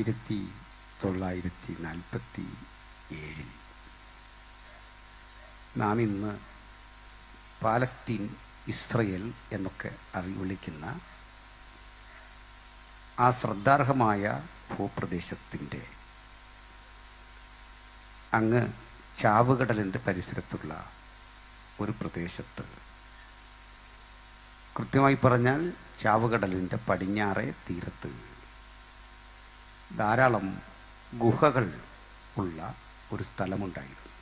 1947 നാം ഇന്ന് Palestine, Israel എന്നൊക്കെ വിളിക്കുന്ന ആ ശ്രദ്ധാർഹമായ ഭൂപ്രദേശത്തിൻ്റെ അങ്ങ് ചാവുകടലിൻ്റെ പരിസരത്തുള്ള ഒരു പ്രദേശത്ത്, കൃത്യമായി പറഞ്ഞാൽ ചാവുകടലിൻ്റെ പടിഞ്ഞാറേ തീരത്ത് ധാരാളം ഗുഹകൾ ഉള്ള ഒരു സ്ഥലമുണ്ടായിരുന്നു.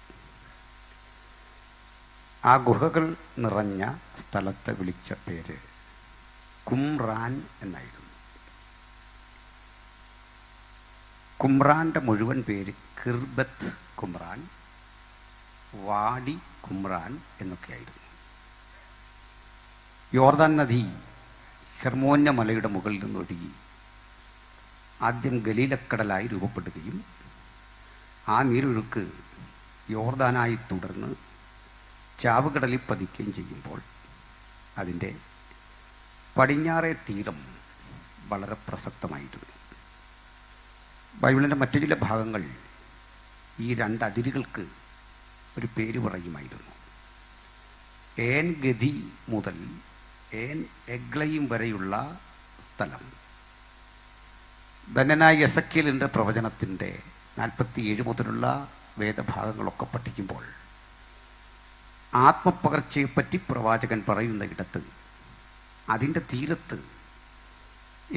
ആ ഗുഹകൾ നിറഞ്ഞ സ്ഥലത്തെ വിളിച്ച പേര് കുമ്രാൻ എന്നായിരുന്നു. കുമ്രാൻ്റെ മുഴുവൻ പേര് കിർബത്ത് കുമ്രാൻ, വാഡി കുമ്രാൻ എന്നൊക്കെയായിരുന്നു. യോർദാൻ നദി ഹെർമോന്യ മലയുടെ മുകളിൽ നിന്നൊഴുകി ആദ്യം ഗലീലക്കടലായി രൂപപ്പെടുകയും ആ നീരൊഴുക്ക് യോർദാനായി തുടർന്ന് ചാവുകടലിൽ പതിക്കുകയും ചെയ്യുമ്പോൾ അതിൻ്റെ പടിഞ്ഞാറേ തീരം വളരെ പ്രസക്തമായിരുന്നു. ബൈബിളിൻ്റെ മറ്റു ചില ഭാഗങ്ങൾ ഈ രണ്ട് അതിരുകൾക്ക് ഒരു പേര് പറയുമായിരുന്നു. ഏൻ ഗതി മുതൽ ഏൻ എഗ്ലയും വരെയുള്ള സ്ഥലം ധന്യനായ എസെക്കിയേലിൻ്റെ പ്രവചനത്തിൻ്റെ 47 മുതലുള്ള വേദഭാഗങ്ങളൊക്കെ പഠിക്കുമ്പോൾ ആത്മപകർച്ചയെപ്പറ്റി പ്രവാചകൻ പറയുന്ന ഇടത്ത് അതിൻ്റെ തീരത്ത്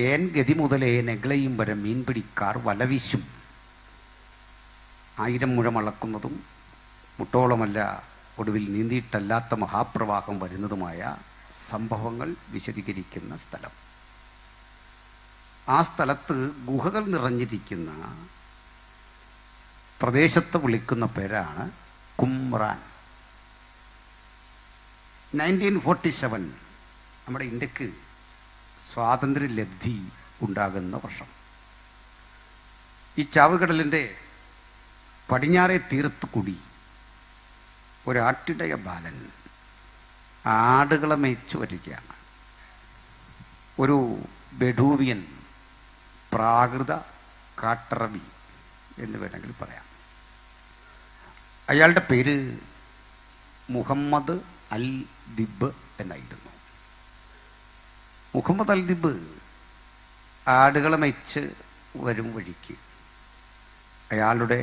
ഏൻ ഗതി മുതൽ ഏൻ എഗ്ലയും വരെ മീൻപിടിക്കാർ വലവീശും, 1000 മുഴം അളക്കുന്നതും മുട്ടോളമല്ല ഒടുവിൽ നീന്തിയിട്ടല്ലാത്ത മഹാപ്രവാഹം വരുന്നതുമായ സംഭവങ്ങൾ വിശദീകരിക്കുന്ന സ്ഥലം. ആ സ്ഥലത്ത് ഗുഹകൾ നിറഞ്ഞിരിക്കുന്ന പ്രദേശത്ത് വിളിക്കുന്ന പേരാണ് കുമ്രാൻ. 1947 നമ്മുടെ ഇന്ത്യക്ക് സ്വാതന്ത്ര്യലബ്ധി ഉണ്ടാകുന്ന വർഷം. ഈ ചാവുകടലിൻ്റെ പടിഞ്ഞാറേ തീരത്ത് കൂടി ഒരാട്ടിടയ ബാലൻ ആടുകളെ മേയിച്ചു വരികയാണ്. ഒരു ബെഡൂവിയൻ, പ്രാകൃത കാട്ടറബി എന്ന് വേണമെങ്കിൽ പറയാം. അയാളുടെ പേര് മുഹമ്മദ് അൽ ദിബ് എന്നായിരുന്നു. മുഹമ്മദ് അൽ ദിബ് ആടുകളെ മേയിച്ച് വരും വഴിക്ക് അയാളുടെ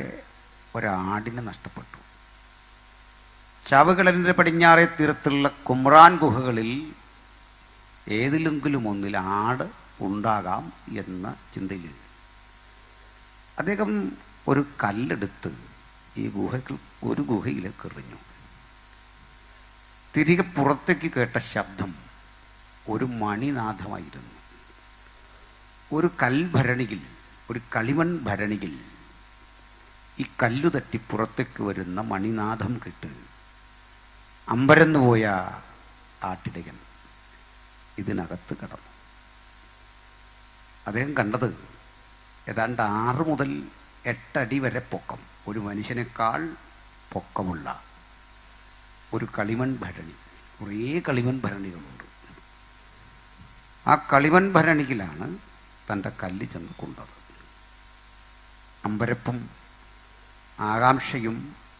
ഒരാടിനെ നഷ്ടപ്പെട്ടു. ചാവുകടലിൻ്റെ പടിഞ്ഞാറേ തീരത്തുള്ള കുമ്രാൻ ഗുഹകളിൽ ഏതിലെങ്കിലും ഒന്നിൽ ആട് ഉണ്ടാകാം എന്ന ചിന്തയിൽ അദ്ദേഹം ഒരു കല്ലെടുത്ത് ഈ ഒരു ഗുഹയിലേക്ക് എറിഞ്ഞു. തിരികെ പുറത്തേക്ക് കേട്ട ശബ്ദം ഒരു മണിനാഥമായിരുന്നു. ഒരു കൽഭരണിയിൽ, ഒരു കളിമൺ ഭരണിയിൽ ഈ കല്ലു തട്ടി പുറത്തേക്ക് വരുന്ന മണിനാഥം കേട്ട് അമ്പരന്നുപോയ ആട്ടിടയൻ ഇതിനകത്ത് കടന്നു. അദ്ദേഹം കണ്ടത് ഏതാണ്ട് 6 മുതൽ 8 അടി വരെ പൊക്കം, ഒരു മനുഷ്യനേക്കാൾ പൊക്കമുള്ള ഒരു കളിമൺ ഭരണി. കുറേ കളിമൺ ഭരണികളുണ്ട്. ആ കളിമൺ ഭരണിയിലാണ് തൻ്റെ കല്ല് ചെന്ന് കൊണ്ടത്. അമ്പരപ്പും ആകാംക്ഷയും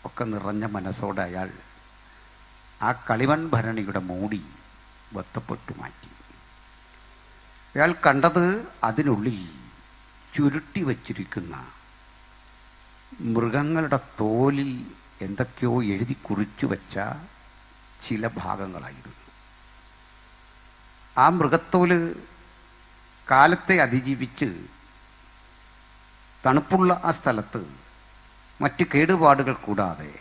ഒക്കെ നിറഞ്ഞ മനസ്സോടെ അയാൾ ആ കളിമൺ ഭരണിയുടെ മൂടി ബന്ധപ്പെട്ടു മാറ്റി. അയാൾ കണ്ടത് അതിനുള്ളിൽ ചുരുട്ടി വച്ചിരിക്കുന്ന മൃഗങ്ങളുടെ തോലിൽ എന്തൊക്കെയോ എഴുതി കുറിച്ചു വച്ച ചില ഭാഗങ്ങളായിരുന്നു. ആ മൃഗത്തോല് കാലത്തെ അതിജീവിച്ച് തണുപ്പുള്ള ആ സ്ഥലത്ത് മറ്റ് കേടുപാടുകൾ കൂടാതെ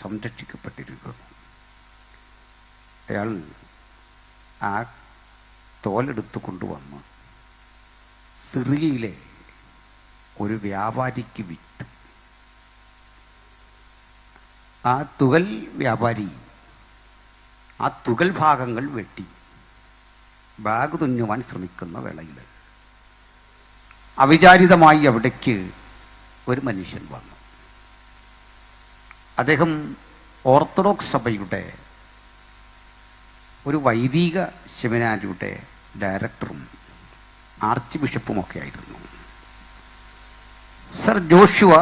സംരക്ഷിക്കപ്പെട്ടിരിക്കുന്നു. അയാൾ ആ തോലെടുത്ത് കൊണ്ടുവന്ന് സിറിയയിലെ ഒരു വ്യാപാരിക്ക് വിറ്റു. ആ തുകൽ വ്യാപാരി ആ തുകൽ ഭാഗങ്ങൾ വെട്ടി ബാഗ് തുന്നുവാൻ ശ്രമിക്കുന്ന വേളയിൽ അവിചാരിതമായി അവിടേക്ക് ഒരു മനുഷ്യൻ വന്നു. അദ്ദേഹം ഓർത്തഡോക്സ് സഭയുടെ ഒരു വൈദിക സെമിനാരിയുടെ ഡയറക്ടറും ആർച്ച് ബിഷപ്പുമൊക്കെ ആയിരുന്നു. സർ ജോഷുവ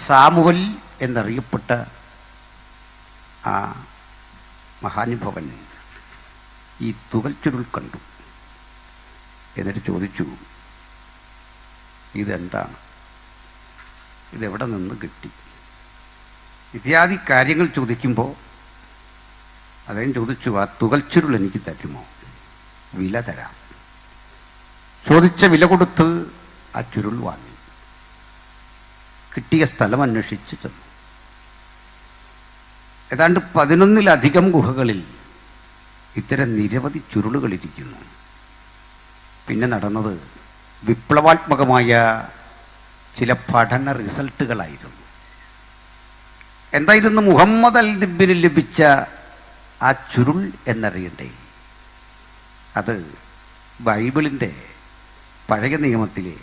സാമുവൽ എന്നറിയപ്പെട്ട ആ മഹാനുഭവൻ ഈ തുകൽ ചുരുൾ കണ്ടു. എന്നിട്ട് ചോദിച്ചു, ഇതെന്താണ്, ഇതെവിടെ നിന്ന് കിട്ടി? ഇത്യാദി കാര്യങ്ങൾ ചോദിക്കുമ്പോൾ അദ്ദേഹം ചോദിച്ചു, ആ തുകൽ ചുരുൾ എനിക്ക് തരുമോ? വില തരാം. ചോദിച്ച വില കൊടുത്ത് ആ ചുരുൾ വാങ്ങി. കിട്ടിയ സ്ഥലം അന്വേഷിച്ച് ചെന്നു. ഏതാണ്ട് 11-ലധികം ഗുഹകളിൽ ഇത്തരം നിരവധി ചുരുളുകളിരിക്കുന്നു. പിന്നെ നടന്നത് വിപ്ലവാത്മകമായ ചില പഠന റിസൾട്ടുകളായിരുന്നു. എന്തായിരുന്നു മുഹമ്മദ് അൽ ദിബ്ബിന് ലഭിച്ച ആ ചുരുൾ എന്നറിയണ്ടേ? അത് ബൈബിളിൻ്റെ പഴയ നിയമത്തിലെ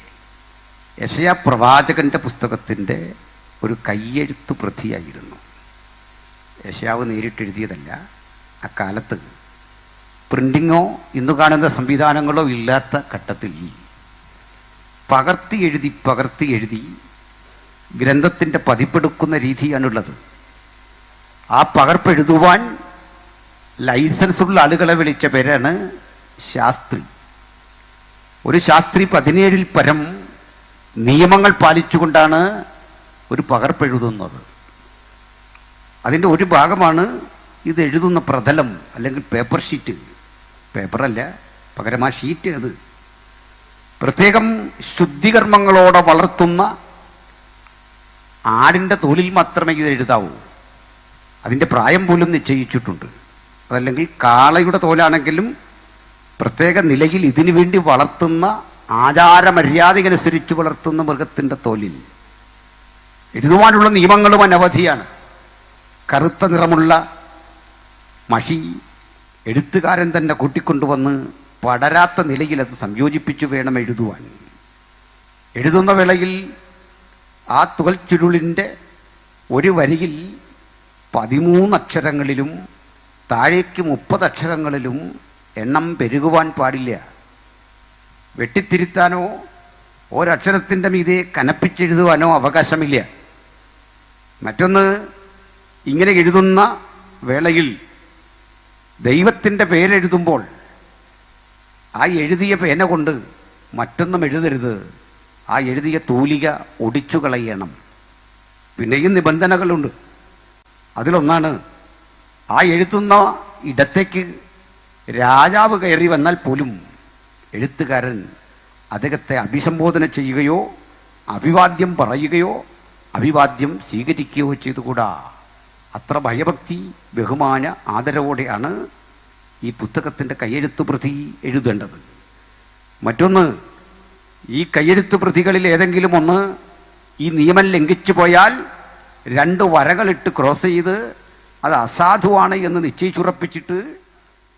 യെശയ്യാ പ്രവാചകൻ്റെ പുസ്തകത്തിൻ്റെ ഒരു കയ്യെഴുത്ത് പ്രതിയായിരുന്നു. യെശയ്യാവ് നേരിട്ടെഴുതിയതല്ല. അക്കാലത്ത് പ്രിൻറ്റിങ്ങോ ഇന്നു കാണുന്ന സംവിധാനങ്ങളോ ഇല്ലാത്ത ഘട്ടത്തിൽ പകർത്തി എഴുതി ഗ്രന്ഥത്തിൻ്റെ പതിപ്പെടുക്കുന്ന രീതിയാണുള്ളത്. ആ പകർപ്പെഴുതുവാൻ ലൈസൻസുള്ള ആളുകളെ വിളിച്ച പേരാണ് ശാസ്ത്രി. ഒരു ശാസ്ത്രി 17-ൽ പരം നിയമങ്ങൾ പാലിച്ചുകൊണ്ടാണ് ഒരു പകർപ്പെഴുതുന്നത്. അതിൻ്റെ ഒരു ഭാഗമാണ് ഇത് എഴുതുന്ന പ്രതലം അല്ലെങ്കിൽ പേപ്പർ ഷീറ്റ്. പേപ്പറല്ല, പകരം ആ ഷീറ്റ്. അത് പ്രത്യേകം ശുദ്ധികർമ്മങ്ങളോടെ വളർത്തുന്ന ആടിൻ്റെ തോലിൽ മാത്രമേ ഇത് എഴുതാവൂ. അതിൻ്റെ പ്രായം പോലും നിശ്ചയിച്ചിട്ടുണ്ട്. അതല്ലെങ്കിൽ കാളയുടെ തോലാണെങ്കിലും പ്രത്യേക നിലയിൽ ഇതിനു വേണ്ടി വളർത്തുന്ന ആചാരമര്യാദയ്ക്കനുസരിച്ച് വളർത്തുന്ന മൃഗത്തിൻ്റെ തോലിൽ എഴുതുവാനുള്ള നിയമങ്ങളും അനവധിയാണ്. കറുത്ത നിറമുള്ള മഷി എഴുത്തുകാരൻ തന്നെ കൂട്ടിക്കൊണ്ടുവന്ന് പടരാത്ത നിലയിൽ അത് സംയോജിപ്പിച്ചു വേണം എഴുതുവാൻ. എഴുതുന്ന വേളയിൽ ആ തുകൽ ചുരുളിൻ്റെ ഒരു വരിയിൽ 13 അക്ഷരങ്ങളിലും താഴേക്ക് 30 അക്ഷരങ്ങളിലും എണ്ണം പെരുകുവാൻ പാടില്ല. വെട്ടിത്തിരുത്താനോ ഒരക്ഷരത്തിൻ്റെ മീതെ കനപ്പിച്ചെഴുതുവാനോ അവകാശമില്ല. മറ്റൊന്ന്, ഇങ്ങനെ എഴുതുന്ന വേളയിൽ ദൈവത്തിൻ്റെ പേരെഴുതുമ്പോൾ ആ എഴുതിയ പേന കൊണ്ട് മറ്റൊന്നും എഴുതരുത്. ആ എഴുതിയ തൂലിക ഒടിച്ചു കളയണം. പിന്നെയും നിബന്ധനകളുണ്ട്. അതിലൊന്നാണ്, ആ എഴുതുന്ന ഇടത്തേക്ക് രാജാവ് കയറി വന്നാൽ പോലും എഴുത്തുകാരൻ അദ്ദേഹത്തെ അഭിസംബോധന ചെയ്യുകയോ അഭിവാദ്യം പറയുകയോ അഭിവാദ്യം സ്വീകരിക്കുകയോ ചെയ്തുകൂടാ. അത്ര ഭയഭക്തി, ബഹുമാന, ആദരവോടെയാണ് ഈ പുസ്തകത്തിൻ്റെ കയ്യെഴുത്ത് പ്രതി എഴുതേണ്ടത്. മറ്റൊന്ന്, ഈ കയ്യെഴുത്ത് പ്രതികളിൽ ഏതെങ്കിലും ഒന്ന് ഈ നിയമം ലംഘിച്ചു പോയാൽ 2 വരകളിട്ട് ക്രോസ് ചെയ്ത് അത് അസാധുവാണ് എന്ന് നിശ്ചയിച്ചുറപ്പിച്ചിട്ട്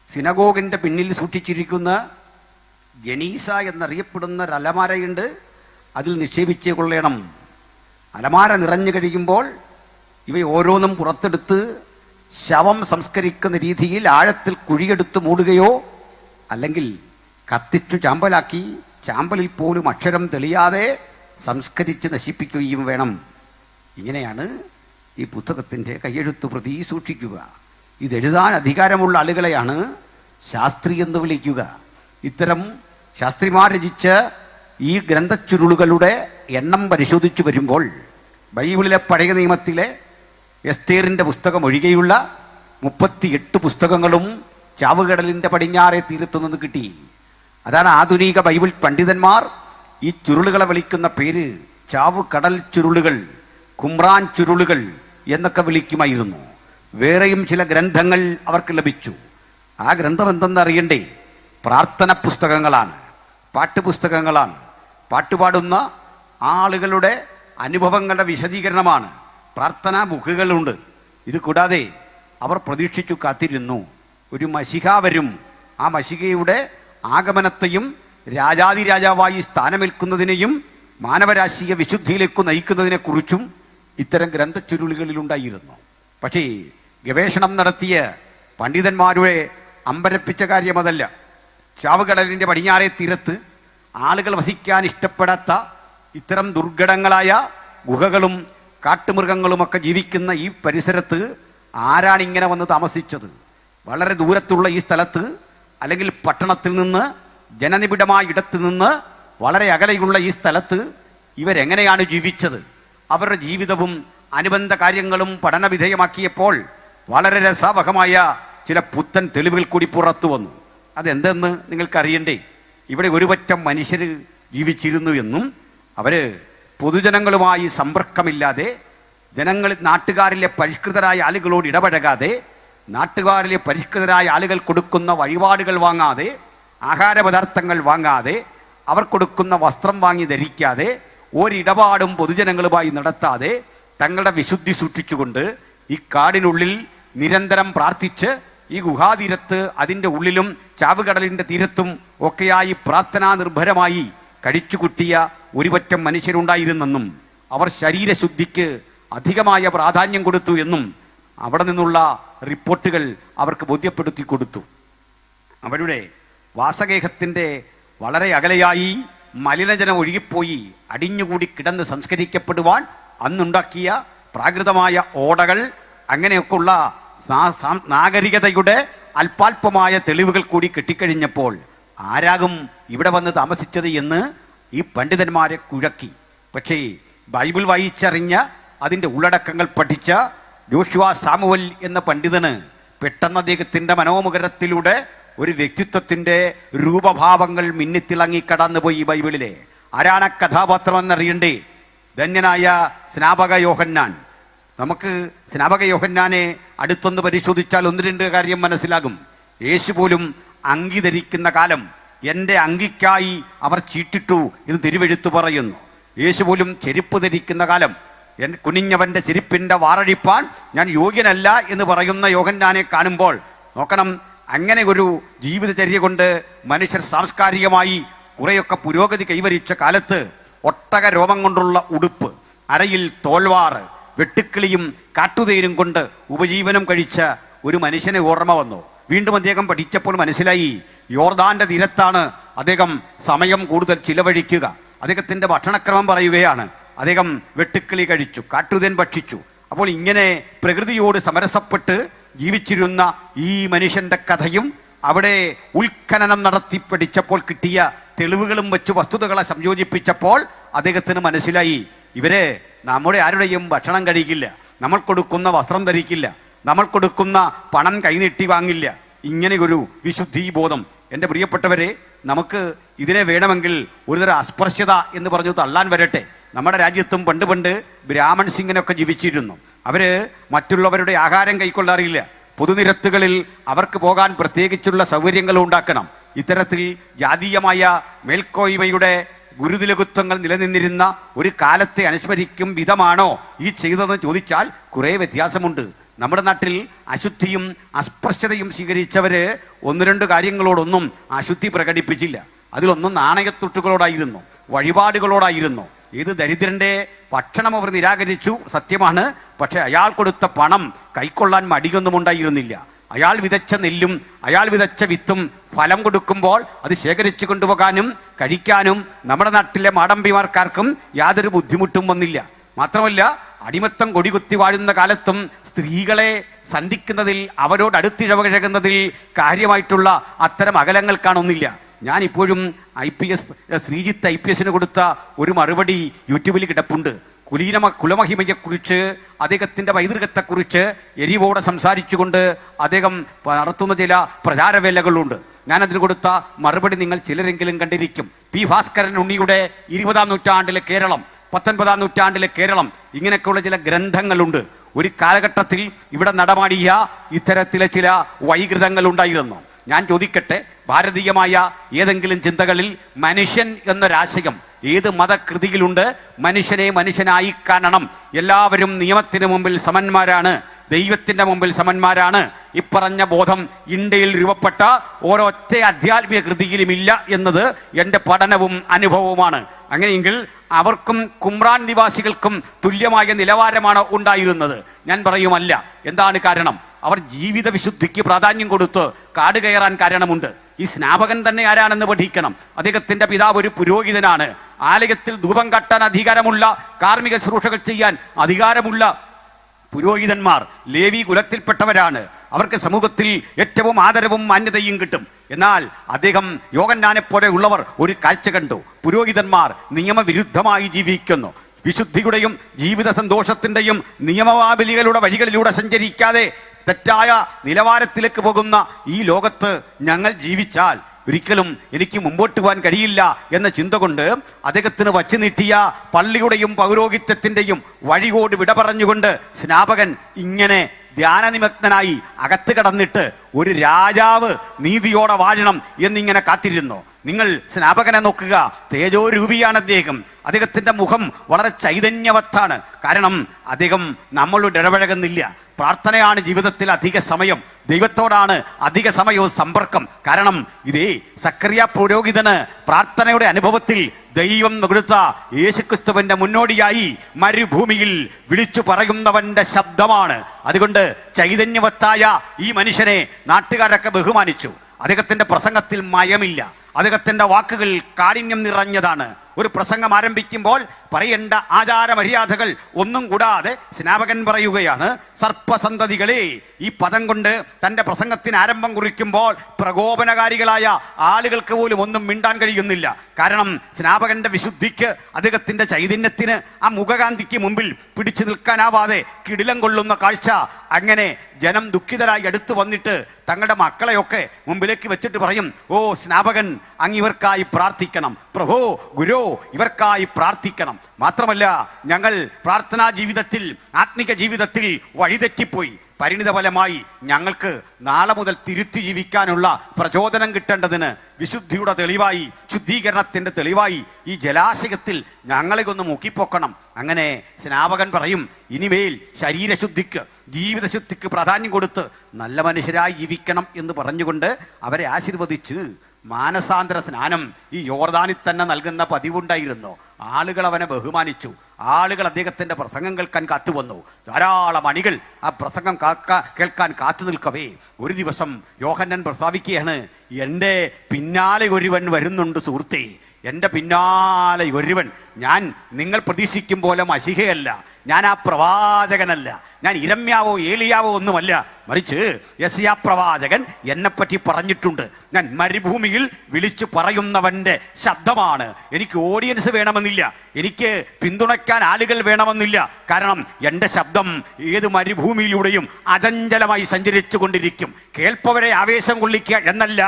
സിനഗോഗിൻ്റെ പിന്നിൽ സൂക്ഷിച്ചിരിക്കുന്ന ഗനീസ എന്നറിയപ്പെടുന്ന ഒരു അലമാരയുണ്ട്. അതിൽ നിക്ഷേപിച്ചേ കൊള്ളണം. അലമാര നിറഞ്ഞു കഴിയുമ്പോൾ ഇവ ഓരോന്നും പുറത്തെടുത്ത് ശവം സംസ്കരിക്കുന്ന രീതിയിൽ ആഴത്തിൽ കുഴിയെടുത്ത് മൂടുകയോ അല്ലെങ്കിൽ കത്തിച്ചു ചാമ്പലാക്കി ചാമ്പലിൽ പോലും അക്ഷരം തെളിയാതെ സംസ്കരിച്ച് നശിപ്പിക്കുകയും വേണം. ഇങ്ങനെയാണ് ഈ പുസ്തകത്തിൻ്റെ കയ്യെഴുത്ത് പ്രതി സൂക്ഷിക്കുക. ഇതെഴുതാൻ അധികാരമുള്ള ആളുകളെയാണ് ശാസ്ത്രി എന്ന് വിളിക്കുക. ഇത്തരം ശാസ്ത്രിമാർ രചിച്ച ഈ ഗ്രന്ഥച്ചുരുളുകളുടെ എണ്ണം പരിശോധിച്ചു വരുമ്പോൾ ബൈബിളിലെ പഴയ നിയമത്തിലെ എസ്തേറിൻ്റെ പുസ്തകം ഒഴികെയുള്ള 38 പുസ്തകങ്ങളും ചാവുകടലിൻ്റെ പടിഞ്ഞാറേ തീരത്തു നിന്ന് കിട്ടി. അതാണ് ആധുനിക ബൈബിൾ പണ്ഡിതന്മാർ ഈ ചുരുളുകളെ വിളിക്കുന്ന പേര് ചാവുകടൽ ചുരുളുകൾ, കുമ്രാൻ ചുരുളുകൾ എന്നൊക്കെ വിളിക്കുമായിരുന്നു. വേറെയും ചില ഗ്രന്ഥങ്ങൾ അവർക്ക് ലഭിച്ചു. ആ ഗ്രന്ഥം എന്തെന്നറിയണ്ടേ? പ്രാർത്ഥന പുസ്തകങ്ങളാണ്, പാട്ടുപുസ്തകങ്ങളാണ്. പാട്ടുപാടുന്ന ആളുകളുടെ അനുഭവങ്ങളുടെ വിശദീകരണമാണ്. പ്രാർത്ഥനാ ബുക്കുകളുണ്ട്. ഇത് കൂടാതെ അവർ പ്രതീക്ഷിച്ചു കാത്തിരുന്നു, ഒരു മശിഹ വരും. ആ മശിഹയുടെ ആഗമനത്തെയും രാജാതിരാജാവായി സ്ഥാനമേൽക്കുന്നതിനെയും മാനവരാശിയെ വിശുദ്ധിയിലേക്ക് നയിക്കുന്നതിനെക്കുറിച്ചും ഇത്തരം ഗ്രന്ഥച്ചുരുളുകളിലുണ്ടായിരുന്നു. പക്ഷേ ഗവേഷണം നടത്തിയ പണ്ഡിതന്മാരുടെ അമ്പരപ്പിച്ച കാര്യം അതല്ല. ചാവുകടലിൻ്റെ പടിഞ്ഞാറേ തീരത്ത് ആളുകൾ വസിക്കാൻ ഇഷ്ടപ്പെടാത്ത ഇത്തരം ദുർഘടങ്ങളായ ഗുഹകളും കാട്ടുമൃഗങ്ങളുമൊക്കെ ജീവിക്കുന്ന ഈ പരിസരത്ത് ആരാണ് ഇങ്ങനെ വന്ന് താമസിച്ചത്? വളരെ ദൂരത്തുള്ള ഈ സ്ഥലത്ത്, അല്ലെങ്കിൽ പട്ടണത്തിൽ നിന്ന്, ജനനിബിഡമായ ഇടത്ത് നിന്ന് വളരെ അകലെയുള്ള ഈ സ്ഥലത്ത് ഇവരെങ്ങനെയാണ് ജീവിച്ചത്? അവരുടെ ജീവിതവും അനുബന്ധ കാര്യങ്ങളും പഠനവിധേയമാക്കിയപ്പോൾ വളരെ രസാവഹമായ ചില പുത്തൻ തെളിവുകൾ കൂടി പുറത്തു വന്നു. അതെന്തെന്ന് നിങ്ങൾക്കറിയണ്ടേ? ഇവിടെ ഒരുപറ്റം മനുഷ്യർ ജീവിച്ചിരുന്നു എന്നും അവർ പൊതുജനങ്ങളുമായി സമ്പർക്കമില്ലാതെ, നാട്ടുകാരിലെ പരിഷ്കൃതരായ ആളുകളോട് ഇടപഴകാതെ, നാട്ടുകാരിലെ പരിഷ്കൃതരായ ആളുകൾ കൊടുക്കുന്ന വഴിപാടുകൾ വാങ്ങാതെ, ആഹാരപദാർത്ഥങ്ങൾ വാങ്ങാതെ, അവർ കൊടുക്കുന്ന വസ്ത്രം വാങ്ങി ധരിക്കാതെ, ഒരിടപാടും പൊതുജനങ്ങളുമായി നടത്താതെ തങ്ങളുടെ വിശുദ്ധി സൂക്ഷിച്ചുകൊണ്ട് ഈ കാടിനുള്ളിൽ നിരന്തരം പ്രാർത്ഥിച്ച്, ഈ ഗുഹാതീരത്ത്, അതിൻ്റെ ഉള്ളിലും ചാവുകടലിൻ്റെ തീരത്തും ഒക്കെയായി പ്രാർത്ഥനാ നിർഭരമായി കഴിച്ചുകുട്ടിയ ഒരുപറ്റം മനുഷ്യരുണ്ടായിരുന്നെന്നും അവർ ശരീരശുദ്ധിക്ക് അധികമായ പ്രാധാന്യം കൊടുത്തു എന്നും അവിടെ നിന്നുള്ള റിപ്പോർട്ടുകൾ അവർക്ക് ബോധ്യപ്പെടുത്തി കൊടുത്തു. അവരുടെ വാസഗേഹത്തിൻ്റെ വളരെ അകലെയായി മലിനജനം ഒഴുകിപ്പോയി അടിഞ്ഞുകൂടി കിടന്ന് സംസ്കരിക്കപ്പെടുവാൻ അന്നുണ്ടാക്കിയ പ്രാകൃതമായ ഓടകൾ, അങ്ങനെയൊക്കെയുള്ള നാഗരികതയുടെ അല്പാൽപമായ തെളിവുകൾ കൂടി കിട്ടിക്കഴിഞ്ഞപ്പോൾ ആരാകും ഇവിടെ വന്ന് താമസിച്ചത് എന്ന് ഈ പണ്ഡിതന്മാരെ കുഴക്കി. പക്ഷേ ബൈബിൾ വായിച്ചറിഞ്ഞ അതിൻ്റെ ഉള്ളടക്കങ്ങൾ പഠിച്ച ജോഷുവ സാമുവൽ എന്ന പണ്ഡിതന് പെട്ടെന്ന് അദ്ദേഹത്തിൻ്റെ മനോമുഖരത്തിലൂടെ ഒരു വ്യക്തിത്വത്തിൻ്റെ രൂപഭാവങ്ങൾ മിന്നിത്തിളങ്ങി കടന്നുപോയി. ബൈബിളിലെ ആരാണ് കഥാപാത്രം എന്നറിയണ്ടേ? ധന്യനായ സ്നാപക യോഹന്നാൻ. നമുക്ക് സ്നാപക യോഹന്നാനെ അടുത്തൊന്ന് പരിശോധിച്ചാൽ ഒന്ന് രണ്ട് കാര്യം മനസ്സിലാകും. യേശു പോലും അങ്കി ധരിക്കുന്ന കാലം എൻ്റെ അങ്കിക്കായി അവർ ചീട്ടിട്ടു എന്ന് തിരുവെഴുത്ത് പറയുന്നു. യേശു പോലും ചെരുപ്പ് ധരിക്കുന്ന കാലം, കുനിഞ്ഞവൻ്റെ ചെരുപ്പിൻ്റെ വാറഴിപ്പാൻ ഞാൻ യോഗ്യനല്ല എന്ന് പറയുന്ന യോഹന്നാനെ കാണുമ്പോൾ നോക്കണം, അങ്ങനെ ഒരു ജീവിതചര്യ കൊണ്ട് മനുഷ്യർ സാംസ്കാരികമായി കുറേയൊക്കെ പുരോഗതി കൈവരിച്ച കാലത്ത് ഒട്ടക രോമം കൊണ്ടുള്ള ഉടുപ്പ്, അരയിൽ തോൽവാറ്, വെട്ടുക്കിളിയും കാട്ടുതേരും കൊണ്ട് ഉപജീവനം കഴിച്ച ഒരു മനുഷ്യനെ ഓർമ്മ വന്നു. വീണ്ടും അദ്ദേഹം പഠിച്ചപ്പോൾ മനസ്സിലായി, യോർദാൻ്റെ തീരത്താണ് അദ്ദേഹം സമയം കൂടുതൽ ചിലവഴിക്കുക. അദ്ദേഹത്തിൻ്റെ ഭക്ഷണക്രമം പറയുകയാണ്, അദ്ദേഹം വെട്ടുക്കിളി കഴിച്ചു, കാട്ടുതേൻ ഭക്ഷിച്ചു. അപ്പോൾ ഇങ്ങനെ പ്രകൃതിയോട് സമരസപ്പെട്ട് ജീവിച്ചിരുന്ന ഈ മനുഷ്യൻ്റെ കഥയും അവിടെ ഉത്ഖനനം നടത്തി പഠിച്ചപ്പോൾ കിട്ടിയ തെളിവുകളും വെച്ച് വസ്തുതകളെ സംയോജിപ്പിച്ചപ്പോൾ അദ്ദേഹത്തിന് മനസ്സിലായി, ഇവരെ നമ്മുടെ ആരുടെയും ഭക്ഷണം കഴിക്കില്ല, നമ്മൾ കൊടുക്കുന്ന വസ്ത്രം ധരിക്കില്ല, നമ്മൾ കൊടുക്കുന്ന പണം കൈനീട്ടി വാങ്ങില്ല. ഇങ്ങനെ ഒരു വിശുദ്ധി ബോധം. എൻ്റെ പ്രിയപ്പെട്ടവരെ, നമുക്ക് ഇതിനെ വേണമെങ്കിൽ ഒരുതരം അസ്പൃശ്യത എന്ന് പറഞ്ഞു തള്ളാൻ വരട്ടെ. നമ്മുടെ രാജ്യത്തും പണ്ട് ബ്രാഹ്മൺ സിംഗനൊക്കെ ജീവിച്ചിരുന്നു. അവർ മറ്റുള്ളവരുടെ ആഹാരം കൈക്കൊള്ളാറില്ല. പൊതുനിരത്തുകളിൽ അവർക്ക് പോകാൻ പ്രത്യേകിച്ചുള്ള സൗകര്യങ്ങൾ ഉണ്ടാക്കണം. ഇത്തരത്തിൽ ജാതീയമായ മേൽക്കോയ്മയുടെ ഗുരുതിലകുത്വങ്ങൾ നിലനിന്നിരുന്ന ഒരു കാലത്തെ അനുസ്മരിക്കും വിധമാണോ ഈ ചെയ്തതെന്ന് ചോദിച്ചാൽ കുറേ വ്യത്യാസമുണ്ട്. നമ്മുടെ നാട്ടിൽ അശുദ്ധിയും അസ്പൃശ്യതയും സ്വീകരിച്ചവർ ഒന്ന് രണ്ട് കാര്യങ്ങളോടൊന്നും അശുദ്ധി പ്രകടിപ്പിച്ചില്ല. അതിലൊന്നും നാണയത്തുട്ടുകളോടായിരുന്നു, വഴിപാടുകളോടായിരുന്നു. ഏത് ദരിദ്രൻ്റെ ഭക്ഷണം അവർ നിരാകരിച്ചു, സത്യമാണ്. പക്ഷെ അയാൾ കൊടുത്ത പണം കൈക്കൊള്ളാൻ മടിയൊന്നും ഉണ്ടായിരുന്നില്ല. അയാൾ വിതച്ച നെല്ലും അയാൾ വിതച്ച വിത്തും ഫലം കൊടുക്കുമ്പോൾ അത് ശേഖരിച്ചു കൊണ്ടുപോകാനും കഴിക്കാനും നമ്മുടെ നാട്ടിലെ മാടമ്പിമാർക്കാർക്കും യാതൊരു ബുദ്ധിമുട്ടും വന്നില്ല. മാത്രമല്ല, അടിമത്തം കൊടികുത്തി വാഴുന്ന കാലത്തും സ്ത്രീകളെ സന്ധിക്കുന്നതിൽ, അവരോട് അടുത്തിഴപഴകുന്നതിൽ കാര്യമായിട്ടുള്ള അത്തരം അകലങ്ങൾ കാണുന്നില്ല. ഞാനിപ്പോഴും ശ്രീജിത്ത് IPS കൊടുത്ത ഒരു മറുപടി യൂട്യൂബിൽ കിടപ്പുണ്ട്. കുലമഹിമയെക്കുറിച്ച്, അദ്ദേഹത്തിൻ്റെ പൈതൃകത്തെക്കുറിച്ച് എരിവോടെ സംസാരിച്ചുകൊണ്ട് അദ്ദേഹം നടത്തുന്ന ചില പ്രചാരവേലകളുണ്ട്. ഞാനതിന് കൊടുത്ത മറുപടി നിങ്ങൾ ചിലരെങ്കിലും കണ്ടിരിക്കും. P. ഭാസ്കരൻ ഉണ്ണിയുടെ 20-ാം നൂറ്റാണ്ടിലെ കേരളം, 19-ാം നൂറ്റാണ്ടിലെ കേരളം, ഇങ്ങനെയൊക്കെയുള്ള ചില ഗ്രന്ഥങ്ങളുണ്ട്. ഒരു കാലഘട്ടത്തിൽ ഇവിടെ നടമാടിയ ഇത്തരത്തിലെ ചില വൈകൃതങ്ങൾ ഉണ്ടായിരുന്നു. ഞാൻ ചോദിക്കട്ടെ, ഭാരതീയമായ ഏതെങ്കിലും ചിന്തകളിൽ മനുഷ്യൻ എന്നൊരാശയം ഏത് മതകൃതിയിലുണ്ട്? മനുഷ്യനെ മനുഷ്യനായി കാണണം, എല്ലാവരും നിയമത്തിന് മുമ്പിൽ സമന്മാരാണ്, ദൈവത്തിൻ്റെ മുമ്പിൽ സമന്മാരാണ്. ഇപ്പറഞ്ഞ ബോധം ഇന്ത്യയിൽ രൂപപ്പെട്ട ഓരൊറ്റ ആധ്യാത്മിക കൃതിയിലുമില്ല എന്നത് എൻ്റെ പഠനവും അനുഭവവുമാണ്. അങ്ങനെയെങ്കിൽ അവർക്കും കുമ്രാൻ നിവാസികൾക്കും തുല്യമായ നിലവാരമാണ് ഉണ്ടായിരുന്നത്? ഞാൻ പറയുമല്ല. എന്താണ് കാരണം? അവർ ജീവിത വിശുദ്ധിക്ക് പ്രാധാന്യം കൊടുത്ത് കാട് കയറാൻ കാരണമുണ്ട്. ഈ സ്നാപകൻ തന്നെ ആരാണെന്ന് പഠിക്കണം. അദ്ദേഹത്തിൻ്റെ പിതാവ് ഒരു പുരോഹിതനാണ്. ആലയത്തിൽ ധൂപം കട്ടാൻ അധികാരമുള്ള, കാർമ്മിക ശുശ്രൂഷകൾ ചെയ്യാൻ അധികാരമുള്ള പുരോഹിതന്മാർ ലേവി കുലത്തിൽപ്പെട്ടവരാണ്. അവർക്ക് സമൂഹത്തിൽ ഏറ്റവും ആദരവും മാന്യതയും കിട്ടും. എന്നാൽ അദ്ദേഹം യോഹന്നാനെ പോലെ ഉള്ളവർ ഒരു കാഴ്ച കണ്ടു. പുരോഹിതന്മാർ നിയമവിരുദ്ധമായി ജീവിക്കുന്നു. വിശുദ്ധിയുടെയും ജീവിത സന്തോഷത്തിൻ്റെയും നിയമവാബലികളുടെ വഴികളിലൂടെ സഞ്ചരിക്കാതെ തെറ്റായ നിലവാരത്തിലേക്ക് പോകുന്ന ഈ ലോകത്ത് ഞങ്ങൾ ജീവിച്ചാൽ ഒരിക്കലും എനിക്ക് മുമ്പോട്ട് പോകാൻ കഴിയില്ല എന്ന ചിന്ത കൊണ്ട് അദ്ദേഹത്തിന് വച്ചു നീട്ടിയ പള്ളിയുടെയും പൗരോഹിത്യത്തിൻ്റെയും വഴിയോട് വിട പറഞ്ഞുകൊണ്ട് സ്നാപകൻ ഇങ്ങനെ ധ്യാനനിമഗ്നനായി അകത്ത് കടന്നിട്ട് ഒരു രാജാവ് നീതിയോടെ വാഴണം എന്നിങ്ങനെ കാത്തിരുന്നു. നിങ്ങൾ സ്നാപകനെ നോക്കുക, തേജോരൂപിയാണ് അദ്ദേഹം. അദ്ദേഹത്തിൻ്റെ മുഖം വളരെ ചൈതന്യവത്താണ്. കാരണം അദ്ദേഹം നമ്മളോട് ഇടപഴകുന്നില്ല. പ്രാർത്ഥനയാണ് ജീവിതത്തിൽ അധിക സമയം, ദൈവത്തോടാണ് അധിക സമയവും സമ്പർക്കം. കാരണം ഇതേ സക്കറിയ പുരോഹിതന് പ്രാർത്ഥനയുടെ അനുഭവത്തിൽ ദൈവം കൊടുത്ത യേശുക്രിസ്തുവിന്റെ മുന്നോടിയായി മരുഭൂമിയിൽ വിളിച്ചു പറയുന്നവന്റെ ശബ്ദമാണ്. അതുകൊണ്ട് ചൈതന്യവത്തായ ഈ മനുഷ്യനെ നാട്ടുകാരൊക്കെ ബഹുമാനിച്ചു. അദ്ദേഹത്തിന്റെ പ്രസംഗത്തിൽ മയമില്ല. അദ്ദേഹത്തിന്റെ വാക്കുകൾ കാഠിന്യം നിറഞ്ഞതാണ്. ഒരു പ്രസംഗം ആരംഭിക്കുമ്പോൾ പറയേണ്ട ആചാരമര്യാദകൾ ഒന്നും കൂടാതെ സ്നാപകൻ പറയുകയാണ്, സർപ്പസന്തതികളെ. ഈ പദം കൊണ്ട് തൻ്റെ പ്രസംഗത്തിന് ആരംഭം കുറിക്കുമ്പോൾ പ്രകോപനകാരികളായ ആളുകൾക്ക് പോലും ഒന്നും മിണ്ടാൻ കഴിയുന്നില്ല. കാരണം സ്നാപകന്റെ വിശുദ്ധിക്ക്, അദ്ദേഹത്തിൻ്റെ ചൈതന്യത്തിന്, ആ മുഖകാന്തിക്ക് മുമ്പിൽ പിടിച്ചു നിൽക്കാനാവാതെ കിടിലം കൊള്ളുന്ന കാഴ്ച. അങ്ങനെ ജനം ദുഃഖിതരായി അടുത്ത് വന്നിട്ട് തങ്ങളുടെ മക്കളെയൊക്കെ മുമ്പിലേക്ക് വെച്ചിട്ട് പറയും, ഓ സ്നാപകൻ, അങ്ങ് ഇവർക്കായി പ്രാർത്ഥിക്കണം. പ്രഭോ, ഗുരു, ഇവർക്കായി പ്രാർത്ഥിക്കണം. മാത്രമല്ല, ഞങ്ങൾ പ്രാർത്ഥനാ ജീവിതത്തിൽ, ആത്മിക ജീവിതത്തിൽ വഴിതെറ്റിപ്പോയി. പരിണിതഫലമായി ഞങ്ങൾക്ക് നാളെ മുതൽ തിരുത്തി ജീവിക്കാനുള്ള പ്രചോദനം കിട്ടേണ്ടതിന് വിശുദ്ധിയുടെ തെളിവായി, ശുദ്ധീകരണത്തിൻ്റെ തെളിവായി ഈ ജലാശയത്തിൽ ഞങ്ങളെ ഒന്ന് മുക്കിപ്പൊക്കണം. അങ്ങനെ സ്നാപകൻ പറയും, ഇനിമേൽ ശരീരശുദ്ധിക്ക്, ജീവിതശുദ്ധിക്ക് പ്രാധാന്യം കൊടുത്ത് നല്ല മനുഷ്യരായി ജീവിക്കണം എന്ന് പറഞ്ഞുകൊണ്ട് അവരെ ആശീർവദിച്ച് മാനസാന്തര സ്നാനം ഈ യോർദാനിൽ തന്നെ നൽകുന്ന പതിവുണ്ടായിരുന്നു. ആളുകൾ അവനെ ബഹുമാനിച്ചു. ആളുകൾ അദ്ദേഹത്തിൻ്റെ പ്രസംഗം കേൾക്കാൻ കാത്തുവന്നു. ധാരാളം അണികൾ ആ പ്രസംഗം കേൾക്കാൻ കാത്തു നിൽക്കവേ ഒരു ദിവസം യോഹന്നാൻ പ്രസ്താവിക്കുകയാണ്, എൻ്റെ പിന്നാലെ ഒരുവൻ വരുന്നുണ്ട് സുഹൃത്തേ, എൻ്റെ പിന്നാലെ ഒരുവൻ. ഞാൻ നിങ്ങൾ പ്രതീക്ഷിക്കും പോലെ മശിഹയല്ല, ഞാൻ ആ പ്രവാചകനല്ല, ഞാൻ ഇരമ്യാവോ ഏലിയാവോ ഒന്നുമല്ല, മറിച്ച് യെശയ്യാ പ്രവാചകൻ എന്നെപ്പറ്റി പറഞ്ഞിട്ടുണ്ട്. ഞാൻ മരുഭൂമിയിൽ വിളിച്ചു പറയുന്നവൻ്റെ ശബ്ദമാണ്. എനിക്ക് ഓഡിയൻസ് വേണമെന്നില്ല, എനിക്ക് പിന്തുണയ്ക്കാൻ ആളുകൾ വേണമെന്നില്ല. കാരണം എൻ്റെ ശബ്ദം ഏത് മരുഭൂമിയിലൂടെയും അചഞ്ചലമായി സഞ്ചരിച്ചു കൊണ്ടിരിക്കും. കേൾപ്പവരെ ആവേശം കൊള്ളിക്കുക എന്നല്ല,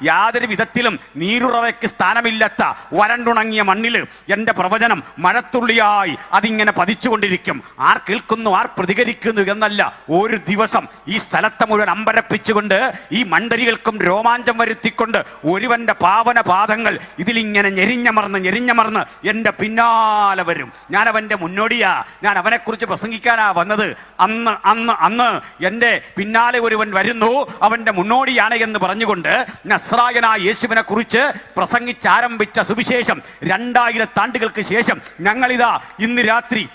യാതൊരു വിധത്തിലും നീരുറവയ്ക്ക് സ്ഥാനമില്ലാത്ത വരണ്ടുണങ്ങിയ മണ്ണിൽ എൻ്റെ പ്രവചനം മഴത്തുള്ളിയായി അതിങ്ങനെ പതിച്ചുകൊണ്ടിരിക്കും. ആർ കേൾക്കുന്നു, ആർ പ്രതികരിക്കുന്നു എന്നല്ല, ഒരു ദിവസം ഈ സ്ഥലത്തെ മുഴുവൻ അമ്പരപ്പിച്ചുകൊണ്ട്, ഈ മണ്ഡരികൾക്കും രോമാഞ്ചം വരുത്തിക്കൊണ്ട് ഒരുവന്റെ പാവന പാദങ്ങൾ ഇതിലിങ്ങനെ ഞെരിഞ്ഞമർന്ന് എൻ്റെ പിന്നാലെ വരും. ഞാൻ അവൻ്റെ മുന്നോടിയാ, ഞാൻ അവനെക്കുറിച്ച് പ്രസംഗിക്കാനാ വന്നത്. അന്ന് എൻ്റെ പിന്നാലെ ഒരുവൻ വരുന്നു, അവൻ്റെ മുന്നോടിയാണ് എന്ന് പറഞ്ഞുകൊണ്ട് നസ്രായനായ യേശുവിനെ കുറിച്ച് പ്രസംഗിച്ചാരംഭിച്ച സുവിശേഷം 2000 ആണ്ടുകൾക്ക് ശേഷം ഞങ്ങളിതാ ഇന്ന് രാത്രി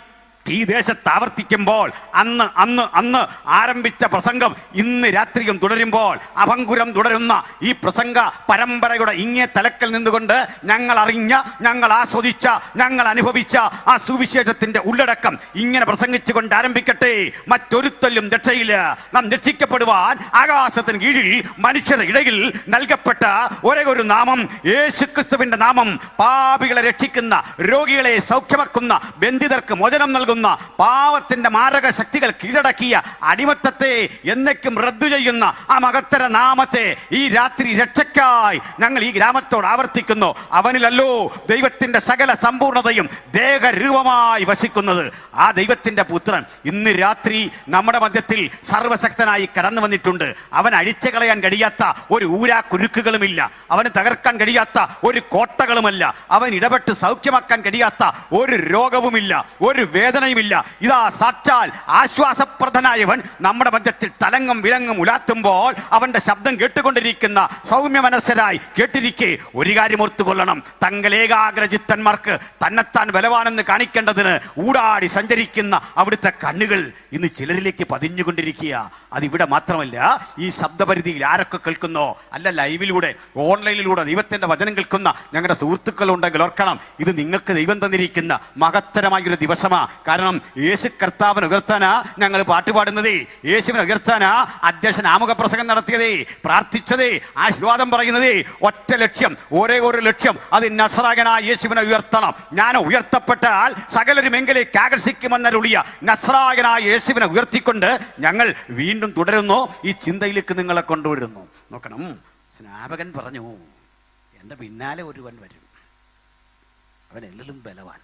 ഈ ദേശത്ത് ആവർത്തിക്കുമ്പോൾ അന്ന് ആരംഭിച്ച പ്രസംഗം ഇന്ന് രാത്രിയും തുടരുമ്പോൾ അഭംഗുരം തുടരുന്ന ഈ പ്രസംഗ പരമ്പരയുടെ ഇങ്ങേ തലക്കൽ നിന്നുകൊണ്ട് ഞങ്ങൾ അറിഞ്ഞ, ഞങ്ങൾ ആസ്വദിച്ച, ഞങ്ങൾ അനുഭവിച്ച ആ സുവിശേഷത്തിന്റെ ഉള്ളടക്കം ഇങ്ങനെ പ്രസംഗിച്ചുകൊണ്ട് ആരംഭിക്കട്ടെ. മറ്റൊരുത്തലും രക്ഷയില്ല. നാം രക്ഷിക്കപ്പെടുവാൻ ആകാശത്തിന് കീഴിൽ മനുഷ്യരുടെ ഇടയിൽ നൽകപ്പെട്ട ഒരേ ഒരു നാമം യേശുക്രിസ്തുവിന്റെ നാമം. പാപികളെ രക്ഷിക്കുന്ന, രോഗികളെ സൗഖ്യമാക്കുന്ന, ബന്ധിതർക്ക് മോചനം നൽകുന്ന, പാവത്തിന്റെ മാരക ശക്തികൾ കീഴടക്കിയ, അടിമത്തത്തെ എന്നേക്കും റദ്ദു ചെയ്യുന്ന ആ മഹത്തര നാമത്തെ ഈ രാത്രി രക്ഷയ്ക്കായി ഞങ്ങൾ ഈ ഗ്രാമത്തോട് ആവർത്തിക്കുന്നു. അവനിലല്ലോ ദൈവത്തിന്റെ സകല സമ്പൂർണതയും ദേഹരൂപമായി വസിക്കുന്നത്. ആ ദൈവത്തിന്റെ പുത്രൻ ഇന്ന് രാത്രി നമ്മുടെ മധ്യത്തിൽ സർവശക്തനായി കടന്നു വന്നിട്ടുണ്ട്. അവൻ അഴിച്ചു കളയാൻ കഴിയാത്ത ഒരു ഊരാക്കുരുക്കുകളുമില്ല, അവന് തകർക്കാൻ കഴിയാത്ത ഒരു കോട്ടകളുമല്ല, അവൻ ഇടപെട്ട് സൗഖ്യമാക്കാൻ കഴിയാത്ത ഒരു രോഗവുമില്ല, ഒരു വേദന പ്രാർത്ഥനയുമില്ല. ഇതാ സാക്ഷാൽ ആശ്വാസപ്രദനായവൻ നമ്മുടെ മധ്യത്തിൽ തലങ്ങും വിലങ്ങും ഉലാത്തുമ്പോൾ അവന്റെ ശബ്ദം കേട്ടുകൊണ്ടിരിക്കുന്ന സൗമ്യ മനസ്സരായി കേട്ടിരിക്കെ ഒരു കാര്യം ഓർത്തുകൊള്ളണം. തങ്കലേകാഗ്രചിത്തന്മാർക്ക് തന്നെത്താൻ ബലവാനെന്ന് കാണിക്കേണ്ടതിന് ഊടാടി സഞ്ചരിക്കുന്ന അവിടുത്തെ കണ്ണുകൾ ഇന്ന് ചിലരിലേക്ക് പതിഞ്ഞുകൊണ്ടിരിക്കുക. അതിവിടെ മാത്രമല്ല, ഈ ശബ്ദപരിധിയിൽ ആരൊക്കെ കേൾക്കുന്നോ, അല്ല ലൈവിലൂടെ ഓൺലൈനിലൂടെ ദൈവത്തിന്റെ വചനം കേൾക്കുന്ന ഞങ്ങളുടെ സുഹൃത്തുക്കളുണ്ടെങ്കിൽ ഓർക്കണം, ഇത് നിങ്ങൾക്ക് ദൈവം തന്നിരിക്കുന്ന മഹത്തരമായൊരു ദിവസമാണ്. കാരണം യേശു കർത്താവിനെ ഉയർത്താനാ ഞങ്ങൾ പാട്ടുപാടുന്നതേ, യേശുവിനെ ഉയർത്താനാ അധ്യക്ഷൻ ആമുഖ പ്രസംഗം നടത്തിയതേ, പ്രാർത്ഥിച്ചതേ, ആശീർവാദം പറയുന്നതേ. ഒറ്റ ലക്ഷ്യം, ഒരേ ഒരു ലക്ഷ്യം, അത് നസ്രായനായ യേശുവിനെ ഉയർത്തണം. ഞാൻ ഉയർത്തപ്പെട്ടാൽ സകലരും എങ്കിലേക്ക് ആകർഷിക്കുമെന്നരുളിയ നസ്രായനായ യേശുവിനെ ഉയർത്തിക്കൊണ്ട് ഞങ്ങൾ വീണ്ടും തുടരുന്നു. ഈ ചിന്തയിലേക്ക് നിങ്ങളെ കൊണ്ടുവരുന്നു. നോക്കണം, സ്നാപകൻ പറഞ്ഞു, എൻ്റെ പിന്നാലെ ഒരുവൻ വരും, അവൻ എല്ലാം ബലവാൻ,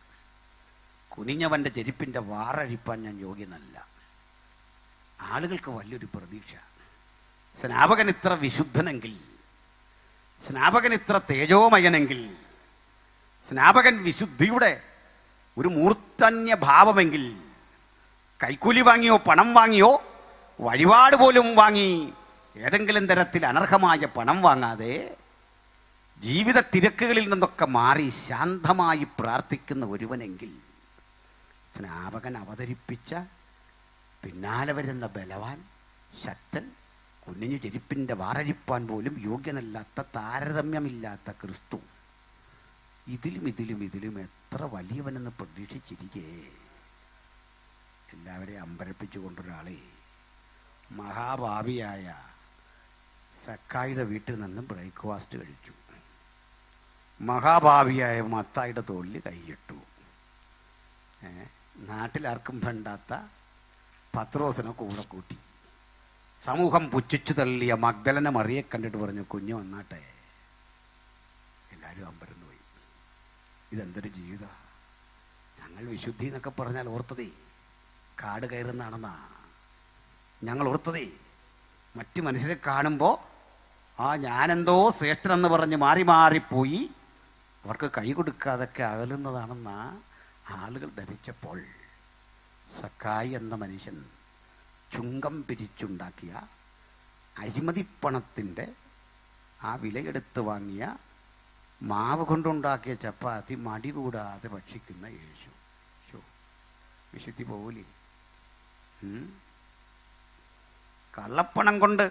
കുനിഞ്ഞവൻ്റെ ചെരുപ്പിൻ്റെ വാറഴിപ്പാൻ ഞാൻ യോഗ്യനല്ല. ആളുകൾക്ക് വലിയൊരു പ്രതീക്ഷ. സ്നാപകൻ ഇത്ര വിശുദ്ധനെങ്കിൽ, സ്നാപകൻ ഇത്ര തേജോമയനെങ്കിൽ, സ്നാപകൻ വിശുദ്ധിയുടെ ഒരു മൂർധന്യ ഭാവമെങ്കിൽ, കൈക്കൂലി വാങ്ങിയോ പണം വാങ്ങിയോ വഴിപാട് പോലും വാങ്ങി ഏതെങ്കിലും തരത്തിൽ അനർഹമായ പണം വാങ്ങാതെ ജീവിത തിരക്കുകളിൽ നിന്നൊക്കെ മാറി ശാന്തമായി പ്രാർത്ഥിക്കുന്ന ഒരുവനെങ്കിൽ, സ്നാപകൻ അവതരിപ്പിച്ച പിന്നാലെ വരുന്ന ബലവാൻ, ശക്തൻ, കുഞ്ഞു ചെരുപ്പിൻ്റെ വാറഴിപ്പാൻ പോലും യോഗ്യനല്ലാത്ത, താരതമ്യമില്ലാത്ത ക്രിസ്തു, ഇതിലും എത്ര വലിയവനെന്ന് പ്രതീക്ഷിച്ചിരിക്കേ എല്ലാവരെയും അമ്പരപ്പിച്ചു കൊണ്ടൊരാളെ മഹാഭാവിയായ സക്കായിയുടെ വീട്ടിൽ നിന്നും ബ്രേക്ക്ഫാസ്റ്റ് കഴിച്ചു. മഹാഭാവിയായ മത്തായിയുടെ തോളിൽ കൈയിട്ടു. നാട്ടിലാർക്കും വേണ്ടാത്ത പത്രോസിനെ കൂടെ കൂട്ടി. സമൂഹം പുച്ഛിച്ചു തള്ളിയ മഗ്ദലന മറിയെ കണ്ടിട്ട് പറഞ്ഞു, കുഞ്ഞു വന്നാട്ടെ. എല്ലാവരും അമ്പരന്ന് പോയി. ഇതെന്തൊരു ജീവിത! ഞങ്ങൾ വിശുദ്ധി എന്നൊക്കെ പറഞ്ഞാൽ ഓർത്തതേ കാട് കയറുന്നാണെന്നാ ഞങ്ങൾ ഓർത്തതേ. മറ്റു മനുഷ്യരെ കാണുമ്പോൾ ഞാനെന്തോ ശ്രേഷ്ഠനെന്ന് പറഞ്ഞ് മാറി മാറിപ്പോയി അവർക്ക് കൈ കൊടുക്കാതൊക്കെ അകലുന്നതാണെന്നാ ആളുകൾ ധരിച്ചപ്പോൾ, സക്കായി എന്ന മനുഷ്യൻ ചുങ്കം പിരിച്ചുണ്ടാക്കിയ അഴിമതിപ്പണത്തിൻ്റെ ആ വിലയെടുത്ത് വാങ്ങിയ മാവ് കൊണ്ടുണ്ടാക്കിയ ചപ്പാത്തി മടി കൂടാതെ ഭക്ഷിക്കുന്ന യേശു. വിശുദ്ധി പോകൂലേ? കള്ളപ്പണം കൊണ്ട്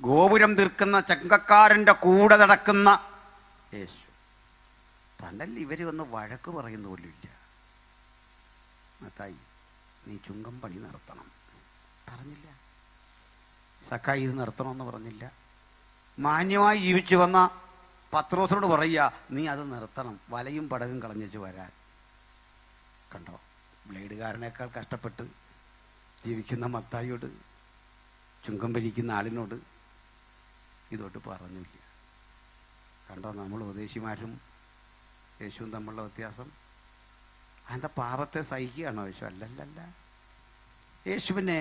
ഗോപുരം തീർക്കുന്ന ചങ്കക്കാരൻ്റെ കൂടെ നടക്കുന്ന യേശു. തന്നല്ല ഇവർ വന്ന് വഴക്ക് പറയുന്ന പോലുമില്ല. മത്തായി, നീ ചുങ്കം പണി നിർത്തണം പറഞ്ഞില്ല. സക്കായി ഇത് നിർത്തണമെന്ന് പറഞ്ഞില്ല. മാന്യമായി ജീവിച്ചു വന്ന പത്രോസിനോട് പറയുക, നീ അത് നിർത്തണം, വലയും പടകും കളഞ്ഞു വരാൻ. കണ്ടോ, ബ്ലേഡുകാരനേക്കാൾ കഷ്ടപ്പെട്ട് ജീവിക്കുന്ന മത്തായിയോട്, ചുങ്കം ഭരിക്കുന്ന ആളിനോട് ഇതോട്ട് പറഞ്ഞില്ല. കണ്ടോ, നമ്മൾ ഉപദേശിമാരും യേശുവും തമ്മിലുള്ള വ്യത്യാസം. അതിൻ്റെ പാപത്തെ സഹിക്കുകയാണോ യേശു? അല്ലല്ല. യേശുവിനെ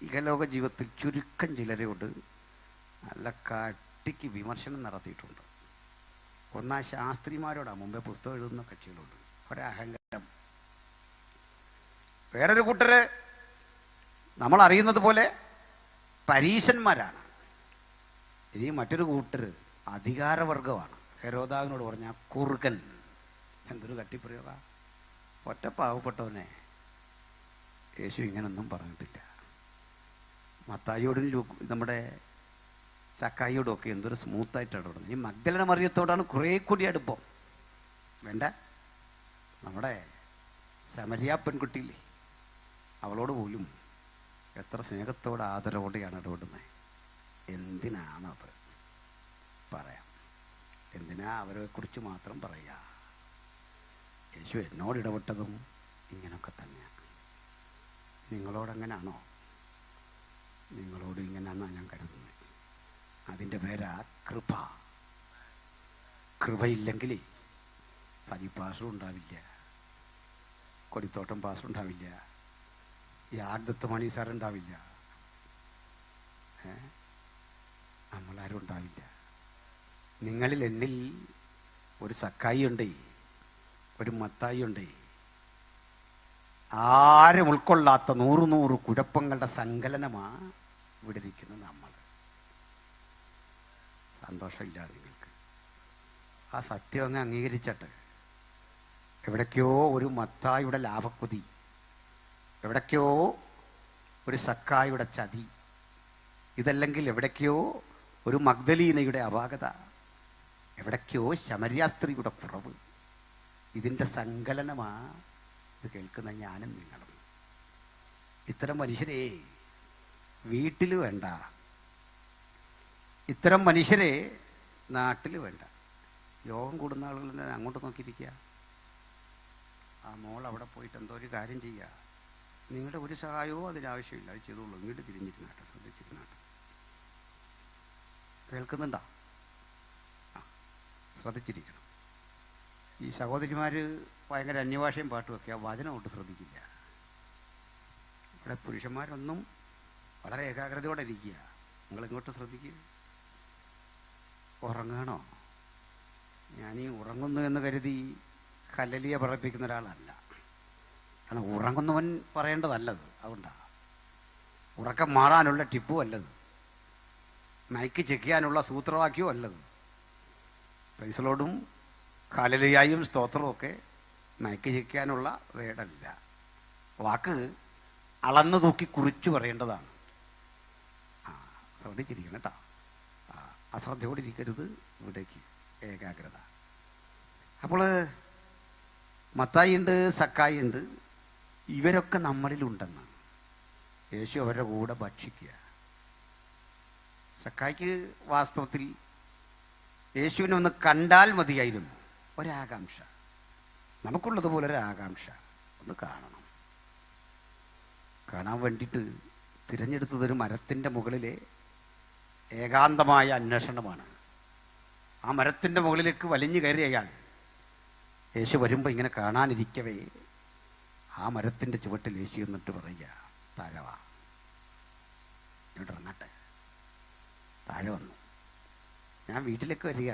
ഇഹലോക ജീവിതത്തിൽ ചുരുക്കം ചിലരോട് നല്ല കട്ടിക്ക് വിമർശനം നടത്തിയിട്ടുണ്ട്. ഒന്നാ ശാസ്ത്രിമാരോടാണ്, മുമ്പേ പുസ്തകം എഴുതുന്ന കക്ഷികളോട് ഒരഹങ്കാരം. വേറൊരു കൂട്ടര് നമ്മൾ അറിയുന്നത് പോലെ പരീശന്മാരാണ്. ഇനി മറ്റൊരു കൂട്ടര് അധികാരവർഗമാണ്. ഹെരോദാവിനോട് പറഞ്ഞ കുറുക്കൻ. എന്തൊരു കട്ടിപ്രയോഗ! ഒറ്റ പാവപ്പെട്ടവനെ യേശു ഇങ്ങനൊന്നും പറഞ്ഞിട്ടില്ല. മത്തായിയോടും നമ്മുടെ സക്കായിയോടും ഒക്കെ എന്തൊരു സ്മൂത്തായിട്ടാണ് പറഞ്ഞത്. ഇനി മഗ്ദലന മറിയത്തോടാണ് കുറേ കൂടി അടുപ്പം. വേണ്ട, നമ്മുടെ ശമരിയ പെൺകുട്ടിയില്ലേ, അവളോട് പോലും എത്ര സ്നേഹത്തോടെ ആദരവോടെയാണ് ഇടപെടുന്നത്. എന്തിനാണത്? പറയാം. എന്തിനാ അവരെക്കുറിച്ച് മാത്രം പറയുക? യേശു എന്നോട് ഇടപെട്ടതും ഇങ്ങനെയൊക്കെ തന്നെയാണ്. നിങ്ങളോടെങ്ങനെയാണോ? നിങ്ങളോട് ഇങ്ങനെയാണെന്നാണ് ഞാൻ കരുതുന്നത്. അതിൻ്റെ പേരാ കൃപ. കൃപയില്ലെങ്കിൽ സജി പാസ്റ്റർ ഉണ്ടാവില്ല, കൊടിത്തോട്ടം പാസ്റ്റർ ഉണ്ടാവില്ല, ഈ ആർദത്ത് മണി സാർ ഉണ്ടാവില്ല, നമ്മളാരും ഉണ്ടാവില്ല. നിങ്ങളിൽ എന്നിൽ ഒരു സക്കായി ഉണ്ട്, ഒരു മത്തായി ഉണ്ട്. ആരും ഉൾക്കൊള്ളാത്ത 100 കുഴപ്പങ്ങളുടെ സങ്കലനമാണ് ഇവിടെ ഇരിക്കുന്നത് നമ്മൾ. സന്തോഷമില്ല നിങ്ങൾക്ക്? ആ സത്യം അങ്ങ് അംഗീകരിച്ചിട്ട് എവിടേക്കോ ഒരു മത്തായിയുടെ ലാഭക്കൊതി, എവിടേക്കോ ഒരു സക്കായുടെ ചതി, ഇതല്ലെങ്കിൽ എവിടേക്കോ ഒരു മഗ്ദലീനയുടെ അപാകത, എവിടേക്കോ ശമര്യാസ്ത്രീയുടെ കുറവ്, ഇതിൻ്റെ സങ്കലനമാണ് ഇത് കേൾക്കുന്ന ഞാനും നിങ്ങളും. ഇത്തരം മനുഷ്യരെ വീട്ടിൽ വേണ്ട, ഇത്തരം മനുഷ്യരെ നാട്ടിൽ വേണ്ട. യോഗം കൂടുന്ന ആളുകൾ അങ്ങോട്ട് നോക്കിയിരിക്കുക. ആ മോൾ അവിടെ പോയിട്ട് എന്തോ ഒരു കാര്യം ചെയ്യുക. നിങ്ങളുടെ ഒരു സഹായവും അതിനാവശ്യമില്ല, അത് ചെയ്തോളൂ. ഇങ്ങോട്ട് തിരിഞ്ഞിരുന്നാട്ടെ, ശ്രദ്ധിച്ചിരുന്നാട്ടെ. കേൾക്കുന്നുണ്ടോ? ആ, ശ്രദ്ധിച്ചിരിക്കണം. ഈ സഹോദരിമാർ ഭയങ്കര അന്യഭാഷയും പാട്ടുമൊക്കെ ആ വചനം ഒട്ട് ശ്രദ്ധിക്കില്ല. ഇവിടെ പുരുഷന്മാരൊന്നും വളരെ ഏകാഗ്രതയോടെ ഇരിക്കുക. നിങ്ങളിങ്ങോട്ട് ശ്രദ്ധിക്കുക. ഉറങ്ങണോ? ഞാനീ ഉറങ്ങുന്നു എന്ന് കരുതി ഹല്ലേലൂയ പറയിപ്പിക്കുന്ന ഒരാളല്ല. കാരണം ഉറങ്ങുന്നവൻ പറയേണ്ടതല്ലത്. അതുകൊണ്ടാണ് ഉറക്കം മാറാനുള്ള ടിപ്പും അല്ലത്, മയക്ക് ചെക്ക് ചെയ്യാനുള്ള സൂത്രവാക്യവും അല്ലത്. പ്രൈസലോടും ഹല്ലേലൂയയും സ്തോത്രവും ഒക്കെ മയക്ക് ചെക്ക് ചെയ്യാനുള്ള വേടല്ല. വാക്ക് അളന്നു തൂക്കി കുറിച്ചു പറയേണ്ടതാണ്. ശ്രദ്ധിച്ചിരിക്കണം കേട്ടോ. അശ്രദ്ധയോടിരിക്കരുത്. ഇവിടേക്ക് ഏകാഗ്രത. അപ്പോൾ മത്തായി ഉണ്ട്, സക്കായി ഉണ്ട്, ഇവരൊക്കെ നമ്മളിലുണ്ടെന്ന് യേശു അവരുടെ കൂടെ ഭക്ഷിക്കുക. സക്കായിക്ക് വാസ്തവത്തിൽ യേശുവിനെ ഒന്ന് കണ്ടാൽ മതിയായിരുന്നു. ഒരാകാംക്ഷ, നമുക്കുള്ളതുപോലെ ഒരാകാംക്ഷ, ഒന്ന് കാണണം. കാണാൻ വേണ്ടിയിട്ട് തിരഞ്ഞെടുത്തതൊരു മരത്തിൻ്റെ മുകളിലെ ഏകാന്തമായ അന്വേഷണമാണ്. ആ മരത്തിൻ്റെ മുകളിലേക്ക് വലിഞ്ഞു കയറിയ അയാൾ യേശു വരുമ്പോൾ ഇങ്ങനെ കാണാനിരിക്കവേ ആ മരത്തിൻ്റെ ചുവട്ടിൽ യേശു എന്നിട്ട് പറയുക, താഴെ വാ, ഇങ്ങോട്ട് ഇറങ്ങട്ടെ. താഴെ വന്നു. ഞാൻ വീട്ടിലേക്ക് വരിക,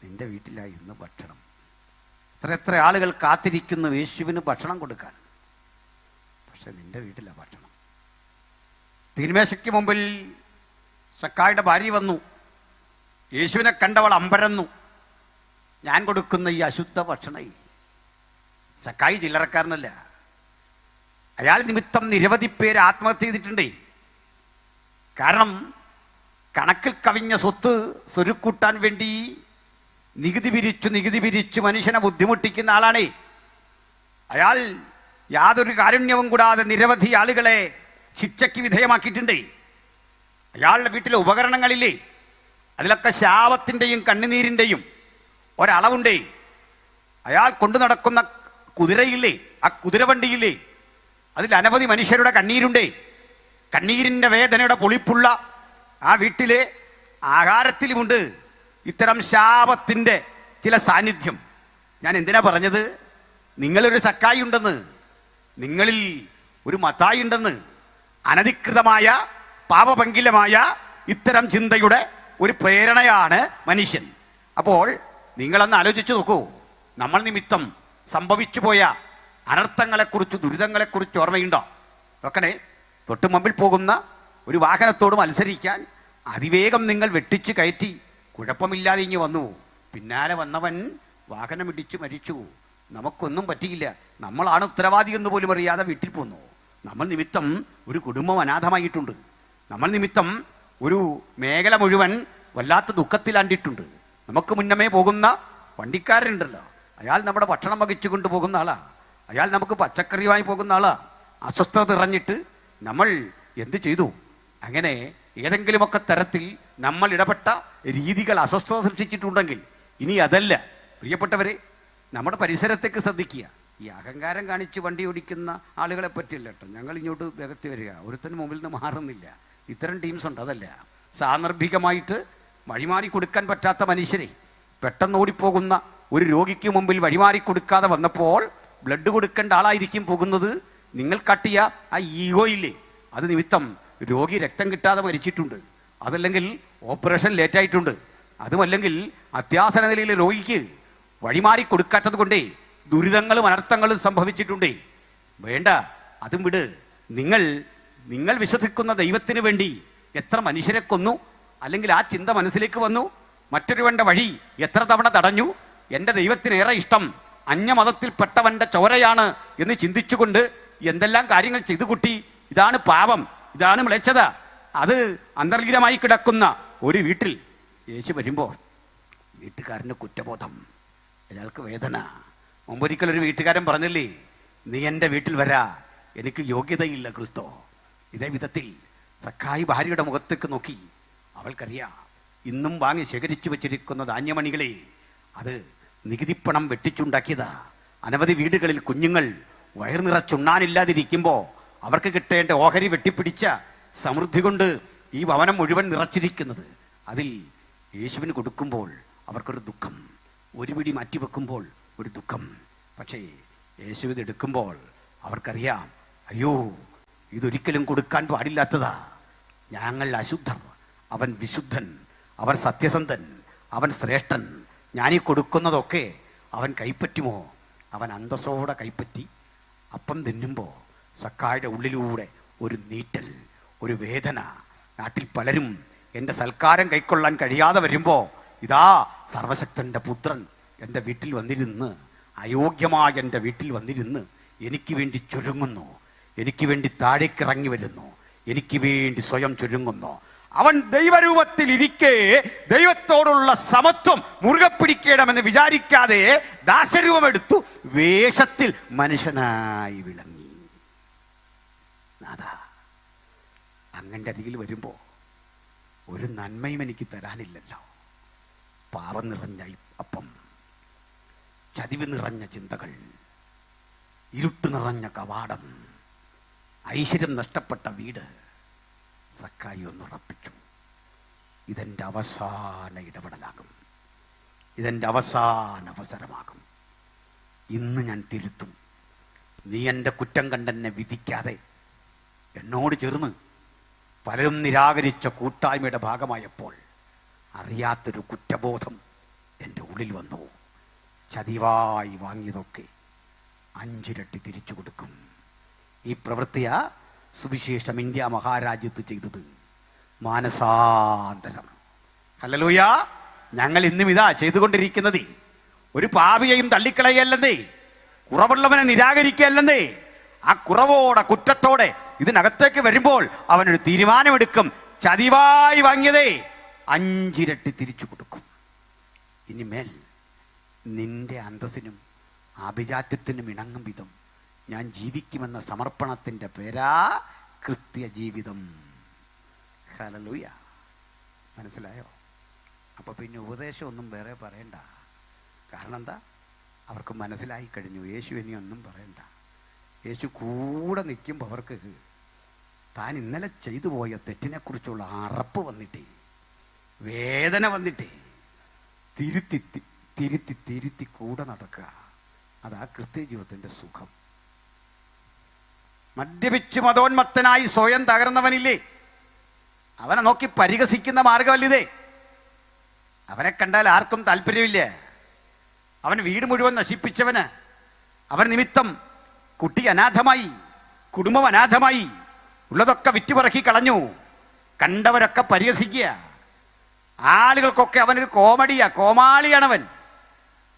നിൻ്റെ വീട്ടിലായി ഇന്ന് ഭക്ഷണം. എത്ര ആളുകൾ കാത്തിരിക്കുന്നു യേശുവിന് ഭക്ഷണം കൊടുക്കാൻ, പക്ഷെ നിൻ്റെ വീട്ടിലാണ് ഭക്ഷണം. തിരുമേശയ്ക്ക് മുമ്പിൽ സക്കായിയുടെ ഭാര്യ വന്നു. യേശുവിനെ കണ്ടവൾ അമ്പരന്നു. ഞാൻ കൊടുക്കുന്ന ഈ അശുദ്ധ ഭക്ഷണം. സക്കായി ചില്ലറക്കാരനല്ല. അയാൾ നിമിത്തം നിരവധി പേര് ആത്മഹത്യ ചെയ്തിട്ടുണ്ട്. കാരണം കണക്കിൽ കവിഞ്ഞ സ്വത്ത് സ്വരുക്കൂട്ടാൻ വേണ്ടി നികുതി പിരിച്ചു മനുഷ്യനെ ബുദ്ധിമുട്ടിക്കുന്ന ആളാണ് അയാൾ. യാതൊരു കാരുണ്യവും കൂടാതെ നിരവധി ആളുകളെ ശിക്ഷയ്ക്ക് വിധേയമാക്കിയിട്ടുണ്ട്. അയാളുടെ വീട്ടിലെ ഉപകരണങ്ങളില്ലേ, അതിലൊക്കെ ശാപത്തിൻ്റെയും കണ്ണുനീരിൻ്റെയും ഒരളവുണ്ടേ. അയാൾ കൊണ്ടു നടക്കുന്ന കുതിരയില്ലേ, ആ കുതിരവണ്ടിയില്ലേ, അതിൽ അനവധി മനുഷ്യരുടെ കണ്ണീരുണ്ടേ. കണ്ണീരിൻ്റെ വേദനയുടെ പൊളിപ്പുള്ള ആ വീട്ടിലെ ആഹാരത്തിലുമുണ്ട് ഇത്തരം ശാപത്തിൻ്റെ ചില സാന്നിധ്യം. ഞാൻ എന്തിനാ പറഞ്ഞത്? നിങ്ങളൊരു സക്കായി ഉണ്ടെന്ന്, നിങ്ങളിൽ ഒരു മത്തായി ഉണ്ടെന്ന്. അനധികൃതമായ പാപഭംഗിലമായ ഇത്തരം ചിന്തയുടെ ഒരു പ്രേരണയാണ് മനുഷ്യൻ. അപ്പോൾ നിങ്ങളൊന്ന് ആലോചിച്ച് നോക്കൂ. നമ്മൾ നിമിത്തം സംഭവിച്ചു പോയ അനർത്ഥങ്ങളെക്കുറിച്ച്, ദുരിതങ്ങളെക്കുറിച്ച് ഓർമ്മയുണ്ടോ? നോക്കണേ. തൊട്ട് മുമ്പിൽ പോകുന്ന ഒരു വാഹനത്തോട് മത്സരിക്കാൻ അതിവേഗം നിങ്ങൾ വെട്ടിച്ച് കയറ്റി കുഴപ്പമില്ലാതെ ഇങ്ങ് വന്നു. പിന്നാലെ വന്നവൻ വാഹനം ഇടിച്ച് മരിച്ചു. നമുക്കൊന്നും പറ്റിയില്ല. നമ്മളാണ് ഉത്തരവാദി എന്ന് പോലും അറിയാതെ വീട്ടിൽ പോന്നു. നമ്മൾ നിമിത്തം ഒരു കുടുംബം അനാഥമായിട്ടുണ്ട്. നമ്മൾ നിമിത്തം ഒരു മേഖല മുഴുവൻ വല്ലാത്ത ദുഃഖത്തിലാണ്ടിട്ടുണ്ട്. നമുക്ക് മുന്നമേ പോകുന്ന വണ്ടിക്കാരനുണ്ടല്ലോ, അയാൾ നമ്മുടെ ഭക്ഷണം വഹിച്ചു കൊണ്ട് പോകുന്ന ആളാ. അയാൾ നമുക്ക് പച്ചക്കറിയുമായി പോകുന്ന ആളാ. അസ്വസ്ഥത നിറഞ്ഞിട്ട് നമ്മൾ എന്ത് ചെയ്തു? അങ്ങനെ ഏതെങ്കിലുമൊക്കെ തരത്തിൽ നമ്മൾ ഇടപെട്ട രീതികൾ അസ്വസ്ഥത സൃഷ്ടിച്ചിട്ടുണ്ടെങ്കിൽ, ഇനി അതല്ല പ്രിയപ്പെട്ടവരെ, നമ്മുടെ പരിസരത്തേക്ക് ശ്രദ്ധിക്കുക. ഈ അഹങ്കാരം കാണിച്ച് വണ്ടി ഓടിക്കുന്ന ആളുകളെ പറ്റില്ല കേട്ടോ. ഞങ്ങൾ ഇങ്ങോട്ട് വേഗത്തിൽ വരിക, ഒരുത്തന് മുമ്പിൽ നിന്ന് മാറുന്നില്ല. ഇത്തരം ടീംസ് ഉണ്ട്. അതല്ല, സാന്ദർഭികമായിട്ട് വഴിമാറി കൊടുക്കാൻ പറ്റാത്ത മനുഷ്യരെ, പെട്ടെന്ന് ഓടിപ്പോകുന്ന ഒരു രോഗിക്ക് മുമ്പിൽ വഴിമാറി കൊടുക്കാതെ വന്നപ്പോൾ ബ്ലഡ് കൊടുക്കേണ്ട ആളായിരിക്കും പോകുന്നത്. നിങ്ങൾ കാട്ടിയ ആ ഈഗോയില്ലേ, അത് നിമിത്തം രോഗി രക്തം കിട്ടാതെ മരിച്ചിട്ടുണ്ട്. അതല്ലെങ്കിൽ ഓപ്പറേഷൻ ലേറ്റായിട്ടുണ്ട്. അതുമല്ലെങ്കിൽ അത്യാസന നിലയിലെ രോഗിക്ക് വഴിമാറി കൊടുക്കാത്തത് കൊണ്ടേ ദുരിതങ്ങളും അനർത്ഥങ്ങളും സംഭവിച്ചിട്ടുണ്ട്. വേണ്ട, അതും വിട്. നിങ്ങൾ വിശ്വസിക്കുന്ന ദൈവത്തിന് വേണ്ടി എത്ര മനുഷ്യരെ കൊന്നു? അല്ലെങ്കിൽ ആ ചിന്ത മനസ്സിലേക്ക് വന്നു. മറ്റൊരുവന്റെ വഴി എത്ര തവണ തടഞ്ഞു? എൻ്റെ ദൈവത്തിനേറെ ഇഷ്ടം അന്യമതത്തിൽപ്പെട്ടവൻ്റെ ചോരയാണ് എന്ന് ചിന്തിച്ചുകൊണ്ട് എന്തെല്ലാം കാര്യങ്ങൾ ചെയ്തു കൂട്ടി. ഇതാണ് പാപം, ഇതാണ് മ്ലേച്ഛത. അത് അന്തർലീനമായി കിടക്കുന്ന ഒരു വീട്ടിൽ യേശു വരുമ്പോൾ വീട്ടുകാരൻ്റെ കുറ്റബോധം, അയാൾക്ക് വേദന. മുമ്പൊരിക്കലൊരു വീട്ടുകാരൻ പറഞ്ഞില്ലേ, നീ എൻ്റെ വീട്ടിൽ വരാ, എനിക്ക് യോഗ്യതയില്ല ക്രിസ്തോ. ഇതേ വിധത്തിൽ സക്കായി ഭാര്യയുടെ മുഖത്തേക്ക് നോക്കി. അവൾക്കറിയാം, ഇന്നും വാങ്ങി ശേഖരിച്ചു വച്ചിരിക്കുന്ന ധാന്യമണികളെ അത് നികുതിപ്പണം വെട്ടിച്ചുണ്ടാക്കിയതാ. അനവധി വീടുകളിൽ കുഞ്ഞുങ്ങൾ വയർ നിറച്ചുണ്ണാനില്ലാതിരിക്കുമ്പോൾ അവർക്ക് കിട്ടേണ്ട ഓഹരി വെട്ടിപ്പിടിച്ച സമൃദ്ധി കൊണ്ട് ഈ ഭവനം മുഴുവൻ നിറച്ചിരിക്കുന്നത്. അതിൽ യേശുവിന് കൊടുക്കുമ്പോൾ അവർക്കൊരു ദുഃഖം, ഒരു പിടി മാറ്റിവെക്കുമ്പോൾ ഒരു ദുഃഖം. പക്ഷേ യേശു ഇത് എടുക്കുമ്പോൾ അവർക്കറിയാം, അയ്യോ, ഇതൊരിക്കലും കൊടുക്കാൻ പാടില്ലാത്തതാ. ഞങ്ങൾ അശുദ്ധർ, അവൻ വിശുദ്ധൻ, അവൻ സത്യസന്ധൻ, അവൻ ശ്രേഷ്ഠൻ. ഞാനീ കൊടുക്കുന്നതൊക്കെ അവൻ കൈപ്പറ്റുമോ? അവൻ അന്തസ്സോടെ കൈപ്പറ്റി അപ്പം തിന്നുമ്പോൾ സക്കായുടെ ഉള്ളിലൂടെ ഒരു നീറ്റൽ, ഒരു വേദന. നാട്ടിൽ പലരും എൻ്റെ സൽക്കാരം കൈക്കൊള്ളാൻ കഴിയാതെ വരുമ്പോൾ ഇതാ സർവശക്തൻ്റെ പുത്രൻ എൻ്റെ വീട്ടിൽ വന്നിരുന്ന്, അയോഗ്യമായ എൻ്റെ വീട്ടിൽ വന്നിരുന്ന് എനിക്ക് വേണ്ടി ചുരുങ്ങുന്നു, എനിക്ക് വേണ്ടി താഴേക്കിറങ്ങി വരുന്നു, എനിക്ക് വേണ്ടി സ്വയം ചുരുങ്ങുന്നു. അവൻ ദൈവരൂപത്തിൽ ഇരിക്കെ ദൈവത്തോടുള്ള സമത്വം മുറുകെ പിടിക്കണമെന്ന് വിചാരിക്കാതെ ദാസരൂപമെടുത്തു, വേഷത്തിൽ മനുഷ്യനായി വിളങ്ങി. നാഥാ, അങ്ങൻ്റെ അരികിൽ വരുമ്പോൾ ഒരു നന്മയും എനിക്ക് തരാനില്ലല്ലോ. പാപം നിറഞ്ഞ അപ്പം, ചതിവ് നിറഞ്ഞ ചിന്തകൾ, ഇരുട്ട് നിറഞ്ഞ കവാടം, ഐശ്വര്യം നഷ്ടപ്പെട്ട വീട്. സക്കായി ഒന്നുറപ്പിച്ചു, ഇതെൻ്റെ അവസാന ഇടപെടലാകും, ഇതെൻ്റെ അവസാന അവസരമാകും. ഇന്ന് ഞാൻ തിരുത്തും. നീ എൻ്റെ കുറ്റം കണ്ടെന്നെ വിധിക്കാതെ എന്നോട് ചേർന്ന് പലരും നിരാകരിച്ച കൂട്ടായ്മയുടെ ഭാഗമായപ്പോൾ അറിയാത്തൊരു കുറ്റബോധം എൻ്റെ ഉള്ളിൽ വന്നു. ചതിവായി വാങ്ങിയതൊക്കെ 5 ഇരട്ടി തിരിച്ചു കൊടുക്കും. ഈ പ്രവൃത്തിയാ സുവിശേഷം ഇന്ത്യ മഹാരാജ്യത്ത് ചെയ്തത്. മാനസാന്തരം. ഹല്ലേലൂയ. ഞങ്ങൾ ഇന്നും ഇതാ ചെയ്തുകൊണ്ടിരിക്കുന്നത്. ഒരു പാപിയെയും തള്ളിക്കളയല്ലെന്നേ, കുറവുള്ളവനെ നിരാകരിക്കുകയല്ലെന്നേ. ആ കുറവോടെ കുറ്റത്തോടെ ഇതിനകത്തേക്ക് വരുമ്പോൾ അവനൊരു തീരുമാനമെടുക്കും. ചതിവായി വാങ്ങിയതേ 5 ഇരട്ടി തിരിച്ചു കൊടുക്കും. ഇനിമേൽ നിന്റെ അന്തസ്സിനും ആഭിജാത്യത്തിനും ഇണങ്ങും വിധം ഞാൻ ജീവിക്കുമെന്ന സമർപ്പണത്തിൻ്റെ പേരാ കൃത്യ ജീവിതം. ഹല്ലേലൂയ. മനസ്സിലായോ? അപ്പോൾ പിന്നെ ഉപദേശമൊന്നും വേറെ പറയണ്ട. കാരണം എന്താ? അവർക്ക് മനസ്സിലായി കഴിഞ്ഞു. യേശു ഇനി ഒന്നും പറയണ്ട. യേശു കൂടെ നിൽക്കുമ്പോൾ അവർക്ക് താൻ ഇന്നലെ ചെയ്തു പോയ തെറ്റിനെക്കുറിച്ചുള്ള അറപ്പ് വന്നിട്ടേ, വേദന വന്നിട്ടേ, തിരുത്തി തിരുത്തി തിരുത്തി കൂടെ നടക്കുക. അതാ കൃത്യ ജീവിതത്തിൻ്റെ സുഖം. മദ്യപിച്ച് മതോന്മത്തനായി സ്വയം തകർന്നവനില്ലേ, അവനെ നോക്കി പരിഹസിക്കുന്ന മാർഗമല്ലിതേ. അവനെ കണ്ടാൽ ആർക്കും താല്പര്യമില്ല. അവൻ വീട് മുഴുവൻ നശിപ്പിച്ചവന്, അവൻ നിമിത്തം കുട്ടി അനാഥമായി, കുടുംബം അനാഥമായി, ഉള്ളതൊക്കെ വിറ്റുപറക്കി കളഞ്ഞു. കണ്ടവരൊക്കെ പരിഹസിക്കുക. ആളുകൾക്കൊക്കെ അവനൊരു കോമഡിയാ, കോമാളിയാണവൻ.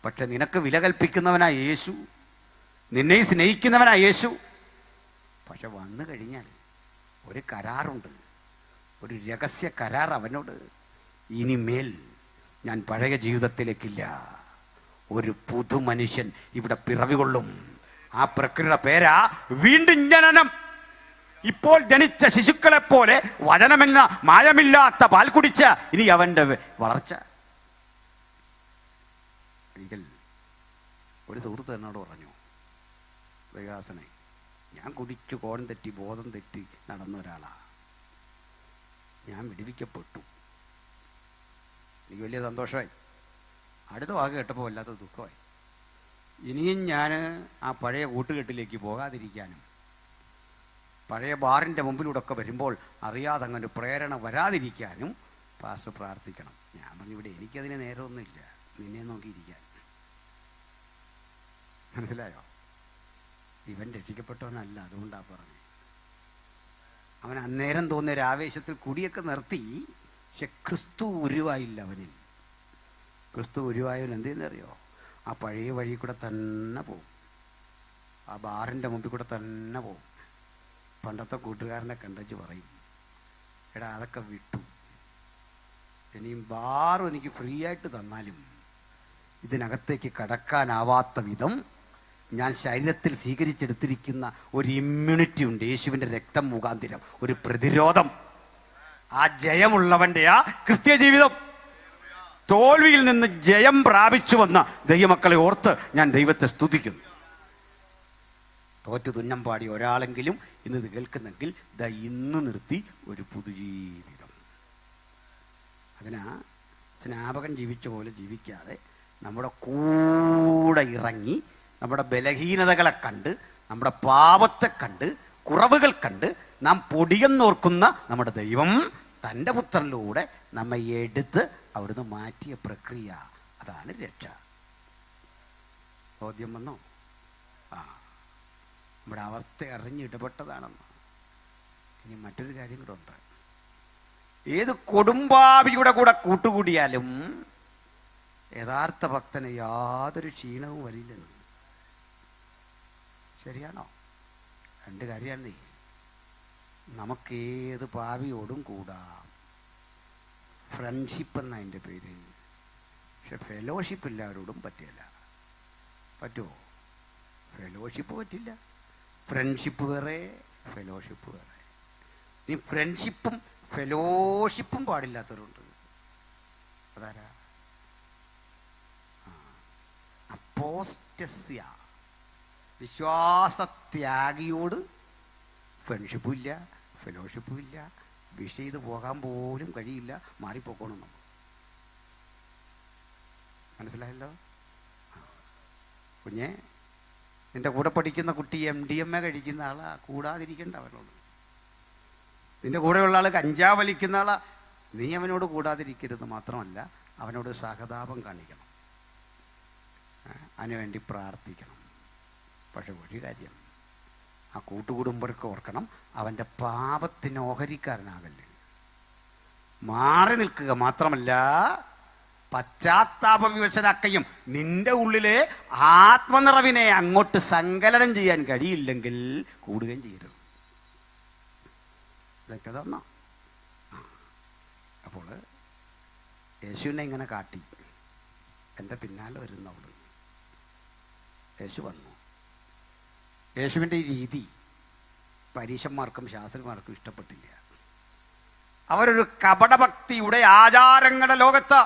പക്ഷെ നിനക്ക് വില കൽപ്പിക്കുന്നവനാ യേശു, നിന്നെ സ്നേഹിക്കുന്നവനാ യേശു. പക്ഷെ വന്നു കഴിഞ്ഞാൽ ഒരു കരാറുണ്ട്, ഒരു രഹസ്യ കരാർ അവനോട്. ഇനിമേൽ ഞാൻ പഴയ ജീവിതത്തിലേക്കില്ല, ഒരു പുതു മനുഷ്യൻ ഇവിടെ പിറവി കൊള്ളും. ആ പ്രക്രിയയുടെ പേരാ വീണ്ടും ജനനം. ഇപ്പോൾ ജനിച്ച ശിശുക്കളെ പോലെ വചനമെന്ന മായമില്ലാത്ത പാൽ കുടിച്ച ഇനി അവൻ്റെ വളർച്ച. ഒരിക്കൽ ഒരു സുഹൃത്ത് എന്നോട് പറഞ്ഞു, ദൈവാസനെ, ഞാൻ കുടിച്ചു കോൺ തെറ്റി ബോധം തെറ്റി നടന്ന ഒരാളാ, ഞാൻ വിടിവിക്കപ്പെട്ടു. എനിക്ക് വലിയ സന്തോഷമായി. അടുത്ത വാക്ക് കേട്ടപ്പോൾ വല്ലാത്ത ദുഃഖമായി. ഇനിയും ഞാൻ ആ പഴയ കൂട്ടുകെട്ടിലേക്ക് പോകാതിരിക്കാനും പഴയ ബാറിൻ്റെ മുമ്പിലൂടെ ഒക്കെ വരുമ്പോൾ അറിയാതെ അങ്ങനെ പ്രേരണ വരാതിരിക്കാനും പാസ്റ്റർ പ്രാർത്ഥിക്കണം. ഞാൻ പറഞ്ഞു, ഇവിടെ എനിക്കതിന് നേരമൊന്നുമില്ല നിന്നെ നോക്കിയിരിക്കാൻ. മനസ്സിലായോ? ഇവൻ രക്ഷിക്കപ്പെട്ടവനല്ല, അതുകൊണ്ടാണ് പറഞ്ഞത്. അവൻ അന്നേരം തോന്നിയ ഒരു ആവേശത്തിൽ കുടിയൊക്കെ നിർത്തി. പക്ഷെ ക്രിസ്തു ഉരുവായില്ല അവനിൽ. ക്രിസ്തു ഉരുവായവൻ എന്ത് ചെയ്യുന്നറിയോ? ആ പഴയ വഴി കൂടെ തന്നെ പോവും, ആ ബാറിൻ്റെ മുമ്പിൽ കൂടെ തന്നെ പോവും. പണ്ടത്തെ കൂട്ടുകാരനെ കണ്ടു പറയും, എടാ അതൊക്കെ വിട്ടു, ഇനിയും ബാറും എനിക്ക് ഫ്രീ ആയിട്ട് തന്നാലും ഇതിനകത്തേക്ക് കടക്കാനാവാത്ത വിധം ഞാൻ ശരീരത്തിൽ സ്വീകരിച്ചെടുത്തിരിക്കുന്ന ഒരു ഇമ്മ്യൂണിറ്റി ഉണ്ട്, യേശുവിൻ്റെ രക്തം മുഖാന്തിരം ഒരു പ്രതിരോധം. ആ ജയമുള്ളവൻ്റെ ആ ക്രിസ്തീയ ജീവിതം, തോൽവിയിൽ നിന്ന് ജയം പ്രാപിച്ചു വന്ന ദൈവമക്കളെ ഓർത്ത് ഞാൻ ദൈവത്തെ സ്തുതിക്കുന്നു. തോറ്റു തുന്നം പാടി ഒരാളെങ്കിലും ഇന്ന് ഇത് കേൾക്കുന്നെങ്കിൽ ഇന്ന് നിർത്തി ഒരു പുതുജീവിതം. അതിനാ സ്നാപകൻ ജീവിച്ച പോലെ ജീവിക്കാതെ നമ്മുടെ കൂടെ ഇറങ്ങി നമ്മുടെ ബലഹീനതകളെ കണ്ട്, നമ്മുടെ പാപത്തെ കണ്ട്, കുറവുകൾ കണ്ട് നാം പൊടിയെന്നോർക്കുന്ന നമ്മുടെ ദൈവം തൻ്റെ പുത്രനിലൂടെ നമ്മെ എടുത്ത് അവിടുന്ന് മാറ്റിയ പ്രക്രിയ, അതാണ് രക്ഷ. ബോധ്യം വന്നോ? നമ്മുടെ അവസ്ഥ അറിഞ്ഞിടപെട്ടതാണെന്ന്. ഇനി മറ്റൊരു കാര്യം കൂടെ ഉണ്ട്. ഏത് കൊടുമ്പാവിയുടെ കൂടെ കൂട്ടുകൂടിയാലും യഥാർത്ഥ ഭക്തന് യാതൊരു ക്ഷീണവും വരില്ലെന്ന്. ശരിയാണോ? രണ്ട് കാര്യമാണ്. നമുക്കേത് പാവിയോടും കൂടാം, ഫ്രണ്ട്ഷിപ്പ് എന്ന അതിൻ്റെ പേര്. പക്ഷെ ഫെലോഷിപ്പ് എല്ലാവരോടും പറ്റില്ല. പറ്റുമോ? ഫെലോഷിപ്പ് പറ്റില്ല. ഫ്രണ്ട്ഷിപ്പ് വേറെ, ഫെലോഷിപ്പ് വേറെ. ഇനി ഫ്രണ്ട്ഷിപ്പും ഫെലോഷിപ്പും പാടില്ലാത്തവരുണ്ട്. അതാരാ? അപ്പോസ്റ്റസ്യ, വിശ്വാസത്യാഗിയോട് ഫ്രണ്ട്ഷിപ്പും ഇല്ല, ഫെലോഷിപ്പും ഇല്ല. വിഷ് ചെയ്ത് പോകാൻ പോലും കഴിയില്ല, മാറിപ്പോക്കണം നമ്മൾ. മനസ്സിലായല്ലോ? കുഞ്ഞെ, നിന്റെ കൂടെ പഠിക്കുന്ന കുട്ടി MDMA കഴിക്കുന്ന ആളാ, കൂടാതിരിക്കേണ്ട അവനോട്. നിന്റെ കൂടെയുള്ള ആൾ കഞ്ചാവ് വലിക്കുന്ന ആളാ, നീ അവനോട് കൂടാതിരിക്കരുത്. മാത്രമല്ല അവനോട് സഹതാപം കാണിക്കണം, അതിനുവേണ്ടി പ്രാർത്ഥിക്കണം. പക്ഷെ ഒരു കാര്യം, ആ കൂട്ടുകുടുംബർക്ക് ഓർക്കണം, അവൻ്റെ പാപത്തിന് ഓഹരിക്കാരനാകല്ലേ, മാറി നിൽക്കുക. മാത്രമല്ല പശ്ചാത്താപ വിവശനാക്കുകയും നിന്റെ ഉള്ളിലെ ആത്മനിറവിനെ അങ്ങോട്ട് സങ്കലനം ചെയ്യാൻ കഴിയില്ലെങ്കിൽ കൂടുകയും ചെയ്യരുത്. ഇതൊക്കെ തന്നോ? അപ്പോൾ യേശുവിനെ ഇങ്ങനെ കാട്ടി എൻ്റെ പിന്നാലെ വരുന്നവള്. യേശു വന്നു. യേശുവിൻ്റെ ഈ രീതി പരീശന്മാർക്കും ശാസ്ത്രിമാർക്കും ഇഷ്ടപ്പെട്ടില്ല. അവരൊരു കപടഭക്തിയുടെ ആചാരങ്ങളുടെ ലോകത്ത്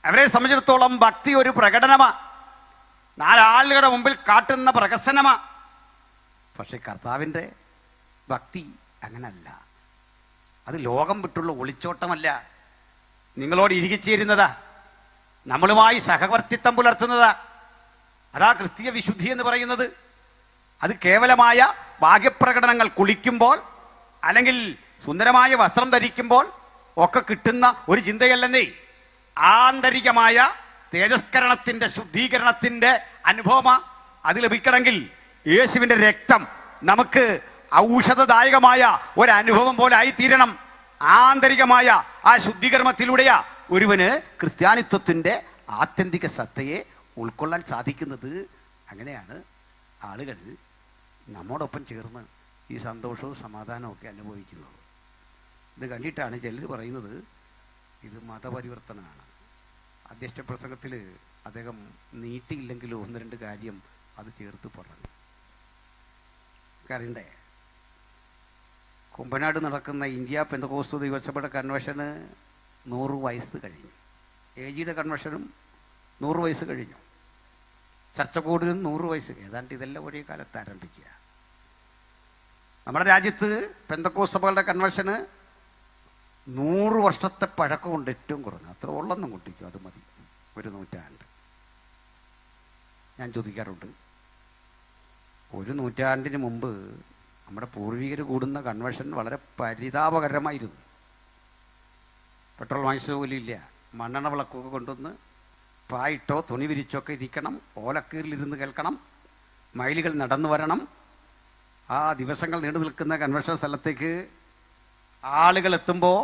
അവരെ സംബന്ധിച്ചിടത്തോളം ഭക്തി ഒരു പ്രകടനമാണ്, നാലാളുകളുടെ മുമ്പിൽ കാട്ടുന്ന പ്രകസനമാണ്. പക്ഷെ കർത്താവിൻ്റെ ഭക്തി അങ്ങനല്ല. അത് ലോകം വിട്ടുള്ള ഒളിച്ചോട്ടമല്ല, നിങ്ങളോട് ഇഴുകിച്ചേരുന്നതാ, നമ്മളുമായി സഹവർത്തിത്വം പുലർത്തുന്നതാ. അതാ ക്രിസ്തീയ വിശുദ്ധി എന്ന് പറയുന്നത്. അത് കേവലമായ ഭാഗ്യപ്രകടനങ്ങൾ, കുളിക്കുമ്പോൾ അല്ലെങ്കിൽ സുന്ദരമായ വസ്ത്രം ധരിക്കുമ്പോൾ ഒക്കെ കിട്ടുന്ന ഒരു ചിന്തയല്ലെന്നേ. ആന്തരികമായ തേജസ്കരണത്തിൻ്റെ, ശുദ്ധീകരണത്തിൻ്റെ അനുഭവമാണ്. അത് ലഭിക്കണമെങ്കിൽ യേശുവിൻ്റെ രക്തം നമുക്ക് ഔഷധദായകമായ ഒരനുഭവം പോലെ ആയിത്തീരണം. ആന്തരികമായ ആ ശുദ്ധീകരണത്തിലൂടെയാ ഒരുവന് ക്രിസ്ത്യാനിത്വത്തിൻ്റെ ആത്യന്തിക സത്തയെ ഉൾക്കൊള്ളാൻ സാധിക്കുന്നത്. അങ്ങനെയാണ് ആളുകൾ നമ്മോടൊപ്പം ചേർന്ന് ഈ സന്തോഷവും സമാധാനവും ഒക്കെ അനുഭവിക്കുന്നത്. ഇത് കണ്ടിട്ടാണ് ചിലർ പറയുന്നത് ഇത് മതപരിവർത്തനമാണ്. അധ്യക്ഷ പ്രസംഗത്തിൽ അദ്ദേഹം നീട്ടിയില്ലെങ്കിലും ഒന്ന് രണ്ട് കാര്യം അത് ചേർത്ത് പറഞ്ഞു. അറിയണ്ടേ, കുമ്പനാട് നടക്കുന്ന ഇന്ത്യ പെന്തക്കോസ്തു ദൈവസഭയുടെ കൺവെൻഷന് 100 വയസ്സ് കഴിഞ്ഞു. AGയുടെ കൺവെൻഷനും 100 വയസ്സ് കഴിഞ്ഞു. ചർച്ചക്കൂടിനും 100 വയസ്സ്. ഏതാണ്ട് ഇതെല്ലാം ഒരേ കാലത്ത് ആരംഭിക്കുക. നമ്മുടെ രാജ്യത്ത് പെന്തക്കോസ്ത് സഭകളുടെ കൺവെൻഷന് 100 വർഷത്തെ പഴക്കമുണ്ട്, ഏറ്റവും കുറഞ്ഞ. അത്ര ഉള്ളൊന്നും കുട്ടിക്കും, അത് മതി, 1 നൂറ്റാണ്ട്. ഞാൻ ചോദിക്കാറുണ്ട്, 1 നൂറ്റാണ്ടിന് മുമ്പ് നമ്മുടെ പൂർവികർ കൂടുന്ന കൺവെൻഷൻ വളരെ പരിതാപകരമായിരുന്നു. പെട്രോൾ വാങ്ങിച്ച പോലും ഇല്ല, മണ്ണെണ്ണ വിളക്കൊക്കെ കൊണ്ടുവന്ന് പായിട്ടോ തുണി വിരിച്ചൊക്കെ ഇരിക്കണം, ഓലക്കീറിലിരുന്ന് കേൾക്കണം, മൈലുകൾ നടന്നു വരണം. ആ ദിവസങ്ങൾ നീണ്ടു നിൽക്കുന്ന കൺവെൻഷൻ സ്ഥലത്തേക്ക് ആളുകൾ എത്തുമ്പോൾ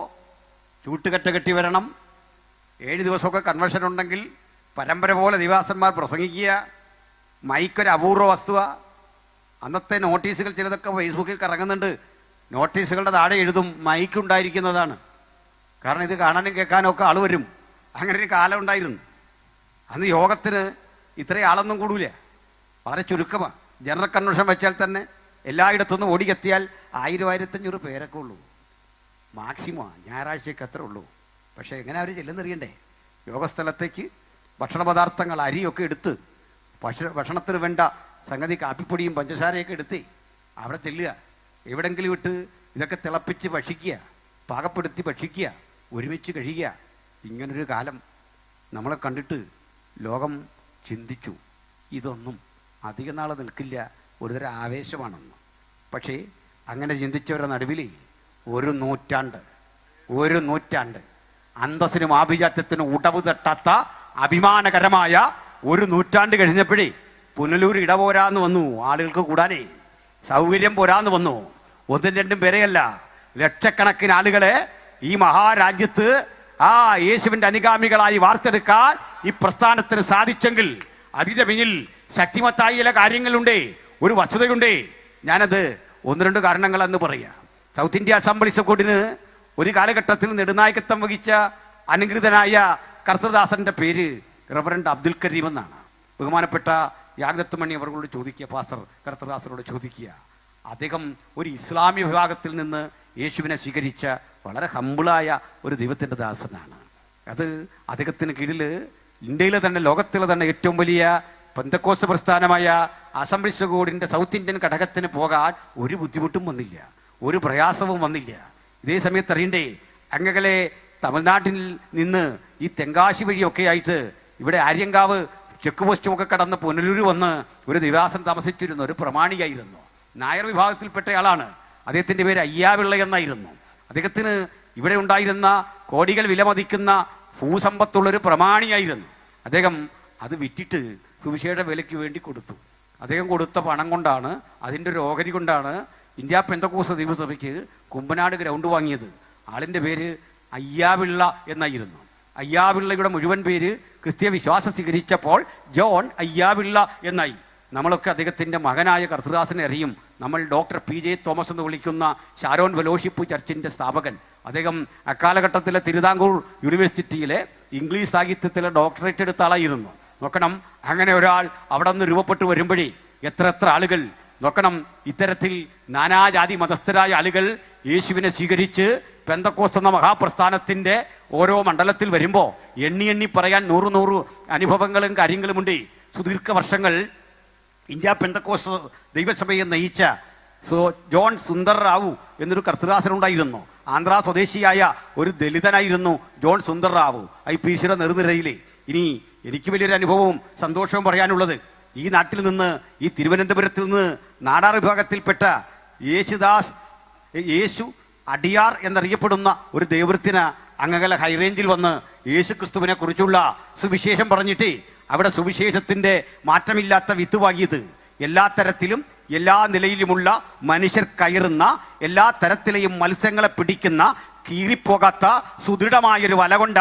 ചൂട്ടുകെട്ട് കെട്ടി വരണം. 7 ദിവസമൊക്കെ കൺവെൻഷൻ ഉണ്ടെങ്കിൽ പരമ്പര പോലെ ദിവാസന്മാർ പ്രസംഗിക്കുക. മൈക്കൊരു അപൂർവ വസ്തുവാണ്. അന്നത്തെ നോട്ടീസുകൾ ചിലതൊക്കെ ഫേസ്ബുക്കിൽ കറങ്ങുന്നുണ്ട്. നോട്ടീസുകളുടെ താഴെ എഴുതും മൈക്ക് ഉണ്ടായിരിക്കുന്നതാണ്. കാരണം ഇത് കാണാനും കേൾക്കാനും ഒക്കെ ആൾ വരും. അങ്ങനെ ഒരു കാലം ഉണ്ടായിരുന്നു. അന്ന് യോഗത്തിന് ഇത്രയും ആളൊന്നും കൂടൂല, വളരെ ചുരുക്കമാണ്. ജനറൽ കൺവെൻഷൻ വെച്ചാൽ തന്നെ എല്ലായിടത്തുനിന്നും ഓടിക്കെത്തിയാൽ 1000-1500 പേരൊക്കെ ഉള്ളൂ. മാക്സിമം ഞായറാഴ്ചയ്ക്ക് അത്രേ ഉള്ളൂ. പക്ഷേ എങ്ങനെ അവർ ചെല്ലുന്നറിയണ്ടേ? യോഗസ്ഥലത്തേക്ക് ഭക്ഷണ പദാർത്ഥങ്ങൾ അരിയൊക്കെ എടുത്ത് ഭക്ഷണത്തിന് വേണ്ട സംഗതി കാപ്പിപ്പൊടിയും പഞ്ചസാരയൊക്കെ എടുത്ത് അവിടെ ചെല്ലുക. എവിടെങ്കിലും ഇട്ട് ഇതൊക്കെ തിളപ്പിച്ച് ഭക്ഷിക്കുക, പാകപ്പെടുത്തി ഭക്ഷിക്കുക, ഒരുമിച്ച് കഴിയുക. ഇങ്ങനൊരു കാലം നമ്മളെ കണ്ടിട്ട് ലോകം ചിന്തിച്ചു, ഇതൊന്നും അധിക നാൾ നിൽക്കില്ല, ഒരുതരം ആവേശമാണെന്ന്. പക്ഷേ അങ്ങനെ ചിന്തിച്ചവരുടെ നടുവിൽ ഒരു നൂറ്റാണ്ട് അന്തസ്സിനും ആഭിജാത്യത്തിനും ഉടവ് തട്ടാത്ത അഭിമാനകരമായ ഒരു നൂറ്റാണ്ട് കഴിഞ്ഞപ്പോഴേ പുനലൂർ ഇടപോരാന്ന് വന്നു. ആളുകൾക്ക് കൂടാനേ സൗകര്യം പോരാന്ന് വന്നു. 1-2 പേരെയല്ല, ലക്ഷക്കണക്കിന് ആളുകളെ ഈ മഹാരാജ്യത്ത് ആ യേശുവിൻ്റെ അനുഗാമികളായി വാർത്തെടുക്കാൻ ഈ പ്രസ്ഥാനത്തിന് സാധിച്ചെങ്കിൽ അതിൻ്റെ പിന്നിൽ ശക്തിമത്തായ ചില കാര്യങ്ങളുണ്ടേ, ഒരു വസ്തുതയുണ്ടേ. ഞാനത് 1-2 കാരണങ്ങളെന്ന് പറയാം. സൗത്ത് ഇന്ത്യ അസംബ്ലീസ് കോഡിന് ഒരു കാലഘട്ടത്തിൽ നെടുനായകത്വം വഹിച്ച അനുകൃതനായ കർത്തദാസൻ്റെ പേര് റവറൻഡ് അബ്ദുൽ കരീം എന്നാണ്. ബഹുമാനപ്പെട്ട യാഗദത്തുമണി അവരോട് ചോദിക്കുക, പാസ്റ്റർ കർത്തദാസനോട് ചോദിക്കുക. അദ്ദേഹം ഒരു ഇസ്ലാമിക വിഭാഗത്തിൽ നിന്ന് യേശുവിനെ സ്വീകരിച്ച വളരെ ഹമ്പിളായ ഒരു ദൈവത്തിൻ്റെ ദാസനാണ്. അത് അദ്ദേഹത്തിന് കീഴിൽ ഇന്ത്യയിലെ തന്നെ ലോകത്തിലെ തന്നെ ഏറ്റവും വലിയ പെന്തക്കോസ്ത് പ്രസ്ഥാനമായ അസംബ്ലീസ് കോഡിൻ്റെ സൗത്ത് ഇന്ത്യൻ ഘടകത്തിന് പോകാൻ ഒരു ബുദ്ധിമുട്ടും വന്നില്ല, ഒരു പ്രയാസവും വന്നില്ല. ഇതേ സമയത്ത് അറിയണ്ടേ, അങ്ങകലെ തമിഴ്നാട്ടിൽ നിന്ന് ഈ തെങ്കാശി വഴിയൊക്കെ ആയിട്ട് ഇവിടെ ആര്യങ്കാവ് ചെക്ക് പോസ്റ്റുമൊക്കെ കടന്ന് പുനലൂർ വന്ന് ഒരു ദിവാസം താമസിച്ചിരുന്നു. ഒരു പ്രമാണിയായിരുന്നു, നായർ വിഭാഗത്തിൽപ്പെട്ടയാളാണ്. അദ്ദേഹത്തിൻ്റെ പേര് അയ്യാപിള്ള എന്നായിരുന്നു. അദ്ദേഹത്തിന് ഇവിടെ ഉണ്ടായിരുന്ന കോടികൾ വിലമതിക്കുന്ന ഭൂസമ്പത്തുള്ളൊരു പ്രമാണിയായിരുന്നു. അദ്ദേഹം അത് വിറ്റിട്ട് സുവിശേഷ വിലയ്ക്ക് വേണ്ടി കൊടുത്തു. അദ്ദേഹം കൊടുത്ത പണം കൊണ്ടാണ്, അതിൻ്റെ ഒരു ഓഹരി കൊണ്ടാണ് ഇന്ത്യ പെന്തക്കോസ്ത് ദൈവസഭയ്ക്ക് കുമ്പനാട് ഗ്രൗണ്ട് വാങ്ങിയത്. ആളിൻ്റെ പേര് അയ്യാപിള്ള എന്നായിരുന്നു. അയ്യാപിള്ളയുടെ മുഴുവൻ പേര് ക്രിസ്തീയ വിശ്വാസം സ്വീകരിച്ചപ്പോൾ ജോൺ അയ്യാപിള്ള എന്നായി. നമ്മളൊക്കെ അദ്ദേഹത്തിൻ്റെ മകനായ കർത്തദാസനെ അറിയും. നമ്മൾ ഡോക്ടർ PJ തോമസ് എന്ന് വിളിക്കുന്ന ഷാരോൺ ഫെലോഷിപ്പ് ചർച്ചിൻ്റെ സ്ഥാപകൻ. അദ്ദേഹം അക്കാലഘട്ടത്തിലെ തിരുവിതാംകൂർ യൂണിവേഴ്സിറ്റിയിലെ ഇംഗ്ലീഷ് സാഹിത്യത്തിലെ ഡോക്ടറേറ്റ് എടുത്ത ആളായിരുന്നു. നോക്കണം, അങ്ങനെ ഒരാൾ അവിടെ നിന്ന് രൂപപ്പെട്ടു വരുമ്പോഴേ എത്ര ആളുകൾ നോക്കണം. ഇത്തരത്തിൽ നാനാജാതി മതസ്ഥരായ ആളുകൾ യേശുവിനെ സ്വീകരിച്ച് പെന്തക്കോസ്ത് എന്ന മഹാപ്രസ്ഥാനത്തിൻ്റെ ഓരോ മണ്ഡലത്തിൽ വരുമ്പോൾ എണ്ണി പറയാൻ 100 അനുഭവങ്ങളും കാര്യങ്ങളുമുണ്ട്. സുദീർഘ വർഷങ്ങൾ ഇന്ത്യ പെന്തക്കോസ്ത് ദൈവസഭയെ നയിച്ച ജോൺ സുന്ദർ റാവു എന്നൊരു കർത്തദാസനുണ്ടായിരുന്നു. ആന്ധ്ര സ്വദേശിയായ ഒരു ദലിതനായിരുന്നു ജോൺ സുന്ദർ റാവു, IPCയുടെ നെറുനിരയിൽ. ഇനി എനിക്ക് വലിയൊരു അനുഭവവും സന്തോഷവും പറയാനുള്ളത്, ഈ നാട്ടിൽ നിന്ന്, ഈ തിരുവനന്തപുരത്തിൽ നിന്ന് നാടാർ വിഭാഗത്തിൽപ്പെട്ട യേശു അടിയാർ എന്നറിയപ്പെടുന്ന ഒരു ദൈവത്തിന് അങ്ങകല ഹൈറേഞ്ചിൽ വന്ന് യേശു ക്രിസ്തുവിനെ കുറിച്ചുള്ള സുവിശേഷം പറഞ്ഞിട്ട് അവിടെ സുവിശേഷത്തിൻ്റെ മാറ്റമില്ലാത്ത വിത്ത് വാങ്ങിയത്. എല്ലാ തരത്തിലും എല്ലാ നിലയിലുമുള്ള മനുഷ്യർ കയറുന്ന എല്ലാ തരത്തിലെയും മത്സ്യങ്ങളെ പിടിക്കുന്ന കീറിപ്പോകാത്ത സുദൃഢമായൊരു വല കൊണ്ട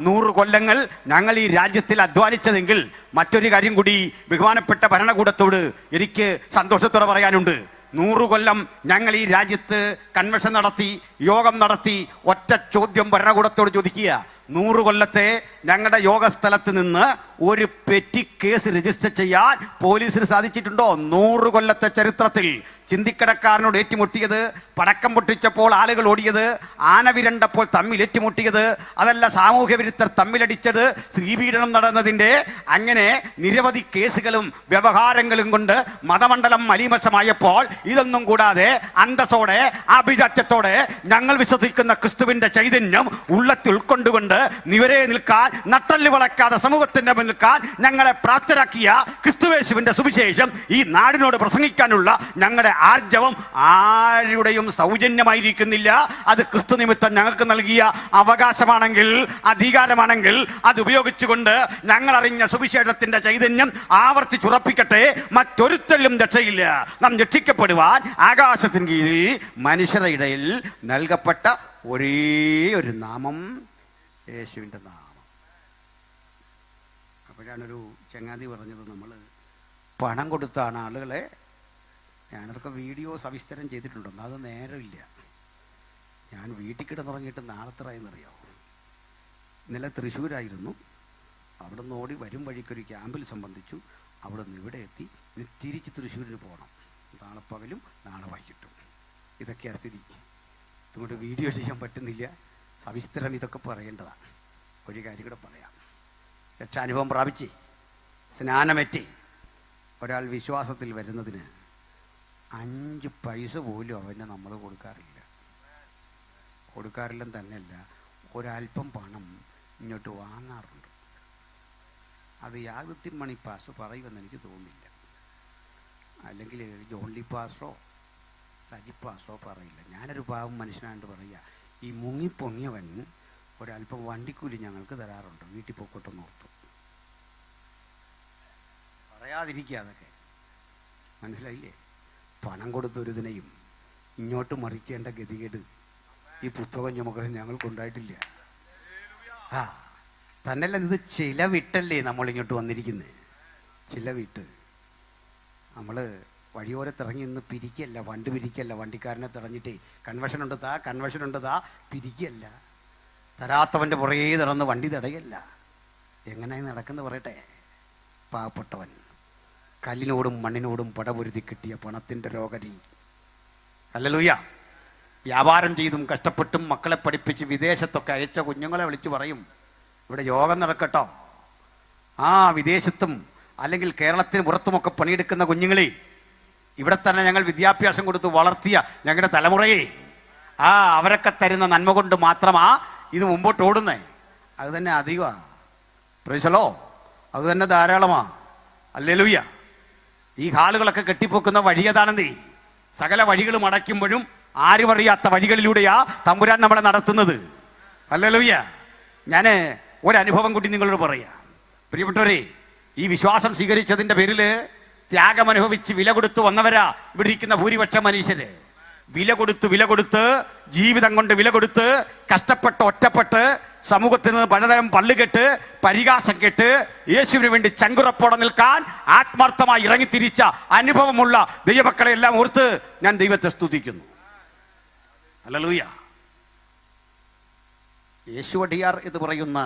100 കൊല്ലങ്ങൾ ഞങ്ങൾ ഈ രാജ്യത്തിൽ അധ്വാനിച്ചതെങ്കിൽ മറ്റൊരു കാര്യം കൂടി ബഹുമാനപ്പെട്ട ഭരണകൂടത്തോട് എനിക്ക് സന്തോഷത്തോടെ പറയാനുണ്ട്. 100 കൊല്ലം ഞങ്ങൾ ഈ രാജ്യത്ത് കൺവെൻഷൻ നടത്തി, യോഗം നടത്തി. ഒറ്റ ചോദ്യം ഭരണകൂടത്തോട് ചോദിക്കുക, 100 കൊല്ലത്തെ ഞങ്ങളുടെ യോഗസ്ഥലത്ത് നിന്ന് ഒരു പെറ്റി കേസ് രജിസ്റ്റർ ചെയ്യാൻ പോലീസിന് സാധിച്ചിട്ടുണ്ടോ? 100 കൊല്ലത്തെ ചരിത്രത്തിൽ ചിന്തിക്കടക്കാരനോട് ഏറ്റുമുട്ടിയത്, പടക്കം പൊട്ടിച്ചപ്പോൾ ആളുകൾ ഓടിയത്, ആന വിരണ്ടപ്പോൾ തമ്മിൽ ഏറ്റുമുട്ടിയത്, അതല്ല സാമൂഹ്യ വിരുദ്ധർ തമ്മിലടിച്ചത്, സ്ത്രീപീഡനം നടന്നതിൻ്റെ അങ്ങനെ നിരവധി കേസുകളും വ്യവഹാരങ്ങളും കൊണ്ട് മതമണ്ഡലം മലീമസമായപ്പോൾ ഇതൊന്നും കൂടാതെ അന്തസ്സോടെ അഭിജാത്യത്തോടെ ഞങ്ങൾ വിശ്വസിക്കുന്ന ക്രിസ്തുവിൻ്റെ ചൈതന്യം ഉള്ളത്തിൽ ഉൾക്കൊണ്ടുകൊണ്ട് നിവരെ നിൽക്കാൻ, നട്ടല് വളക്കാതെ സമൂഹത്തിന്റെ മുന്നിൽ നിൽക്കാൻ ഞങ്ങളെ പ്രാപ്തരാക്കിയ ക്രിസ്തുയേശുവിന്റെ സുവിശേഷം ഈ നാടിനോട് പ്രസംഗിക്കാനുള്ള ഞങ്ങളുടെ ആർജവം ആരുടെയും സൗജന്യമായിരിക്കുന്നില്ല. അത് ക്രിസ്തു നിമിത്തം ഞങ്ങൾക്ക് നൽകിയ അവകാശമാണെങ്കിൽ, അധികാരമാണെങ്കിൽ അത് ഉപയോഗിച്ചുകൊണ്ട് ഞങ്ങൾ അറിഞ്ഞ സുവിശേഷത്തിന്റെ ചൈതന്യം ആവർത്തിച്ചുറപ്പിക്കട്ടെ. മറ്റൊരുത്തലും രക്ഷയില്ല. നാം രക്ഷിക്കപ്പെടുവാൻ ആകാശത്തിന് കീഴിൽ മനുഷ്യരുടെ ഇടയിൽ നൽകപ്പെട്ട ഒരേ ഒരു നാമം യേശുവിൻ്റെ നാമം. അപ്പോഴാണൊരു ചങ്ങാതി പറഞ്ഞത്, നമ്മൾ പണം കൊടുത്താണ് ആളുകളെ, ഞാനതൊക്കെ വീഡിയോ സവിസ്തരം ചെയ്തിട്ടുണ്ടെന്ന്, അത് നേരമില്ല. ഞാൻ വീട്ടിൽ കിടന്നുറങ്ങിയിട്ട് നാളെത്രയെന്നറിയാമോ? ഇന്നലെ തൃശ്ശൂരായിരുന്നു. അവിടെ നിന്ന് ഓടി വരും വഴിക്കൊരു ക്യാമ്പിൽ സംബന്ധിച്ചു. അവിടെ നിന്ന് ഇവിടെ എത്തി. ഇനി തിരിച്ച് തൃശ്ശൂരിന് പോകണം. നാളെ പകലും നാളെ വൈകിട്ടും. ഇതൊക്കെയാണ് സ്ഥിതി. ഇതുകൊണ്ട് വീഡിയോ ചെയ്യാൻ പറ്റുന്നില്ല. സവിസ്തരം ഇതൊക്കെ പറയേണ്ടതാണ്. ഒരു കാര്യം കൂടെ പറയാം. രക്ഷാനുഭവം പ്രാപിച്ച് സ്നാനമേറ്റി ഒരാൾ വിശ്വാസത്തിൽ വരുന്നതിന് 5 പൈസ പോലും അവന് നമ്മൾ കൊടുക്കാറില്ലെന്ന് തന്നെയല്ല, ഒരല്പം പണം ഇങ്ങോട്ട് വാങ്ങാറുണ്ട്. അത് യാഗത്തിൻ മണി പാസ്റ്റർ പറയുമെന്ന് എനിക്ക് തോന്നുന്നില്ല. അല്ലെങ്കിൽ ജോൺലി പാസ്റ്ററോ സജി പാസ്റ്ററോ പറയില്ല. ഞാനൊരു പാവം മനുഷ്യനായിട്ട് പറയുക, ഈ മുങ്ങിപ്പൊങ്ങിയവൻ ഒരല്പം വണ്ടിക്കൂലി ഞങ്ങൾക്ക് തരാറുണ്ട്, വീട്ടിൽ പൊക്കോട്ടെന്ന് ഓർത്തു. പറയാതിരിക്കുക, അതൊക്കെ മനസ്സിലായില്ലേ? പണം കൊടുത്തൊരുതിനെയും ഇങ്ങോട്ട് മറിക്കേണ്ട ഗതികേട് ഈ പുസ്തകം ചുമക്കാൻ ഞങ്ങൾക്കുണ്ടായിട്ടില്ല. തന്നെയല്ല, ഇത് ചില വിട്ടല്ലേ നമ്മളിങ്ങോട്ട് വന്നിരിക്കുന്നത്. ചില വിട്ട് നമ്മൾ വഴിയോരത്തിറങ്ങി നിന്ന് പിരിക്കല്ല, വണ്ടി പിരിക്കല്ല. വണ്ടിക്കാരനെ തടഞ്ഞിട്ടേ കൺവെൻഷൻ ഉണ്ട് താ പിരിക്കല്ല. തരാത്തവൻ്റെ പുറകെ നടന്ന് വണ്ടി തടയല്ല. എങ്ങനെയായി നടക്കുന്നത് പറയട്ടെ? പാവപ്പെട്ടവൻ കല്ലിനോടും മണ്ണിനോടും പടപൊരുതി കിട്ടിയ പണത്തിൻ്റെ രോഗരി. ഹല്ലേലൂയ. വ്യാപാരം ചെയ്തും കഷ്ടപ്പെട്ടും മക്കളെ പഠിപ്പിച്ച് വിദേശത്തൊക്കെ അയച്ച കുഞ്ഞുങ്ങളെ വിളിച്ചു പറയും, ഇവിടെ യോഗം നടക്കട്ടോ. വിദേശത്തും അല്ലെങ്കിൽ കേരളത്തിന് പുറത്തുമൊക്കെ പണിയെടുക്കുന്ന കുഞ്ഞുങ്ങളെ, ഇവിടെ തന്നെ ഞങ്ങൾ വിദ്യാഭ്യാസം കൊടുത്ത് വളർത്തിയ ഞങ്ങളുടെ തലമുറയെ, അവരൊക്കെ തരുന്ന നന്മ കൊണ്ട് മാത്രമാ ഇത് മുമ്പോട്ട് ഓടുന്നേ. അത് തന്നെ അധികമാണ്. പ്രൈസലോ, അത് തന്നെ ധാരാളമാ. ഹല്ലേലൂയ. ഈ ഹാളുകളൊക്കെ കെട്ടിപ്പൊക്കുന്ന വഴിയതാണെന്നേ. സകല വഴികളും അടയ്ക്കുമ്പോഴും ആരും അറിയാത്ത വഴികളിലൂടെയാ തമ്പുരാൻ നമ്മളെ നടത്തുന്നത്. ഹല്ലേലൂയ. ഞാൻ ഒരനുഭവം കൂടി നിങ്ങളോട് പറയാം. പ്രിയപ്പെട്ടവരെ, ഈ വിശ്വാസം സ്വീകരിച്ചതിൻ്റെ പേരിൽ ത്യാഗമനുഭവിച്ച് വില കൊടുത്ത് വന്നവരാ ഇവിടെ ഇരിക്കുന്ന ഭൂരിപക്ഷം മനുഷ്യര്. വില കൊടുത്ത് ജീവിതം കൊണ്ട് വില കൊടുത്ത് കഷ്ടപ്പെട്ട് ഒറ്റപ്പെട്ട് സമൂഹത്തിൽ നിന്ന് പലതരം പള്ളുകെട്ട് പരിഹാസം കെട്ട് യേശുവിന് വേണ്ടി ചങ്കുറപ്പോടെ നിൽക്കാൻ ആത്മാർത്ഥമായി ഇറങ്ങിത്തിരിച്ച അനുഭവമുള്ള ദൈവമക്കളെ എല്ലാം ഓർത്ത് ഞാൻ ദൈവത്തെ സ്തുതിക്കുന്നു. ഹല്ലേലൂയ. യേശുവടിയാർ എന്ന് പറയുന്ന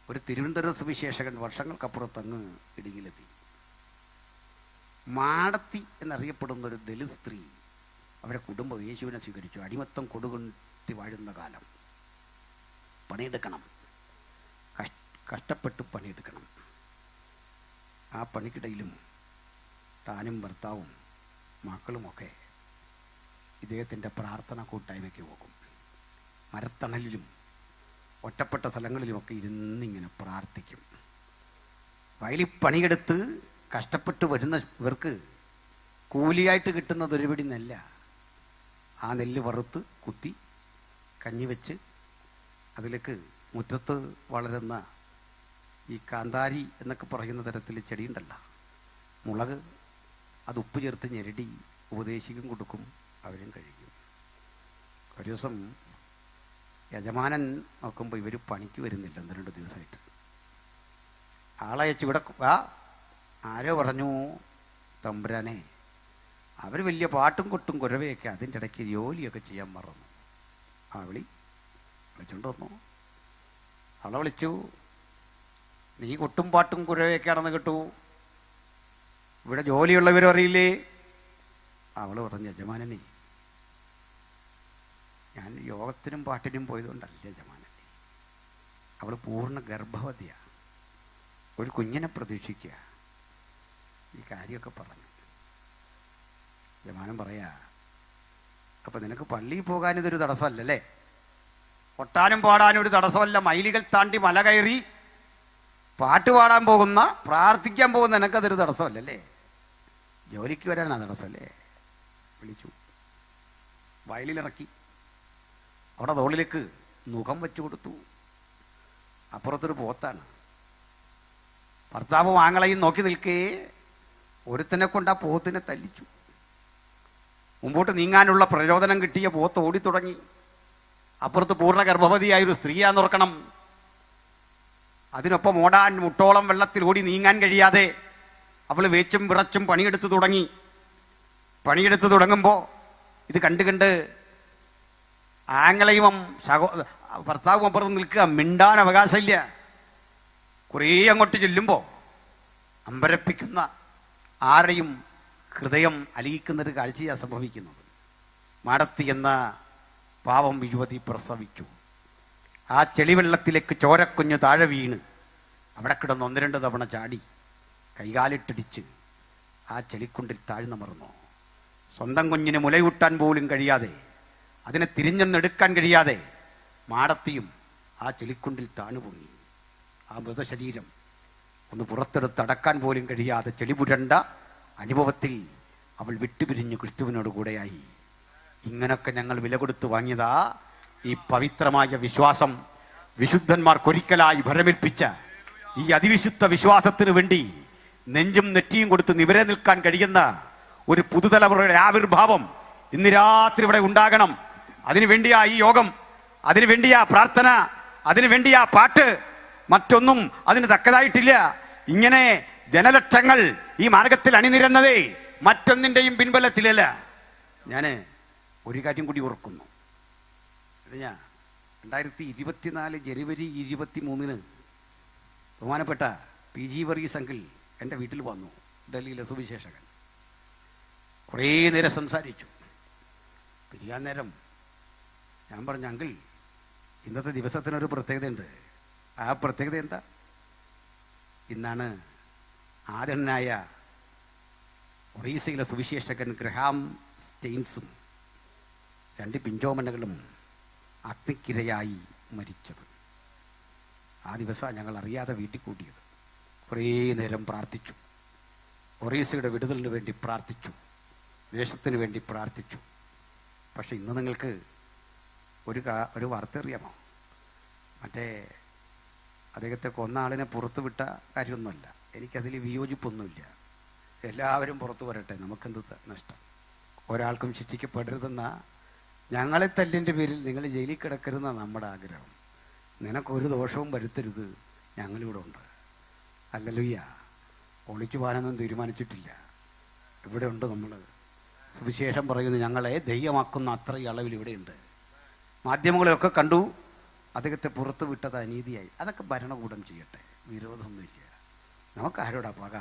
ഒരു തിരുവനന്തപുരം സുവിശേഷകൻ വർഷങ്ങൾക്കപ്പുറത്തങ്ങ് ഇടുങ്ങിയിലെത്തി. മാടത്തി എന്നറിയപ്പെടുന്ന ഒരു ദലിത് സ്ത്രീ, അവരുടെ കുടുംബം യേശുവിനെ സ്വീകരിച്ചു. അടിമത്തം കൊടുകൊണ്ടി വാഴുന്ന കാലം. പണിയെടുക്കണം, കഷ്ടപ്പെട്ട് പണിയെടുക്കണം. ആ പണിക്കിടയിലും താനും ഭർത്താവും മക്കളുമൊക്കെ ഇദ്ദേഹത്തിൻ്റെ പ്രാർത്ഥന കൂട്ടായ്മയ്ക്ക് പോകും. മരത്തണലിലും ഒറ്റപ്പെട്ട സ്ഥലങ്ങളിലുമൊക്കെ ഇരുന്നിങ്ങനെ പ്രാർത്ഥിക്കും. വയലിൽ പണിയെടുത്ത് കഷ്ടപ്പെട്ട് വരുന്ന ഇവർക്ക് കൂലിയായിട്ട് കിട്ടുന്നത് ഒരുപിടി നെല്ല. ആ നെല്ല് വറുത്ത് കുത്തി കഞ്ഞി വെച്ച് അതിലേക്ക് മുറ്റത്ത് വളരുന്ന ഈ കാന്താരി എന്നൊക്കെ പറയുന്ന തരത്തിൽ ചെടിയുണ്ടല്ലോ, മുളക്, അത് ഉപ്പ് ചേർത്ത് ഞെരടി ഉപദേശിക്കും കൊടുക്കും. അവരും കഴിക്കും. ഒരു ദിവസം യജമാനൻ നോക്കുമ്പോൾ ഇവർ പണിക്ക് വരുന്നില്ല. 1-2 ദിവസമായിട്ട് ആളയച്ച് ഇവിടെ ആരോ പറഞ്ഞു, തമ്പുരാനെ, അവർ വലിയ പാട്ടും കൊട്ടും കുരവയൊക്കെ, അതിൻ്റെ ഇടയ്ക്ക് ജോലിയൊക്കെ ചെയ്യാൻ മറന്നു. വിളിച്ചുകൊണ്ട് വന്നു. അവളെ വിളിച്ചു. നീ കൊട്ടും പാട്ടും കുരവയൊക്കെ ആണെന്ന് കേട്ടു, ഇവിടെ ജോലിയുള്ളവരും അറിയില്ലേ? അവൾ പറഞ്ഞു, യജമാനനെ, ഞാൻ യോഗത്തിനും പാട്ടിനും പോയതുകൊണ്ടല്ല യജമാനനെ. അവൾ പൂർണ്ണ ഗർഭവതിയാണ്, ഒരു കുഞ്ഞിനെ പ്രതീക്ഷിക്കുക. ഈ കാര്യമൊക്കെ പറഞ്ഞു. യജമാനൻ പറയാ, അപ്പം നിനക്ക് പള്ളിയിൽ പോകാൻ ഇതൊരു തടസ്സമല്ലല്ലേ? കൊട്ടാനും പാടാനും ഒരു തടസ്സമല്ല. മൈലുകൾ താണ്ടി മല കയറി പാട്ട് പാടാൻ പോകുന്ന, പ്രാർത്ഥിക്കാൻ പോകുന്ന എനിക്കതൊരു തടസ്സമല്ലല്ലേ. ജോലിക്ക് വരാനാ തടസ്സമല്ലേ. വിളിച്ചു, വയലിലിറക്കി, അവിടെ തോളിലേക്ക് മുഖം വെച്ചു കൊടുത്തു. അപ്പുറത്തൊരു പോത്താണ്. ഭർത്താവ് ആങ്ങളെയും നോക്കി നിൽക്കേ ഒരുത്തനെ കൊണ്ട് ആ പോത്തിനെ തല്ലിച്ചു. മുമ്പോട്ട് നീങ്ങാനുള്ള പ്രചോദനം കിട്ടിയ പോത്ത് ഓടിത്തുടങ്ങി. അപ്പുറത്ത് പൂർണ്ണ ഗർഭവതിയായൊരു സ്ത്രീയാന്നോർക്കണം. അതിനൊപ്പം ഓടാൻ മുട്ടോളം വെള്ളത്തിൽ ഓടി നീങ്ങാൻ കഴിയാതെ അവൾ വേച്ചും വിറച്ചും പണിയെടുത്തു തുടങ്ങുമ്പോൾ ഇത് കണ്ട് ആങ്ങളയും ഭർത്താവും അപ്പുറത്ത് നിൽക്കുക. മിണ്ടാൻ അവകാശമില്ല. കുറേ അങ്ങോട്ട് ചെല്ലുമ്പോൾ അമ്പരപ്പിക്കുന്ന, ആരെയും ഹൃദയം അലിയിക്കുന്നൊരു കാഴ്ചയാണ് സംഭവിക്കുന്നത്. മാടത്തി എന്ന പാവം യുവതി പ്രസവിച്ചു. ആ ചെളിവെള്ളത്തിലേക്ക് ചോരക്കുഞ്ഞ് താഴെ വീണ് അവിടെ കിടന്ന് 1-2 തവണ ചാടി കൈകാലിട്ടടിച്ച് ആ ചെളിക്കുണ്ടിൽ താഴ്ന്നമർന്നു. സ്വന്തം കുഞ്ഞിന് മുലയൂട്ടാൻ പോലും കഴിയാതെ, അതിനെ തിരിഞ്ഞൊന്നെടുക്കാൻ കഴിയാതെ മാടത്തിയും ആ ചെളിക്കുണ്ടിൽ താണുപൊങ്ങി. ആ മൃതശരീരം ഒന്ന് പുറത്തെടുത്ത് അടക്കാൻ പോലും കഴിയാതെ ചെളിപുരണ്ട അനുഭവത്തിൽ അവൾ വിട്ടുപിരിഞ്ഞ് ക്രിസ്തുവിനോട് കൂടെയായി. ഇങ്ങനൊക്കെ ഞങ്ങൾ വില കൊടുത്ത് വാങ്ങിയതാ ഈ പവിത്രമായ വിശ്വാസം. വിശുദ്ധന്മാർക്കൊരിക്കലായി ഭരമേൽപ്പിച്ച ഈ അതിവിശുദ്ധ വിശ്വാസത്തിന് വേണ്ടി നെഞ്ചും നെറ്റിയും കൊടുത്ത് നിവരെ നിൽക്കാൻ കഴിയുന്ന ഒരു പുതുതലമുറയുടെ ആവിർഭാവം ഇന്ന് രാത്രി ഇവിടെ ഉണ്ടാകണം. അതിനുവേണ്ടിയാ ഈ യോഗം, അതിനുവേണ്ടിയാ പ്രാർത്ഥന, അതിനുവേണ്ടിയാ പാട്ട്. മറ്റൊന്നും അതിന് തക്കതായിട്ടില്ല. ഇങ്ങനെ ജനലക്ഷങ്ങൾ ഈ മാർഗത്തിൽ അണിനിരന്നതേ മറ്റൊന്നിൻ്റെയും പിൻബലത്തിലല്ല. ഞാൻ ഒരു കാര്യം കൂടി ഓർക്കുന്നു. ഞാൻ 2024 ജനുവരി 23 ബഹുമാനപ്പെട്ട PG വർഗീസ് അങ്കിൾ എൻ്റെ വീട്ടിൽ വന്നു. ഡൽഹിയിലെ സുവിശേഷകൻ. കുറേ നേരം സംസാരിച്ചു. പിരിയാൻ നേരം ഞാൻ പറഞ്ഞു, അങ്കിൾ ഇന്നത്തെ ദിവസത്തിനൊരു പ്രത്യേകതയുണ്ട്. ആ പ്രത്യേകത എന്താ? ഇന്നാണ് ആദരണനായ ഒറീസയിലെ സുവിശേഷകൻ ഗ്രഹാം സ്റ്റെയിൻസും 2 പിഞ്ചോമനകളും അഗ്നിക്കിരയായി മരിച്ചത്. ആ ദിവസം ഞങ്ങൾ അറിയാതെ വീട്ടിൽ കൂട്ടിയത്. കുറേ നേരം പ്രാർത്ഥിച്ചു. ഒറീസയുടെ വിടുതലിന് വേണ്ടി പ്രാർത്ഥിച്ചു, ദേശത്തിന് വേണ്ടി പ്രാർത്ഥിച്ചു. പക്ഷെ ഇന്ന് നിങ്ങൾക്ക് ഒരു വാർത്ത അറിയാമോ? മറ്റേ അദ്ദേഹത്തെ കൊന്ന ആളിനെ പുറത്തു വിട്ട കാര്യമൊന്നുമല്ല. എനിക്കതിൽ വിയോജിപ്പൊന്നുമില്ല. എല്ലാവരും പുറത്തു വരട്ടെ, നമുക്കെന്ത് നഷ്ടം? ഒരാൾക്കും ശിക്ഷിക്കപ്പെടരുതെന്ന ഞങ്ങളെ തല്ലിൻ്റെ പേരിൽ നിങ്ങൾ ജയിലിൽ കിടക്കരുതെന്ന നമ്മുടെ ആഗ്രഹം. നിനക്കൊരു ദോഷവും വരുത്തരുത്, ഞങ്ങളിവിടെ ഉണ്ട്. ഹല്ലേലൂയ. ഒളിച്ചു പോകാനൊന്നും തീരുമാനിച്ചിട്ടില്ല. ഇവിടെ ഉണ്ട്. നമ്മൾ സുവിശേഷം പറയുന്നത് ഞങ്ങളെ ദൈവമാക്കുന്ന അത്രയും അളവിൽ ഇവിടെയുണ്ട്. മാധ്യമങ്ങളെയൊക്കെ കണ്ടു അദ്ദേഹത്തെ പുറത്തു വിട്ടത് അനീതിയായി. അതൊക്കെ ഭരണകൂടം ചെയ്യട്ടെ, വിരോധമൊന്നുമില്ല. നമുക്ക് ആരോടാ പക?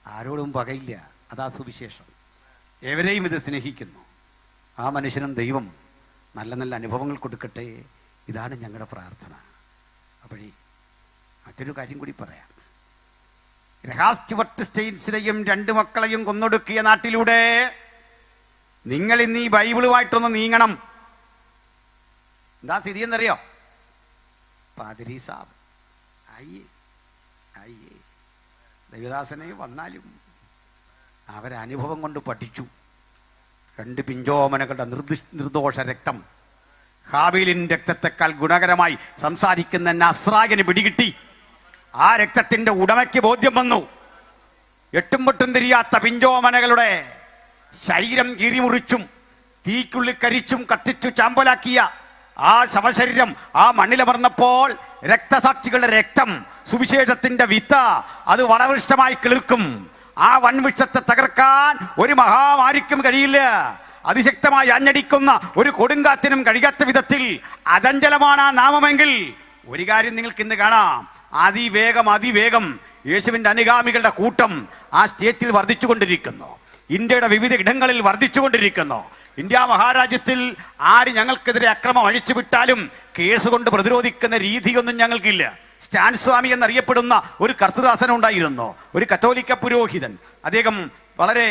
ആരോടും പകയില്ല. അതാ സുവിശേഷം. ഏവരെയും ഇത് സ്നേഹിക്കുന്നു. ആ മനുഷ്യനും ദൈവം നല്ല നല്ല അനുഭവങ്ങൾ കൊടുക്കട്ടെ. ഇതാണ് ഞങ്ങളുടെ പ്രാർത്ഥന. അപ്പോഴേ മറ്റൊരു കാര്യം കൂടി പറയാം. ഗ്രഹാം സ്റ്റെയിൻസിനെയും 2 മക്കളെയും കൊന്നൊടുക്കിയ നാട്ടിലൂടെ നിങ്ങൾ ഇന്ന് ഈ ബൈബിളുമായിട്ടൊന്ന് നീങ്ങണം. എന്താ സ്ഥിതി എന്നറിയോ? പാതിരി സാബ് അയ്യേ ദൈവദാസനെ വന്നാലും അവരനുഭവം കൊണ്ട് പഠിച്ചു. 2 പിഞ്ചോമനകളുടെ നിർദോഷ രക്തം ഹാബീലിൻ രക്തത്തെക്കാൾ ഗുണകരമായി സംസാരിക്കുന്ന നസ്രായന് പിടികിട്ടി. ആ രക്തത്തിന്റെ ഉടമയ്ക്ക് ബോധ്യം വന്നു. 8ഉം 8ഉം തിരിയാത്ത പിഞ്ചോമനകളുടെ ശരീരം കീറിമുറിച്ചും തീക്കുള്ളിൽ കരിച്ചും കത്തിച്ചു ചാമ്പലാക്കിയ ആ ശവശരീരം ആ മണ്ണിലമർന്നപ്പോൾ രക്തസാക്ഷികളുടെ രക്തം, സുവിശേഷത്തിന്റെ വിത്ത്, അത് വളവൃഷ്ടമായി കിളിർക്കും. ആ വൻവൃക്ഷത്തെ തകർക്കാൻ ഒരു മഹാമാരിക്കും കഴിയില്ല. അതിശക്തമായി അഞ്ഞടിക്കുന്ന ഒരു കൊടുങ്കാറ്റിനും കഴിയാത്ത വിധത്തിൽ അചഞ്ചലമാണ് ആ നാമമെങ്കിൽ ഒരു കാര്യം നിങ്ങൾക്ക് ഇന്ന് കാണാം. അതിവേഗം യേശുവിൻ്റെ അനുഗാമികളുടെ കൂട്ടം ആ സ്റ്റേറ്റിൽ വർദ്ധിച്ചുകൊണ്ടിരിക്കുന്നു. ഇന്ത്യയുടെ വിവിധ ഇടങ്ങളിൽ വർദ്ധിച്ചുകൊണ്ടിരിക്കുന്നു. ഇന്ത്യ മഹാരാജ്യത്തിൽ ആര് ഞങ്ങൾക്കെതിരെ അക്രമം അഴിച്ചുവിട്ടാലും കേസ് കൊണ്ട് പ്രതിരോധിക്കുന്ന രീതിയൊന്നും ഞങ്ങൾക്കില്ല. സ്റ്റാൻ സ്വാമി എന്നറിയപ്പെടുന്ന ഒരു കർത്തൃദാസൻ ഉണ്ടായിരുന്നു, ഒരു കത്തോലിക്ക പുരോഹിതൻ. അദ്ദേഹം വളരെ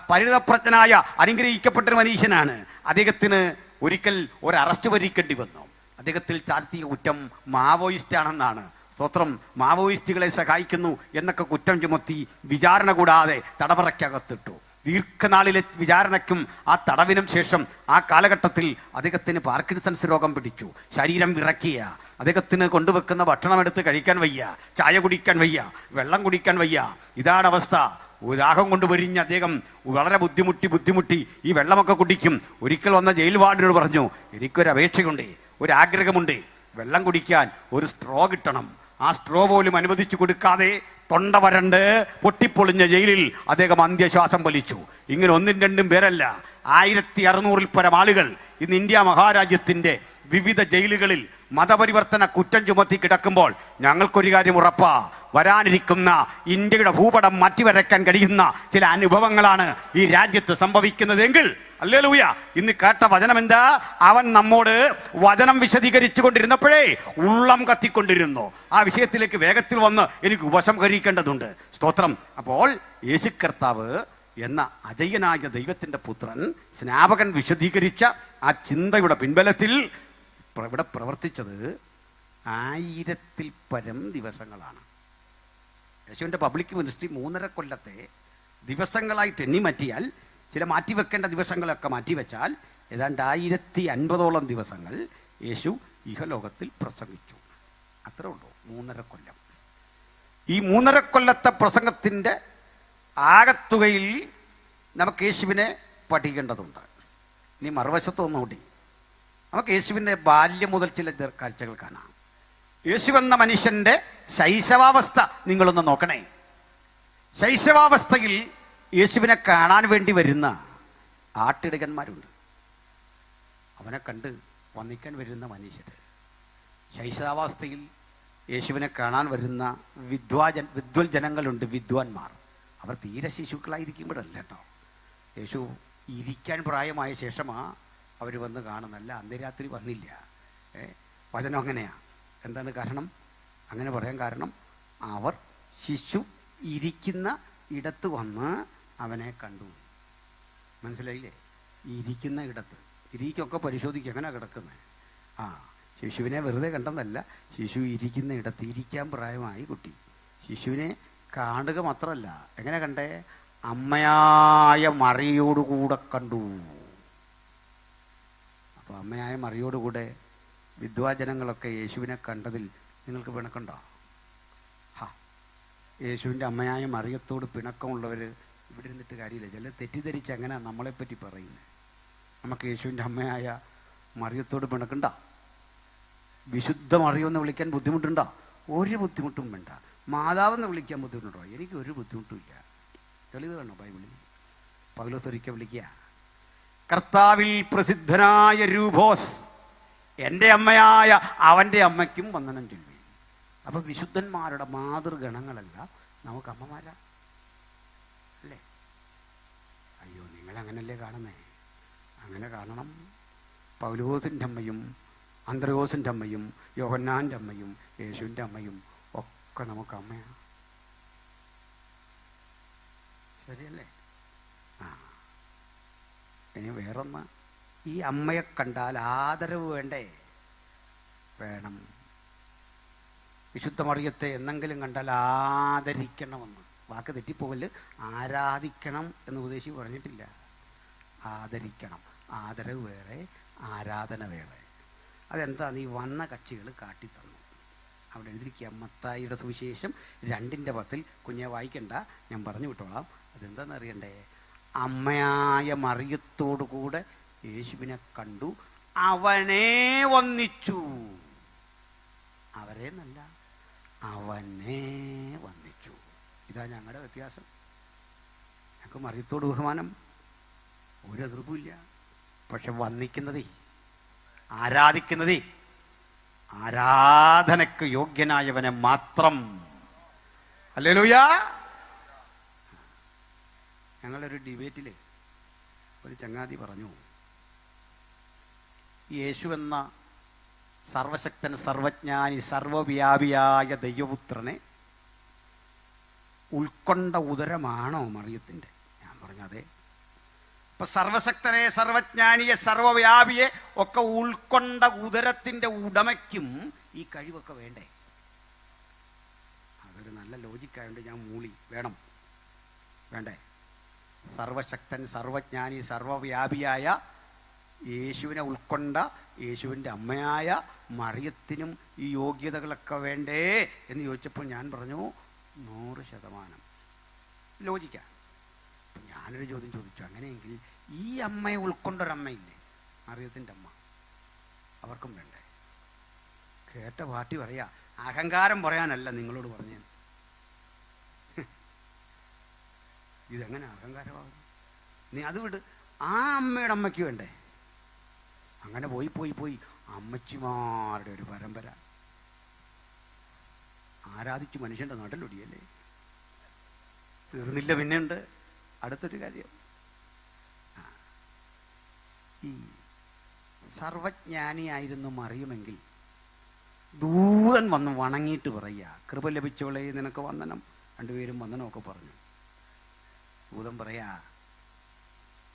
പരിണതപ്രജ്ഞനായ അനുഗ്രഹിക്കപ്പെട്ട മനുഷ്യനാണ്. അദ്ദേഹത്തിന് ഒരിക്കൽ ഒരു അറസ്റ്റ് വരിക്കേണ്ടി വന്നു. അദ്ദേഹത്തിൽ ചാർത്തിയ കുറ്റം മാവോയിസ്റ്റാണെന്നാണ്. സ്തോത്രം. മാവോയിസ്റ്റുകളെ സഹായിക്കുന്നു എന്നൊക്കെ കുറ്റം ചുമത്തി വിചാരണ കൂടാതെ തടവറയ്ക്കകത്തിട്ടു. ദീർഘനാളിലെ വിചാരണയ്ക്കും ആ തടവിനും ശേഷം ആ കാലഘട്ടത്തിൽ അദ്ദേഹത്തിന് പാർക്കിൻസൺസ് രോഗം പിടിച്ചു. ശരീരം വിറക്കിയ അദ്ദേഹത്തിന് കൊണ്ടുവെക്കുന്ന ഭക്ഷണം എടുത്ത് കഴിക്കാൻ വയ്യ, ചായ കുടിക്കാൻ വയ്യ, വെള്ളം കുടിക്കാൻ വയ്യ. ഇതാണ് അവസ്ഥ. ദാഹം കൊണ്ട് വരിഞ്ഞ് അദ്ദേഹം വളരെ ബുദ്ധിമുട്ടി ഈ വെള്ളമൊക്കെ കുടിക്കും. ഒരിക്കൽ വന്ന ജയിൽ വാർഡിനോട് പറഞ്ഞു, എനിക്കൊരു അപേക്ഷയുണ്ട്, ഒരു ആഗ്രഹമുണ്ട്, വെള്ളം കുടിക്കാൻ ഒരു സ്ട്രോ കിട്ടണം. ആ സ്ട്രോ പോലും അനുവദിച്ചു കൊടുക്കാതെ തൊണ്ട വരണ്ട് പൊട്ടിപ്പൊളിഞ്ഞ ജയിലിൽ അദ്ദേഹം അന്ത്യശ്വാസം വലിച്ചു. ഇങ്ങനെ ഒന്നും രണ്ടും പേരല്ല, 1600-ൽ പരം ആളുകൾ ഇന്ന് ഇന്ത്യ മഹാരാജ്യത്തിൻ്റെ വിവിധ ജയിലുകളിൽ മതപരിവർത്തന കുറ്റം ചുമത്തി കിടക്കുമ്പോൾ ഞങ്ങൾക്കൊരു കാര്യം ഉറപ്പാ, വരാനിരിക്കുന്ന ഇന്ത്യയുടെ ഭൂപടം മാറ്റിവരയ്ക്കാൻ കഴിയുന്ന ചില അനുഭവങ്ങളാണ് ഈ രാജ്യത്ത് സംഭവിക്കുന്നതെങ്കിൽ ഹല്ലേലൂയ. ഇന്ന് കേട്ട വചനം എന്താ? അവൻ നമ്മോട് വചനം വിശദീകരിച്ചു കൊണ്ടിരുന്നപ്പോഴേ ഉള്ളം കത്തിക്കൊണ്ടിരുന്നു. ആ വിഷയത്തിലേക്ക് വേഗത്തിൽ വന്ന് എനിക്ക് ഉപസംഹരിക്കേണ്ടതുണ്ട്. സ്തോത്രം. അപ്പോൾ യേശു കർത്താവ് എന്ന അജയ്യനായ ദൈവത്തിൻ്റെ പുത്രൻ സ്നാപകൻ വിശദീകരിച്ച ആ ചിന്തയുടെ പിൻബലത്തിൽ ഇവിടെ പ്രവർത്തിച്ചത് 1000-ൽ പരം ദിവസങ്ങളാണ്. യേശുവിൻ്റെ പബ്ലിക് മിനിസ്ട്രി 3.5 കൊല്ലത്തെ ദിവസങ്ങളായിട്ട് എണ്ണി മാറ്റിയാൽ, ചില മാറ്റിവെക്കേണ്ട ദിവസങ്ങളൊക്കെ മാറ്റിവെച്ചാൽ ഏതാണ്ട് 1050ഓളം ദിവസങ്ങൾ യേശു ഇഹലോകത്തിൽ പ്രസംഗിച്ചു. അത്രേ ഉള്ളൂ, 3.5 കൊല്ലം. ഈ 3.5 കൊല്ലത്തെ പ്രസംഗത്തിൻ്റെ ആകത്തുകയിൽ നമുക്ക് യേശുവിനെ പഠിക്കേണ്ടതുണ്ട്. ഇനി മറുവശത്ത് ഒന്നുകൂടി നമുക്ക് യേശുവിൻ്റെ ബാല്യം മുതൽ ചില കാഴ്ചകൾ കാണാം. യേശു എന്ന മനുഷ്യൻ്റെ ശൈശവാവസ്ഥ നിങ്ങളൊന്ന് നോക്കണേ. ശൈശവാവസ്ഥയിൽ യേശുവിനെ കാണാൻ വേണ്ടി വരുന്ന ആട്ടിടയന്മാരുണ്ട്. അവനെ കണ്ട് വന്ദിക്കാൻ വരുന്ന മനുഷ്യർ. ശൈശവാവസ്ഥയിൽ യേശുവിനെ കാണാൻ വരുന്ന വിദ്വൽ ജനങ്ങളുണ്ട്, വിദ്വാൻമാർ. അവർ തീരെ ശിശുക്കളായിരിക്കുമ്പോഴല്ല കേട്ടോ. യേശു ഇരിക്കാൻ പ്രായമായ ശേഷമാണ് അവർ വന്ന് കാണുന്നല്ല. അന്ന് രാത്രി വന്നില്ല. വചനം അങ്ങനെയാണ്. എന്താണ് കാരണം? അങ്ങനെ പറയാൻ കാരണം, അവർ ശിശു ഇരിക്കുന്ന ഇടത്ത് വന്ന് അവനെ കണ്ടു. മനസ്സിലായില്ലേ? ഇരിക്കുന്ന ഇടത്ത്. ഇരിക്കൊക്കെ പരിശോധിക്കുക എങ്ങനെ കിടക്കുന്നത്. ശിശുവിനെ വെറുതെ കണ്ടെന്നല്ല, ശിശു ഇരിക്കുന്ന ഇടത്ത്. ഇരിക്കാൻ പ്രായമായി കുട്ടി. ശിശുവിനെ കാണുക മാത്രമല്ല, എങ്ങനെ കണ്ടേ? അമ്മയായ മറിയോടുകൂടെ കണ്ടു. അപ്പോൾ അമ്മയായ മറിയോടുകൂടെ വിദ്വാജനങ്ങളൊക്കെ യേശുവിനെ കണ്ടതിൽ നിങ്ങൾക്ക് പിണക്കമുണ്ടോ? യേശുവിൻ്റെ അമ്മയായ മറിയത്തോട് പിണക്കമുള്ളവർ ഇവിടെ ഇരുന്നിട്ട് കാര്യമില്ല. ചില തെറ്റിദ്ധരിച്ച് അങ്ങനെ നമ്മളെപ്പറ്റി പറയുന്നത്. നമുക്ക് യേശുവിൻ്റെ അമ്മയായ മറിയത്തോട് പിണക്കുണ്ടോ? വിശുദ്ധ മറിയെന്ന് വിളിക്കാൻ ബുദ്ധിമുട്ടുണ്ടോ? ഒരു ബുദ്ധിമുട്ടും വേണ്ട. മാതാവെന്ന് വിളിക്കാൻ ബുദ്ധിമുട്ടുണ്ടോ? എനിക്ക് ഒരു ബുദ്ധിമുട്ടുമില്ല. തെളിവ് വേണോ ബൈബിളിൽ? പൗലോസ് ഒരിക്കൽ വിളിക്കുക, കർത്താവിൽ പ്രസിദ്ധനായ രൂപോസ്, എൻ്റെ അമ്മയായ അവൻ്റെ അമ്മയ്ക്കും വന്ദനം ചൊല്ലുവിൻ. അപ്പം വിശുദ്ധന്മാരുടെ മാതൃഗണങ്ങളല്ല നമുക്ക് അമ്മമാരാ അല്ലേ? അയ്യോ, നിങ്ങളങ്ങനല്ലേ കാണുന്നേ? അങ്ങനെ കാണണം. പൗലോസിൻ്റെ അമ്മയും അന്ത്രയോസിൻ്റെ അമ്മയും യോഹന്നാൻ്റെ അമ്മയും യേശുവിൻ്റെ അമ്മയും ഒക്കെ നമുക്ക് അമ്മയാണ്. ശരിയല്ലേ? ഇനി വേറൊന്ന്, ഈ അമ്മയെ കണ്ടാൽ ആദരവ് വേണ്ടേ? വേണം. വിശുദ്ധ മറിയത്തെ എന്നെങ്കിലും കണ്ടാൽ ആദരിക്കണമെന്ന്. വാക്ക് തെറ്റിപ്പോകല്. ആരാധിക്കണം എന്ന് ഉപദേശി പറഞ്ഞിട്ടില്ല. ആദരിക്കണം. ആദരവ് വേറെ, ആരാധന വേറെ. അതെന്താ? നീ വന്ന കക്ഷികൾ കാട്ടിത്തന്നു. അവിടെ എഴുതിയിരിക്കുക, മത്തായിയുടെ സുവിശേഷം 2:10. കുഞ്ഞെ വായിക്കണ്ട, ഞാൻ പറഞ്ഞു വിട്ടോളാം. അതെന്താണെന്ന് അറിയണ്ടേ? അമ്മയായ മറിയത്തോടു കൂടെ യേശുവിനെ കണ്ടു, അവനെ വന്ദിച്ചു. അവരെ എന്നല്ല, അവനെ വന്ദിച്ചു. ഇതാ ഞങ്ങളുടെ വ്യത്യാസം. ഞങ്ങൾക്ക് മറിയത്തോട് ബഹുമാനം ഒരു എതിർപ്പുമില്ല. പക്ഷെ വന്ദിക്കുന്നതേ, ആരാധിക്കുന്നതേ, ആരാധനയ്ക്ക് യോഗ്യനായവനെ മാത്രം. ഹല്ലേലൂയ. ഞങ്ങളൊരു ഡിബേറ്റിൽ ഒരു ചങ്ങാതി പറഞ്ഞു, യേശു എന്ന സർവശക്തൻ, സർവജ്ഞാനി, സർവവ്യാപിയായ ദൈവപുത്രനെ ഉൾക്കൊണ്ട ഉദരമാണോ മറിയത്തിൻ്റെ? ഞാൻ പറഞ്ഞു അതെ. അപ്പൊ സർവശക്തനെ, സർവജ്ഞാനിയെ, സർവവ്യാപിയെ ഒക്കെ ഉൾക്കൊണ്ട ഉദരത്തിന്റെ ഉടമയ്ക്കും ഈ കഴിവൊക്കെ വേണ്ടേ? അതൊരു നല്ല ലോജിക്കായതുകൊണ്ട് ഞാൻ മൂളി. വേണ്ടേ? സർവശക്തൻ, സർവജ്ഞാനി, സർവവ്യാപിയായ യേശുവിനെ ഉൾക്കൊണ്ട യേശുവിൻ്റെ അമ്മയായ മറിയത്തിനും ഈ യോഗ്യതകളൊക്കെ വേണ്ടേ എന്ന് ചോദിച്ചപ്പോൾ ഞാൻ പറഞ്ഞു 100% ലോജിക്കാം. അപ്പം ഞാനൊരു ചോദ്യം ചോദിച്ചു, അങ്ങനെയെങ്കിൽ ഈ അമ്മയെ ഉൾക്കൊണ്ടൊരമ്മയില്ലേ, മറിയത്തിൻ്റെ അമ്മ, അവർക്കും വേണ്ടേ? കേട്ട പാർട്ടി പറയാ, അഹങ്കാരം പറയാനല്ല നിങ്ങളോട് പറഞ്ഞു. ഇതെങ്ങനെ അഹങ്കാരമാകും? നീ അത് വിട്, ആ അമ്മയുടെ അമ്മയ്ക്ക് വേണ്ടേ? അങ്ങനെ പോയി അമ്മച്ചിമാരുടെ ഒരു പരമ്പര ആരാധിച്ച് മനുഷ്യൻ്റെ നാട്ടിലൊടിയല്ലേ. തീർന്നില്ല, പിന്നെ ഉണ്ട് അടുത്തൊരു കാര്യം. ഈ സർവജ്ഞാനിയായിരുന്നു മറിയുമെങ്കിൽ ദൂതൻ വന്ന് വണങ്ങിയിട്ട് പറയുക, കൃപ ലഭിച്ചവളെ നിനക്ക് വന്ദനം. രണ്ടുപേരും വന്ദനമൊക്കെ പറഞ്ഞു. ദൂതൻ പറയാ,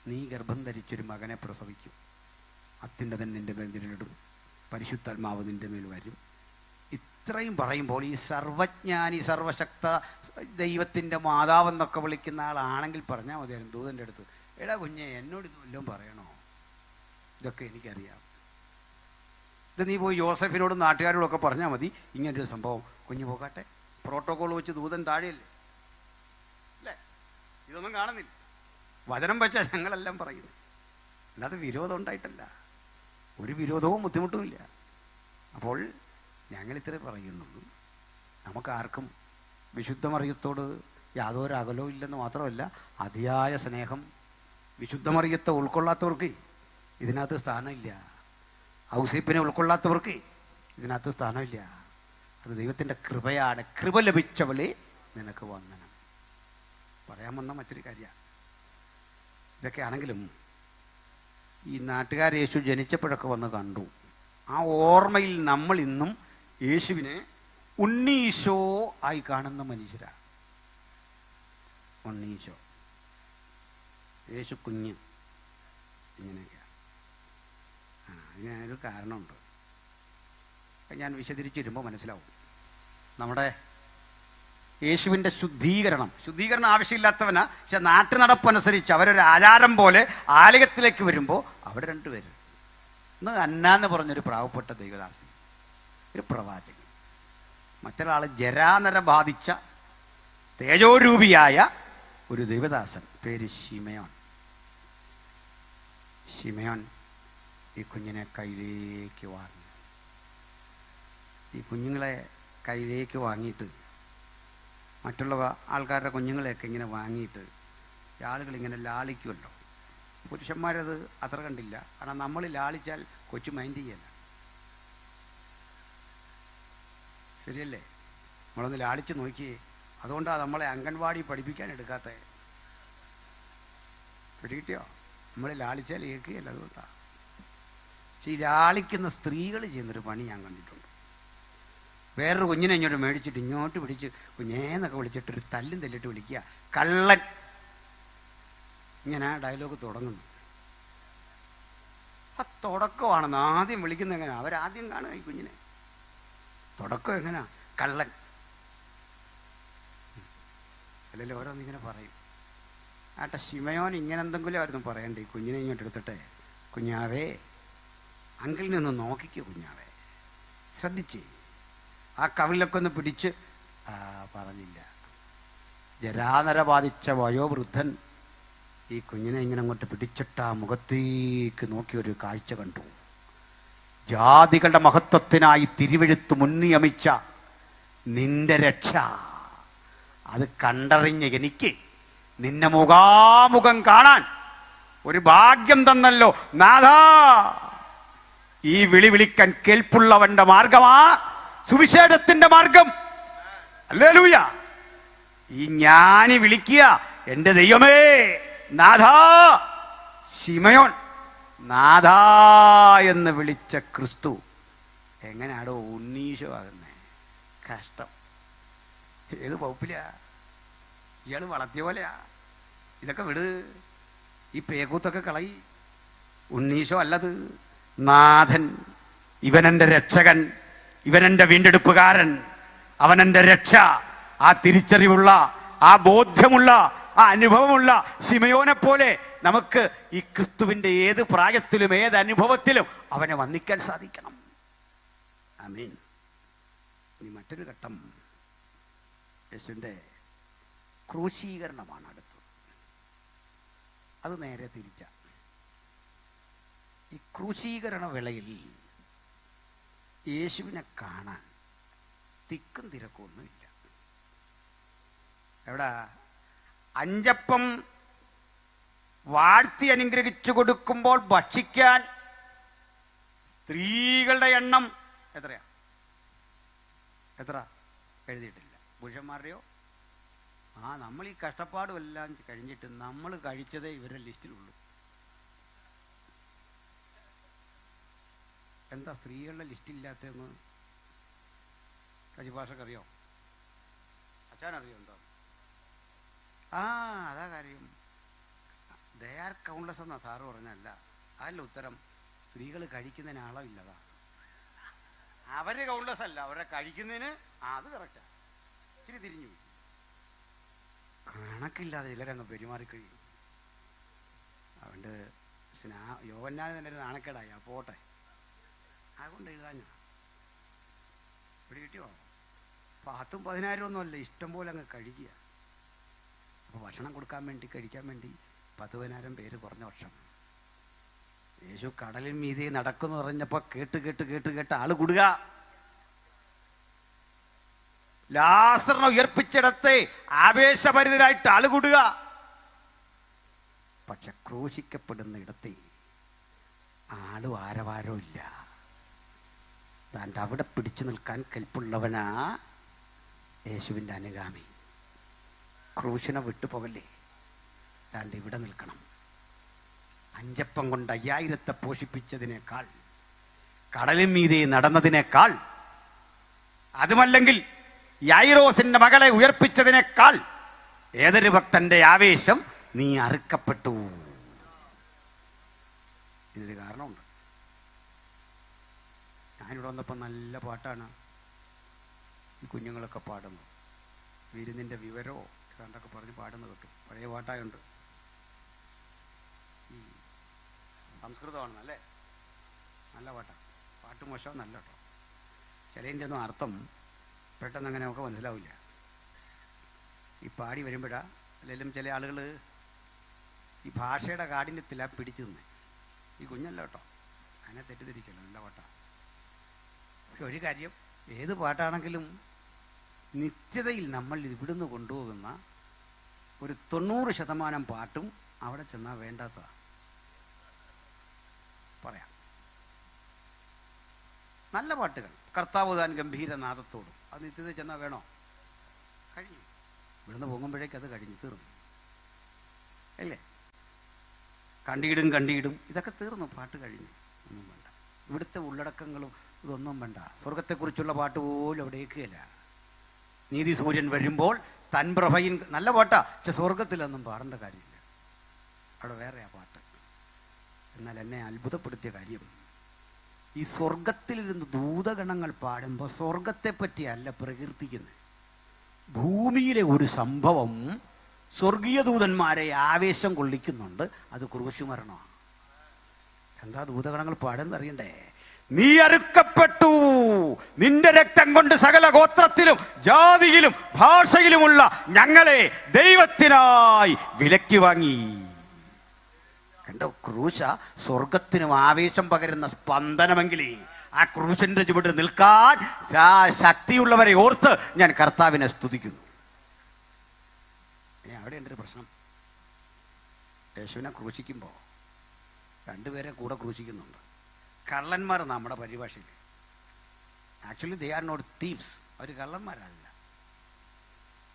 നീ ഗർഭം ധരിച്ചൊരു മകനെ പ്രസവിക്കും, അത്യുന്നതൻ നിന്റെ മേൽ നിഴലിടും, പരിശുദ്ധാത്മാവ് നിന്റെ മേൽ വരും. ഇത്രയും പറയുമ്പോൾ ഈ സർവജ്ഞാനി, സർവശക്ത ദൈവത്തിൻ്റെ മാതാവെന്നൊക്കെ വിളിക്കുന്ന ആളാണെങ്കിൽ പറഞ്ഞാൽ മതിയായിരുന്നു ദൂതൻ്റെ അടുത്ത്, എടാ കുഞ്ഞെ എന്നോട് ഇത് വല്ലതും പറയണോ? ഇതൊക്കെ എനിക്കറിയാം, ഇത് നീ പോയി യോസഫിനോടും നാട്ടുകാരോടൊക്കെ പറഞ്ഞാൽ മതി, ഇങ്ങനൊരു സംഭവം, കുഞ്ഞു പോകാട്ടെ. പ്രോട്ടോക്കോൾ വെച്ച് ദൂതൻ താഴെയല്ലേ അല്ലേ? ഇതൊന്നും കാണുന്നില്ല. വചനം വെച്ചാൽ ഞങ്ങളെല്ലാം പറയുന്നത്, അല്ലാതെ വിരോധം ഉണ്ടായിട്ടല്ല, ഒരു വിരോധവും ബുദ്ധിമുട്ടുമില്ല. അപ്പോൾ ഞങ്ങളിത്രേ പറയുന്നുള്ളൂ, നമുക്കാർക്കും വിശുദ്ധ മറിയത്തോട് യാതൊരു അകലവും ഇല്ലെന്ന് മാത്രമല്ല, അതിയായ സ്നേഹം. വിശുദ്ധ മറിയത്തെ ഉൾക്കൊള്ളാത്തവർക്ക് ഇതിനകത്ത് സ്ഥാനമില്ല. ഔസേപ്പിനെ ഉൾക്കൊള്ളാത്തവർക്ക് ഇതിനകത്ത് സ്ഥാനമില്ല. അത് ദൈവത്തിൻ്റെ കൃപയാണ്. കൃപ ലഭിച്ചവളെ നിനക്ക് വന്ദനം. പറയാൻ വന്ന മറ്റൊരു കാര്യമാണ്. ഇതൊക്കെ ആണെങ്കിലും ഈ നാട്ടുകാർ യേശു ജനിച്ചപ്പോഴൊക്കെ വന്ന് കണ്ടു. ആ ഓർമ്മയിൽ നമ്മൾ ഇന്നും യേശുവിനെ ഉണ്ണീശോ ആയി കാണുന്ന മനുഷ്യരാണ്. ഉണ്ണീശോ, യേശു കുഞ്ഞ്, ഇങ്ങനെയൊക്കെയാണ്. അതിനൊരു കാരണമുണ്ട്, ഞാൻ വിശദീകരിച്ച് വരുമ്പോൾ മനസ്സിലാവും. നമ്മുടെ യേശുവിൻ്റെ ശുദ്ധീകരണം ആവശ്യമില്ലാത്തവനാ. പക്ഷെ നാട്ടുനടപ്പനുസരിച്ച് അവരൊരു ആചാരം പോലെ ആലയത്തിലേക്ക് വരുമ്പോൾ അവിടെ രണ്ടുപേര്, ഒന്ന് അന്നാന്ന് പറഞ്ഞൊരു പാവപ്പെട്ട ദൈവദാസി, ഒരു പ്രവാചകൻ, മറ്റൊരാൾ ജരാനര ബാധിച്ച തേജോരൂപിയായ ഒരു ദൈവദാസൻ, പേര് ശിമയോൻ. ശിമയോൻ ഈ കുഞ്ഞിനെ കയ്യിലേക്ക് വാങ്ങി. ഈ കുഞ്ഞുങ്ങളെ കയ്യിലേക്ക് വാങ്ങിയിട്ട് മറ്റുള്ള ആൾക്കാരുടെ കുഞ്ഞുങ്ങളെയൊക്കെ ഇങ്ങനെ വാങ്ങിയിട്ട് ആളുകളിങ്ങനെ ലാളിക്കുമല്ലോ. പുരുഷന്മാരത് അത്ര കണ്ടില്ല, കാരണം നമ്മൾ ലാളിച്ചാൽ കൊച്ചു മൈൻഡ് ചെയ്യല്ല, ശരിയല്ലേ? നമ്മളൊന്ന് ലാളിച്ച് നോക്കിയേ. അതുകൊണ്ടാണ് നമ്മളെ അംഗൻവാടി പഠിപ്പിക്കാൻ എടുക്കാത്ത. പിടികിട്ടിയോ? നമ്മൾ ലാളിച്ചാൽ ഏൽക്കുകയല്ല, അതുകൊണ്ടാണ്. പക്ഷെ ഈ ലാളിക്കുന്ന സ്ത്രീകൾ ചെയ്യുന്നൊരു പണി ഞാൻ കണ്ടിട്ടുണ്ട്. വേറൊരു കുഞ്ഞിനെ ഇങ്ങോട്ട് മേടിച്ചിട്ട് ഇങ്ങോട്ട് പിടിച്ച് കുഞ്ഞേന്നൊക്കെ വിളിച്ചിട്ടൊരു തല്ലും തല്ലിട്ട് വിളിക്കുക, കള്ളൻ. ഇങ്ങനെ ഡയലോഗ് തുടങ്ങുന്നു. ആ തുടക്കമാണെന്ന് ആദ്യം വിളിക്കുന്നത് എങ്ങനെയാ? അവരാദ്യം കാണുക ഈ കുഞ്ഞിനെ. തുടക്കം എങ്ങനെയാ? കള്ളൻ. അല്ലെങ്കിൽ ഓരോന്നിങ്ങനെ പറയും. ആട്ടെ, ശിമയോൻ ഇങ്ങനെ എന്തെങ്കിലും ആയിരുന്നു പറയണ്ടേ? ഈ കുഞ്ഞിനെ ഇങ്ങോട്ട് എടുത്തിട്ടെ, കുഞ്ഞാവേ അങ്കിളിനൊന്ന് നോക്കിക്കോ, കുഞ്ഞാവേ ശ്രദ്ധിച്ച്, ആ കവിളിലൊക്കെ ഒന്ന് പിടിച്ച്. പറഞ്ഞില്ല. ജരാനര ബാധിച്ച വയോവൃദ്ധൻ ഈ കുഞ്ഞിനെ ഇങ്ങനെ അങ്ങോട്ട് പിടിച്ചിട്ട് ആ മുഖത്തേക്ക് നോക്കിയൊരു കാഴ്ച കണ്ടു. ജാതികളുടെ മഹത്വത്തിനായി തിരുവെഴുത്ത് മുൻനിയമിച്ച നിന്റെ രക്ഷ അത് കണ്ടറിഞ്ഞ എനിക്ക് നിന്നെ മുഖാമുഖം കാണാൻ ഒരു ഭാഗ്യം തന്നല്ലോ നാഥാ. ഈ വിളി വിളിക്കാൻ കേൾപ്പുള്ളവന്റെ മാർഗമാ സുവിശേഷത്തിന്റെ മാർഗം. ഹല്ലേലൂയ. ഈ ജ്ഞാനി വിളിക്കുക, എൻ്റെ ദൈവമേ നാഥാ. ശിമയോൻ നാഥാ എന്ന് വിളിച്ച ക്രിസ്തു എങ്ങനെയാണോ ഉണ്ണീശോ ആകുന്നേ? കഷ്ടം. ഏത് വകുപ്പിലാ? ഇയാൾ വളർത്തിയ പോലെയാ. ഇതൊക്കെ വിട്. ഈ പേകൂത്തൊക്കെ കളയി. ഉണ്ണീശോ അല്ലത്, നാഥൻ. ഇവനെൻ്റെ രക്ഷകൻ, ഇവനെൻ്റെ വീണ്ടെടുപ്പുകാരൻ, അവനെൻ്റെ രക്ഷ. ആ തിരിച്ചറിവുള്ള, ആ ബോധ്യമുള്ള, ആ അനുഭവമുള്ള ശിമയോനെ പോലെ നമുക്ക് ഈ ക്രിസ്തുവിൻ്റെ ഏത് പ്രായത്തിലും ഏത് അനുഭവത്തിലും അവനെ വന്ദിക്കാൻ സാധിക്കണം. ആമീൻ. ഇനി മറ്റൊരു ഘട്ടം യേശുവിൻ്റെ ക്രൂശീകരണമാണ് അടുത്തത്. അത് നേരെ തിരിച്ച. ഈ ക്രൂശീകരണ വേളയിൽ യേശുവിനെ കാണാൻ തിക്കും തിരക്കൊന്നുമില്ല. എവിടെ? അഞ്ചപ്പം വാഴ്ത്തി അനുഗ്രഹിച്ചു കൊടുക്കുമ്പോൾ ഭക്ഷിക്കാൻ സ്ത്രീകളുടെ എണ്ണം എത്രയാ? എത്ര എഴുതിയിട്ടില്ല. പുരുഷന്മാരുടെയോ? നമ്മൾ ഈ കഷ്ടപ്പാടും എല്ലാം കഴിഞ്ഞിട്ട് നമ്മൾ കഴിച്ചതേ ഇവരുടെ ലിസ്റ്റിലുള്ളൂ. എന്താ സ്ത്രീകളുടെ ലിസ്റ്റില്ലാത്തതെന്ന് സജിഭാഷക്കറിയോ? അച്ഛനറിയോ എന്താ? അതാ കാര്യം. ദേ ആർ കൗണ്ട്ലെസ് എന്നാ സാറ് പറഞ്ഞല്ല. അതല്ല ഉത്തരം. സ്ത്രീകൾ കഴിക്കുന്നതിന് അളവില്ലതാ. അവര് കൗണ്ട്ലെസ് അല്ല, അവരെ കഴിക്കുന്നതിന് അത് കറക്റ്റാ. ഇച്ചിരി തിരിഞ്ഞു പോയി. കണക്കില്ലാതെ ചിലരങ്ങ് പെരുമാറിക്കഴിയും. അതുകൊണ്ട് യോവന്നാന് തന്നെ ഒരു നാണക്കേടായി. ആ പോട്ടെ, അതുകൊണ്ട് എഴുതാൻ ഞാൻ ഇവിടെ കിട്ടിയോ? 10,000 10,000 ഒന്നുമല്ല, ഇഷ്ടം പോലെ അങ്ങ് കഴിക്കുക. അപ്പോൾ ഭക്ഷണം കൊടുക്കാൻ വേണ്ടി, കഴിക്കാൻ വേണ്ടി 10,000 പേര് കുറഞ്ഞ വർഷം. യേശു കടലിൻ മീതെ നടക്കുന്നു പറഞ്ഞപ്പോൾ കേട്ട് കേട്ട് കേട്ട് കേട്ട് ആള് കൂടുക. ലാസറിനെ ഉയർപ്പിച്ചിടത്തെ ആവേശഭരിതരായിട്ട് ആള് കൂടുക. പക്ഷെ ക്രൂശിക്കപ്പെടുന്ന ഇടത്തെ ആളും ആരവാരോ ഇല്ല. താൻ്റെ അവിടെ പിടിച്ചു നിൽക്കാൻ കെൽപ്പുള്ളവനാ യേശുവിൻ്റെ അനുഗാമി. ക്രൂശിനെ വിട്ടുപോകല്ലേ, താണ്ട് ഇവിടെ നിൽക്കണം. 5 അപ്പം കൊണ്ട് 5000 പോഷിപ്പിച്ചതിനേക്കാൾ, കടലിൻ മീതെ നടന്നതിനേക്കാൾ, അതുമല്ലെങ്കിൽ യായിറോസിന്റെ മകളെ ഉയർപ്പിച്ചതിനേക്കാൾ ഏതൊരു ഭക്തന്റെ ആവേശം നീ അറുക്കപ്പെട്ടു. ഇതിനൊരു കാരണമുണ്ട്. ഞാനിവിടെ വന്നപ്പോൾ നല്ല പാട്ടാണ് ഈ കുഞ്ഞുങ്ങളൊക്കെ പാടുന്നു. വിരുന്നിൻ്റെ വിവരമോ ഏതാണ്ടൊക്കെ പറഞ്ഞ് പാടുന്നത് കേട്ടു. പഴയ പാട്ടായുണ്ട്. ഈ സംസ്കൃതമാണ് അല്ലേ? നല്ല പാട്ടാണ്. പാട്ട് മോശം നല്ല കേട്ടോ. ചിലതിൻ്റെ ഒന്നും അർത്ഥം പെട്ടെന്ന് അങ്ങനെ നമുക്ക് മനസ്സിലാവില്ല. ഈ പാടി വരുമ്പോഴാണ് അല്ലെങ്കിലും ചില ആളുകൾ ഈ ഭാഷയുടെ കാഠിന്യത്തിലാണ് പിടിച്ചു തന്നെ. ഈ കുഞ്ഞല്ല കേട്ടോ, അതിനെ തെറ്റിദ്ധരിക്കല്ലോ, നല്ല പാട്ടാണ്. പക്ഷെ ഒരു കാര്യം, ഏത് പാട്ടാണെങ്കിലും നിത്യതയിൽ നമ്മൾ ഇവിടുന്ന് കൊണ്ടുപോകുന്ന ഒരു 90% പാട്ടും അവിടെ ചെന്നാൽ വേണ്ടാത്ത പറയാം. നല്ല പാട്ടുകൾ, കർത്താവ് താൻ ഗംഭീരനാദത്തോടും, അത് നിത്യത ചെന്നാൽ വേണോ? കഴിഞ്ഞു. ഇവിടുന്ന് പോകുമ്പോഴേക്ക് അത് കഴിഞ്ഞു, തീർന്നു അല്ലേ? കണ്ടിയിടും കണ്ടിയിടും ഇതൊക്കെ തീർന്നു, പാട്ട് കഴിഞ്ഞു. ഒന്നും വേണ്ട. ഇവിടുത്തെ ഉള്ളടക്കങ്ങളും ഇതൊന്നും വേണ്ട. സ്വർഗത്തെക്കുറിച്ചുള്ള പാട്ട് പോലും അവിടെ കേൾക്കുകയില്ല. നീതി സൂര്യൻ വരുമ്പോൾ തൻ പ്രഭയിൻ, നല്ല പാട്ടാ, പക്ഷെ സ്വർഗത്തിലൊന്നും പാടേണ്ട കാര്യമില്ല. അവിടെ വേറെയാ പാട്ട്. എന്നാൽ എന്നെ അത്ഭുതപ്പെടുത്തിയ കാര്യം, ഈ സ്വർഗത്തിലിരുന്ന് ദൂതഗണങ്ങൾ പാടുമ്പോൾ സ്വർഗത്തെ പറ്റിയല്ല പ്രകീർത്തിക്കുന്നത്. ഭൂമിയിലെ ഒരു സംഭവം സ്വർഗീയ ദൂതന്മാരെ ആവേശം കൊള്ളിക്കുന്നുണ്ട്. അത് ക്രൂശുമരണമാണ്. എന്താ ദൂതഗണങ്ങൾ പാടുന്നത് അറിയണ്ടേ? നീ അറുക്കപ്പെട്ടു, നിന്റെ രക്തം കൊണ്ട് സകല ഗോത്രത്തിലും ജാതിയിലും ഭാഷയിലുമുള്ള ഞങ്ങളെ ദൈവത്തിനായി വിലയ്ക്ക് വാങ്ങി. കണ്ടോ? ക്രൂശ സ്വർഗത്തിനും ആവേശം പകരുന്ന സ്പന്ദനമെങ്കിൽ ആ ക്രൂശന്റെ ചുവട്ടിൽ നിൽക്കാൻ ശക്തിയുള്ളവരെ ഓർത്ത് ഞാൻ കർത്താവിനെ സ്തുതിക്കുന്നു. ഇനി അവിടെ എൻ്റെ ഒരു പ്രശ്നം, യേശുവിനെ ക്രൂശിക്കുമ്പോൾ 2 പേരെ കൂടെ ക്രൂശിക്കുന്നുണ്ട്. കള്ളന്മാർ നമ്മുടെ പരിഭാഷയിൽ. Actually they are not thieves. അവർ കള്ളന്മാരല്ല,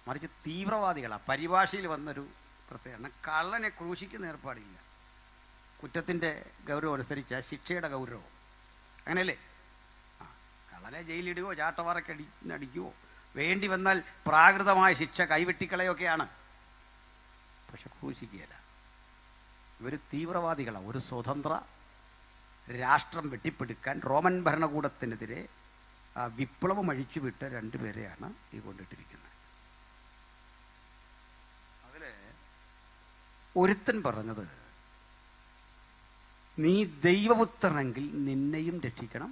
മറിച്ച് തീവ്രവാദികളാണ്. പരിഭാഷയിൽ വന്നൊരു പ്രത്യേകത. കള്ളനെ ക്രൂശിക്കുന്ന ഏർപ്പാടില്ല. കുറ്റത്തിൻ്റെ ഗൗരവം അനുസരിച്ച് ശിക്ഷയുടെ ഗൗരവം അങ്ങനെയല്ലേ? കള്ളനെ ജയിലിടുകയോ ചാട്ടവാറക്കടിക്കുവോ, വേണ്ടി വന്നാൽ പ്രാകൃതമായ ശിക്ഷ കൈവെട്ടിക്കളയൊക്കെയാണ്. പക്ഷെ ക്രൂശിക്കുകയില്ല. ഇവർ തീവ്രവാദികളാണ്. ഒരു സ്വതന്ത്ര രാഷ്ട്രം വെട്ടിപ്പിടിക്കാൻ റോമൻ ഭരണകൂടത്തിനെതിരെ വിപ്ലവം അഴിച്ചുവിട്ട രണ്ടുപേരെയാണ് ഈ കൊണ്ടിട്ടിരിക്കുന്നത്. അതിൽ ഒരുത്തൻ പറഞ്ഞത്, നീ ദൈവപുത്രനെങ്കിൽ നിന്നെയും രക്ഷിക്കണം,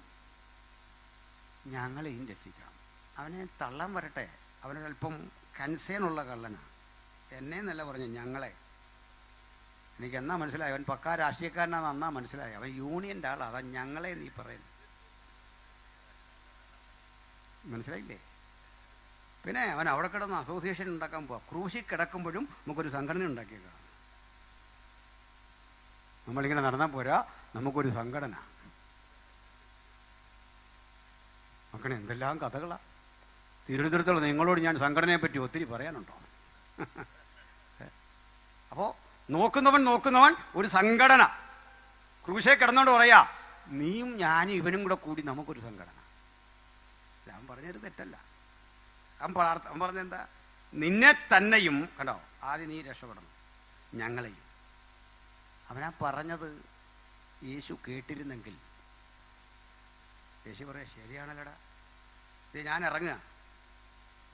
ഞങ്ങളെയും രക്ഷിക്കണം. അവനെ തള്ളാൻ വരട്ടെ, അവനൊരല്പം കൺസേണുള്ള കള്ളനാ. എന്നെ എന്നല്ല പറഞ്ഞു, ഞങ്ങളെ. എനിക്ക് എന്നാ മനസ്സിലായി അവൻ പക്കാ രാഷ്ട്രീയക്കാരനാന്ന് അന്നാ മനസ്സിലായി. അവൻ യൂണിയൻ്റെ ആളാ. അതാ ഞങ്ങളെ നീ പറയുന്നു, മനസ്സിലായില്ലേ? പിന്നെ അവൻ അവിടെ കിടന്ന് അസോസിയേഷൻ ഉണ്ടാക്കാൻ പോവാ. ക്രൂശിൽ കിടക്കുമ്പോഴും നമുക്കൊരു സംഘടന ഉണ്ടാക്കിയേക്കാം. നമ്മളിങ്ങനെ നടന്നാൽ പോരാ, നമുക്കൊരു സംഘടന. മക്കളെ, എന്തെല്ലാം കഥകളാണ്. തിരുവനന്തപുരത്തുള്ള നിങ്ങളോട് ഞാൻ സംഘടനയെ പറ്റി ഒത്തിരി പറയാനുണ്ടോ? അപ്പോൾ നോക്കുന്നവൻ ഒരു സംഘടന. ക്രൂശേ കിടന്നുകൊണ്ട് പറയാ, നീയും ഞാനും ഇവനും കൂടി നമുക്കൊരു സംഘടന. അവൻ പറഞ്ഞൊരു തെറ്റല്ല. അവൻ പറഞ്ഞെന്താ? നിന്നെ തന്നെയും കണ്ടോ, ആദ്യം നീ രക്ഷപ്പെടണം, ഞങ്ങളെയും. അവനാ പറഞ്ഞത് യേശു കേട്ടിരുന്നെങ്കിൽ യേശു പറയാ, ശരിയാണല്ലോടാ, ഇത് ഞാൻ ഇറങ്ങുക,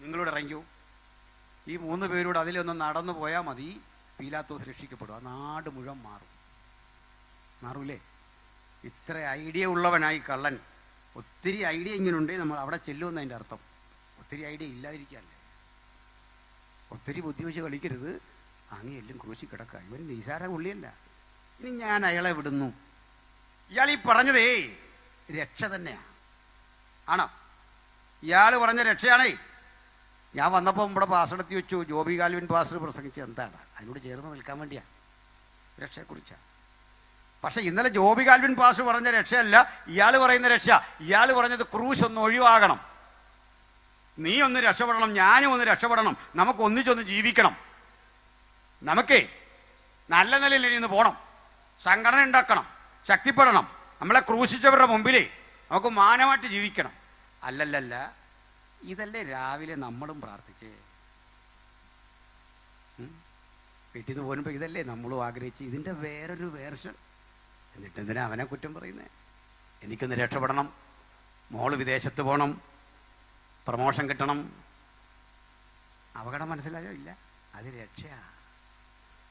നിങ്ങളോട് ഇറങ്ങിക്കൂ. ഈ 3 പേരോട് അതിലൊന്ന് നടന്നു പോയാൽ മതി, പീലാത്തോസ് രക്ഷിക്കപ്പെടും. ആ നാട് മുഴുവൻ മാറൂലേ? ഇത്ര ഐഡിയ ഉള്ളവനായി കള്ളൻ. ഒത്തിരി ഐഡിയ ഇങ്ങനെയുണ്ട്, നമ്മൾ അവിടെ ചെല്ലുമെന്ന് അതിൻ്റെ അർത്ഥം. ഒത്തിരി ഐഡിയ ഇല്ലാതിരിക്കുകയല്ലേ. ഒത്തിരി ബുദ്ധി വെച്ച് കളിക്കരുത്. അങ്ങെല്ലാം ക്രൂശി കിടക്കുക. ഇവൻ നിസാര പുള്ളിയല്ല. ഇനി ഞാൻ അയാളെ വിടുന്നു. ഇയാൾ ഈ പറഞ്ഞതേ രക്ഷ തന്നെയാണ്. ആണോ? ഇയാൾ പറഞ്ഞ രക്ഷയാണേ. ഞാൻ വന്നപ്പോൾ നമ്മുടെ പാസ്റ്ററെടുത്ത് വെച്ചു, ജോബി കാൽവിൻ പാസ്റ്റർ പ്രസംഗിച്ചത് എന്താണ്? അതിനോട് ചേർന്ന് നിൽക്കാൻ വേണ്ടിയാണ്, രക്ഷയെക്കുറിച്ചാണ്. പക്ഷെ ഇന്നലെ ജോബി കാൽവിൻ പാസ്റ്റർ പറഞ്ഞ രക്ഷയല്ല ഇയാൾ പറയുന്ന രക്ഷ. ഇയാൾ പറഞ്ഞത് ക്രൂശ് ഒന്ന് ഒഴിവാകണം, നീ ഒന്ന് രക്ഷപ്പെടണം, ഞാനും ഒന്ന് രക്ഷപ്പെടണം, നമുക്ക് ഒന്നിച്ചൊന്ന് ജീവിക്കണം, നമുക്കേ നല്ല നിലയിൽ ഇന്ന് പോകണം, സംഘടന ഉണ്ടാക്കണം, ശക്തിപ്പെടണം, നമ്മളെ ക്രൂശിച്ചവരുടെ മുമ്പിലേ നമുക്ക് മാനമായിട്ട് ജീവിക്കണം. അല്ലല്ലല്ല, ഇതല്ലേ രാവിലെ നമ്മളും പ്രാർത്ഥിച്ചേ? വീട്ടിൽ നിന്ന് പോകുമ്പോൾ ഇതല്ലേ നമ്മളും ആഗ്രഹിച്ച്? ഇതിൻ്റെ വേറൊരു വേർഷൻ. എന്നിട്ട് എന്തിനാ അവനെ കുറ്റം പറയുന്നേ? എനിക്കൊന്ന് രക്ഷപ്പെടണം, മോള് വിദേശത്ത് പോകണം, പ്രമോഷൻ കിട്ടണം. അപകടം മനസ്സിലായോ? ഇല്ല, അത് രക്ഷയാ.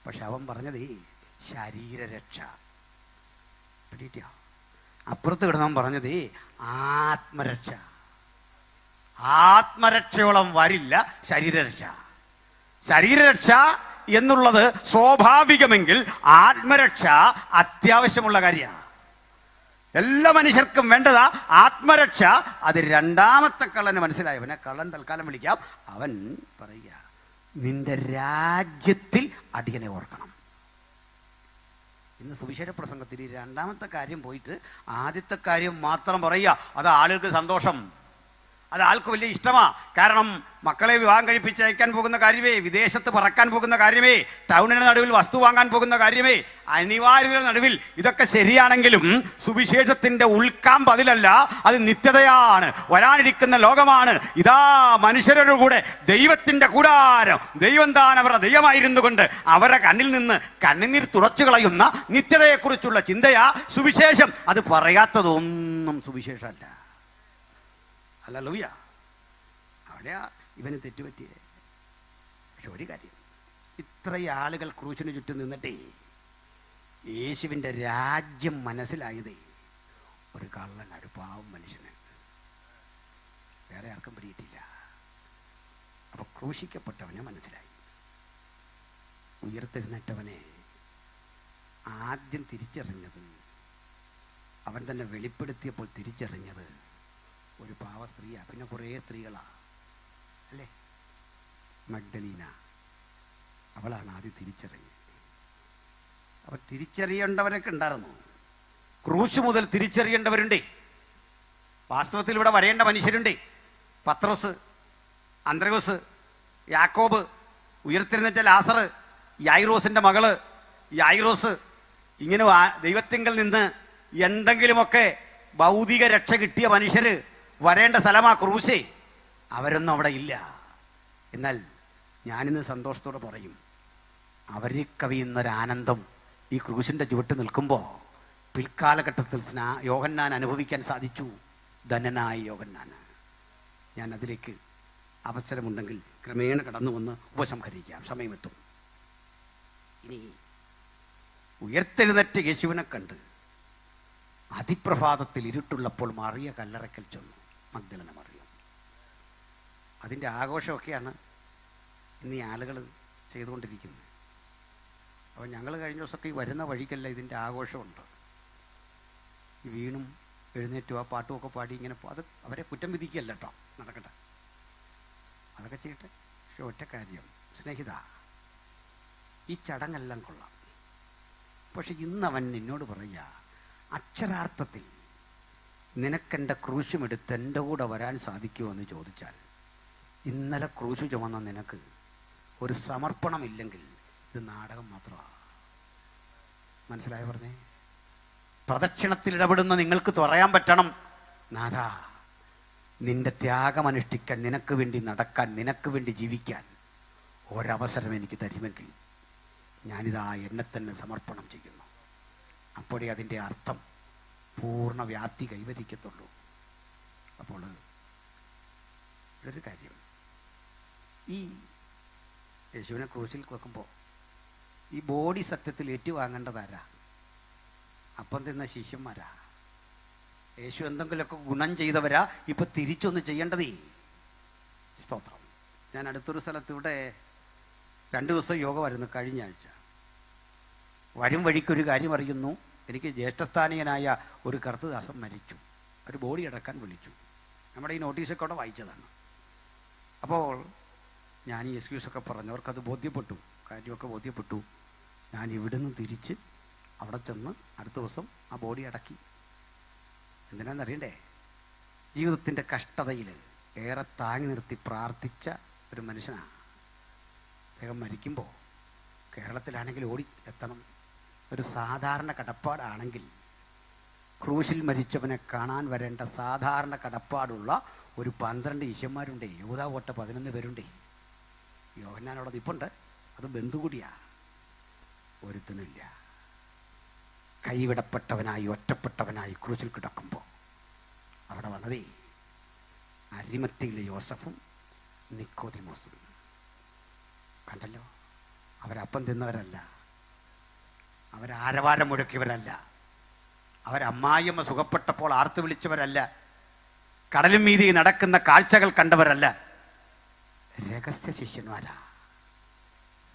പക്ഷെ അവൻ പറഞ്ഞത് ശരീരരക്ഷ. പിടിയോ? അപ്പുറത്ത് കിടന്നവൻ പറഞ്ഞത് ആത്മരക്ഷ. ആത്മരക്ഷയോളം വരില്ല ശരീരരക്ഷ. ശരീരരക്ഷ എന്നുള്ളത് സ്വാഭാവികമെങ്കിൽ ആത്മരക്ഷ അത്യാവശ്യമുള്ള കാര്യമാണ്. എല്ലാ മനുഷ്യർക്കും വേണ്ടതാ ആത്മരക്ഷ. അത് രണ്ടാമത്തെ കള്ളന് മനസ്സിലായി. അവനെ കള്ളൻ തൽക്കാലം വിളിക്കാം. അവൻ പറയുക, നിന്റെ രാജ്യത്തിൽ അടിയനെ ഓർക്കണം. ഇന്ന് സുവിശേഷ പ്രസംഗത്തിൽ ഈ രണ്ടാമത്തെ കാര്യം പോയിട്ട് ആദ്യത്തെ കാര്യം മാത്രം പറയുക. അത് ആളുകൾക്ക് സന്തോഷം, അത് ആൾക്ക് വലിയ ഇഷ്ടമാണ്. കാരണം മക്കളെ വിവാഹം കഴിപ്പിച്ചയക്കാൻ പോകുന്ന കാര്യമേ, വിദേശത്ത് പറക്കാൻ പോകുന്ന കാര്യമേ, ടൗണിന് നടുവിൽ വസ്തു വാങ്ങാൻ പോകുന്ന കാര്യമേ, അനിവാര്യതയുടെ നടുവിൽ ഇതൊക്കെ ശരിയാണെങ്കിലും സുവിശേഷത്തിൻ്റെ ഉൾക്കാമ്പ് അതിലല്ല. അത് നിത്യതയാണ്, വരാനിരിക്കുന്ന ലോകമാണ്. ഇതാ മനുഷ്യരുടെ കൂടെ ദൈവത്തിൻ്റെ കൂടാരം, ദൈവം താൻ അവരുടെ ദൈവമായിരുന്നു കൊണ്ട് അവരുടെ കണ്ണിൽ നിന്ന് കണ്ണുനീർ തുടച്ചു കളയുന്ന നിത്യതയെക്കുറിച്ചുള്ള ചിന്തയാ സുവിശേഷം. അത് പറയാത്തതൊന്നും സുവിശേഷമല്ല. ഹല്ലേലൂയ. അവിടെയാ ഇവന് തെറ്റുപറ്റിയേ. പക്ഷെ ഒരു കാര്യം, ഇത്രയും ആളുകൾ ക്രൂശിന് ചുറ്റും നിന്നിട്ടേ യേശുവിൻ്റെ രാജ്യം മനസ്സിലായതേ ഒരു കള്ളൻ, ഒരു പാവം മനുഷ്യന്. വേറെ ആർക്കും പിടിയിട്ടില്ല. അപ്പോൾ ക്രൂശിക്കപ്പെട്ടവനെ മനസ്സിലായി. ഉയർത്തെഴുന്നേറ്റവനെ ആദ്യം തിരിച്ചറിഞ്ഞത്, അവൻ തന്നെ വെളിപ്പെടുത്തിയപ്പോൾ തിരിച്ചറിഞ്ഞത് ഒരു പാവ സ്ത്രീയാ. പിന്നെ കുറേ സ്ത്രീകളാ അല്ലേ? മഗ്ദലീന, അവളാണ് ആദ്യം തിരിച്ചറിഞ്ഞത്. അപ്പം തിരിച്ചറിയേണ്ടവരൊക്കെ ഉണ്ടായിരുന്നു. ക്രൂശ് മുതൽ തിരിച്ചറിയേണ്ടവരുണ്ടേ. വാസ്തവത്തിൽ ഇവിടെ വരേണ്ട മനുഷ്യരുണ്ടേ. പത്രോസ്, അന്ത്രയോസ്, യാക്കോബ്, ഉയർത്തെഴുന്നേറ്റ ലാസർ, യായിറോസിൻ്റെ മകള് യായിറോസ്, ഇങ്ങനെ ദൈവത്തിങ്കൽ നിന്ന് എന്തെങ്കിലുമൊക്കെ ഭൗതിക രക്ഷ കിട്ടിയ മനുഷ്യർ വരേണ്ട സ്ഥലമാ ക്രൂശേ. അവരൊന്നും അവിടെ ഇല്ല. എന്നാൽ ഞാനിന്ന് സന്തോഷത്തോടെ പറയും, അവരെ കവിയുന്നൊരാനന്ദം ഈ ക്രൂശിൻ്റെ ചുവട്ട് നിൽക്കുമ്പോൾ പിൽക്കാലഘട്ടത്തിൽ യോഹന്നാൻ അനുഭവിക്കാൻ സാധിച്ചു. ധനനായ യോഹന്നാന്. ഞാൻ അതിലേക്ക് അവസരമുണ്ടെങ്കിൽ ക്രമേണ കടന്നു വന്ന് ഉപസംഹരിക്കാം, സമയമെത്തും. ഇനി ഉയർത്തെഴുന്നേറ്റ യേശുവിനെ കണ്ട് അതിപ്രഭാതത്തിൽ ഇരുട്ടുള്ളപ്പോൾ മറിയ കല്ലറയ്ക്കൽ ചെന്നു. മഗ്ദലന മറിയം. അതിൻ്റെ ആഘോഷമൊക്കെയാണ് ഇന്ന് ഈ ആളുകൾ ചെയ്തുകൊണ്ടിരിക്കുന്നത്. അപ്പോൾ ഞങ്ങൾ കഴിഞ്ഞ ദിവസമൊക്കെ ഈ വരുന്ന വഴിക്കല്ല ഇതിൻ്റെ ആഘോഷമുണ്ട്. ഈ വീണും എഴുന്നേറ്റും ആ പാട്ടുമൊക്കെ പാടി ഇങ്ങനെ അത് അവരെ കുറ്റം വിധിക്കുകയല്ല കേട്ടോ, നടക്കട്ടെ, അതൊക്കെ ചെയ്യട്ടെ. പക്ഷെ ഒറ്റ കാര്യം സ്നേഹിത, ഈ ചടങ്ങെല്ലാം കൊള്ളാം. പക്ഷെ ഇന്നവൻ നിന്നോട് പറയുക, അക്ഷരാർത്ഥത്തിൽ നിനക്കെൻ്റെ ക്രൂശുമെടുത്ത് എൻ്റെ കൂടെ വരാൻ സാധിക്കുമോ എന്ന് ചോദിച്ചാൽ, ഇന്നലെ ക്രൂശു ചുമന്ന നിനക്ക് ഒരു സമർപ്പണമില്ലെങ്കിൽ ഇത് നാടകം മാത്രമാണ്. മനസ്സിലായോ പറഞ്ഞേ? പ്രദക്ഷിണത്തിൽ ഇടപെടുന്ന നിങ്ങൾക്ക് പറയാൻ പറ്റണം, നാഥാ, നിന്റെ ത്യാഗമനുഷ്ഠിക്കാൻ, നിനക്ക് വേണ്ടി നടക്കാൻ, നിനക്ക് വേണ്ടി ജീവിക്കാൻ ഒരവസരം എനിക്ക് തരുമെങ്കിൽ ഞാനിതാ എന്നെ തന്നെ സമർപ്പണം ചെയ്യുന്നു. അപ്പോഴേ അതിൻ്റെ അർത്ഥം പൂർണ്ണ വ്യാപ്തി കൈവരിക്കത്തുള്ളൂ. അപ്പോൾ ഒരു കാര്യം, ഈ യേശുവിനെ ക്രൂശിൽ വെക്കുമ്പോൾ ഈ ബോഡി സത്യത്തിൽ ഏറ്റുവാങ്ങേണ്ടതാരാ? അപ്പം തിന്ന ശിഷ്യന്മാരാ. യേശു എന്തെങ്കിലുമൊക്കെ ഗുണം ചെയ്തവരാ ഇപ്പം തിരിച്ചൊന്ന് ചെയ്യേണ്ടതേ. സ്തോത്രം. ഞാൻ അടുത്തൊരു സ്ഥലത്ത് ഇവിടെ 2 ദിവസം യോഗമായിരുന്നു കഴിഞ്ഞ ആഴ്ച. വരും വഴിക്കൊരു കാര്യം അറിയുന്നു, എനിക്ക് ജ്യേഷ്ഠസ്ഥാനീയനായ ഒരു കർത്തദാസൻ മരിച്ചു. ഒരു ബോഡി അടക്കാൻ വിളിച്ചു. നമ്മുടെ ഈ നോട്ടീസൊക്കെ അവിടെ വായിച്ചതാണ്. അപ്പോൾ ഞാൻ ഈ എക്സ്ക്യൂസൊക്കെ പറഞ്ഞു, അവർക്കത് ബോധ്യപ്പെട്ടു, കാര്യമൊക്കെ ബോധ്യപ്പെട്ടു. ഞാൻ ഇവിടുന്ന് തിരിച്ച് അവിടെ ചെന്ന് അടുത്ത ദിവസം ആ ബോഡി അടക്കി. എന്തിനാണെന്നറിയണ്ടേ? ജീവിതത്തിൻ്റെ കഷ്ടതയിൽ ഏറെ താങ്ങി നിർത്തി പ്രാർത്ഥിച്ച ഒരു മനുഷ്യനാണ്. അദ്ദേഹം മരിക്കുമ്പോൾ കേരളത്തിലാണെങ്കിൽ ഓടി എത്തണം. ഒരു സാധാരണ കടപ്പാടാണെങ്കിൽ ക്രൂശിൽ മരിച്ചവനെ കാണാൻ വരേണ്ട സാധാരണ കടപ്പാടുള്ള ഒരു 12 ശിഷ്യന്മാരുണ്ടേ. യൂദാ പോട്ട 11 പേരുണ്ടേ. യോഹന്നാനോടെ നിപ്പുണ്ട്. അത് ബന്ധുകൂടിയാ. ഒരുത്തനില്ല. കൈവിടപ്പെട്ടവനായി ഒറ്റപ്പെട്ടവനായി ക്രൂശിൽ കിടക്കുമ്പോൾ അവിടെ വന്നതേ അരിമത്തിയിലെ യോസഫും നിക്കോദിമോസും. കണ്ടല്ലോ, അവരപ്പം തിന്നവരല്ല, അവരാരവാരം മുഴക്കിയവരല്ല, അവരമ്മായിയമ്മ സുഖപ്പെട്ടപ്പോൾ ആർത്തു വിളിച്ചവരല്ല, കടലും മീതി നടക്കുന്ന കാഴ്ചകൾ കണ്ടവരല്ല, രഹസ്യ ശിഷ്യന്മാരാ.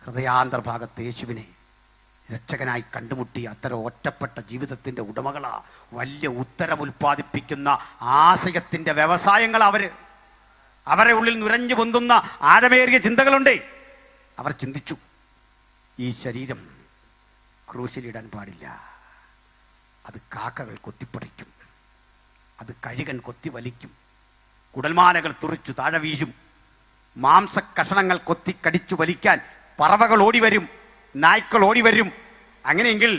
ഹൃദയാന്തർഭാഗത്ത് യേശുവിനെ രക്ഷകനായി കണ്ടുമുട്ടി അത്തരം ഒറ്റപ്പെട്ട ജീവിതത്തിൻ്റെ ഉടമകളാ. വലിയ ഉത്തരം ഉൽപ്പാദിപ്പിക്കുന്ന ആശയത്തിൻ്റെ വ്യവസായങ്ങൾ അവരെ ഉള്ളിൽ നുരഞ്ഞു പൊന്തുന്ന ആഴമേറിയ ചിന്തകളുണ്ട്. അവർ ചിന്തിച്ചു, ഈ ശരീരം ക്രൂശിലിടാൻ പാടില്ല. അത് കാക്കകൾ കൊത്തിപ്പറിക്കും, അത് കഴുകൻ കൊത്തി വലിക്കും, കുടൽമാലകൾ തുറിച്ചു താഴെ വീഴും, മാംസക്കഷണങ്ങൾ കൊത്തി കടിച്ചു വലിക്കാൻ പറവകൾ ഓടിവരും, നായ്ക്കൾ ഓടിവരും. അങ്ങനെയെങ്കിൽ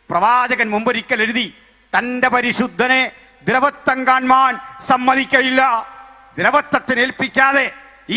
പ്രവാചകൻ മുമ്പൊരിക്കൽ എഴുതി, തൻ്റെ പരിശുദ്ധനെ ദ്രവത്വം കാണാൻ സമ്മതിക്കയില്ല. ദ്രവത്വത്തിനേൽപ്പിക്കാതെ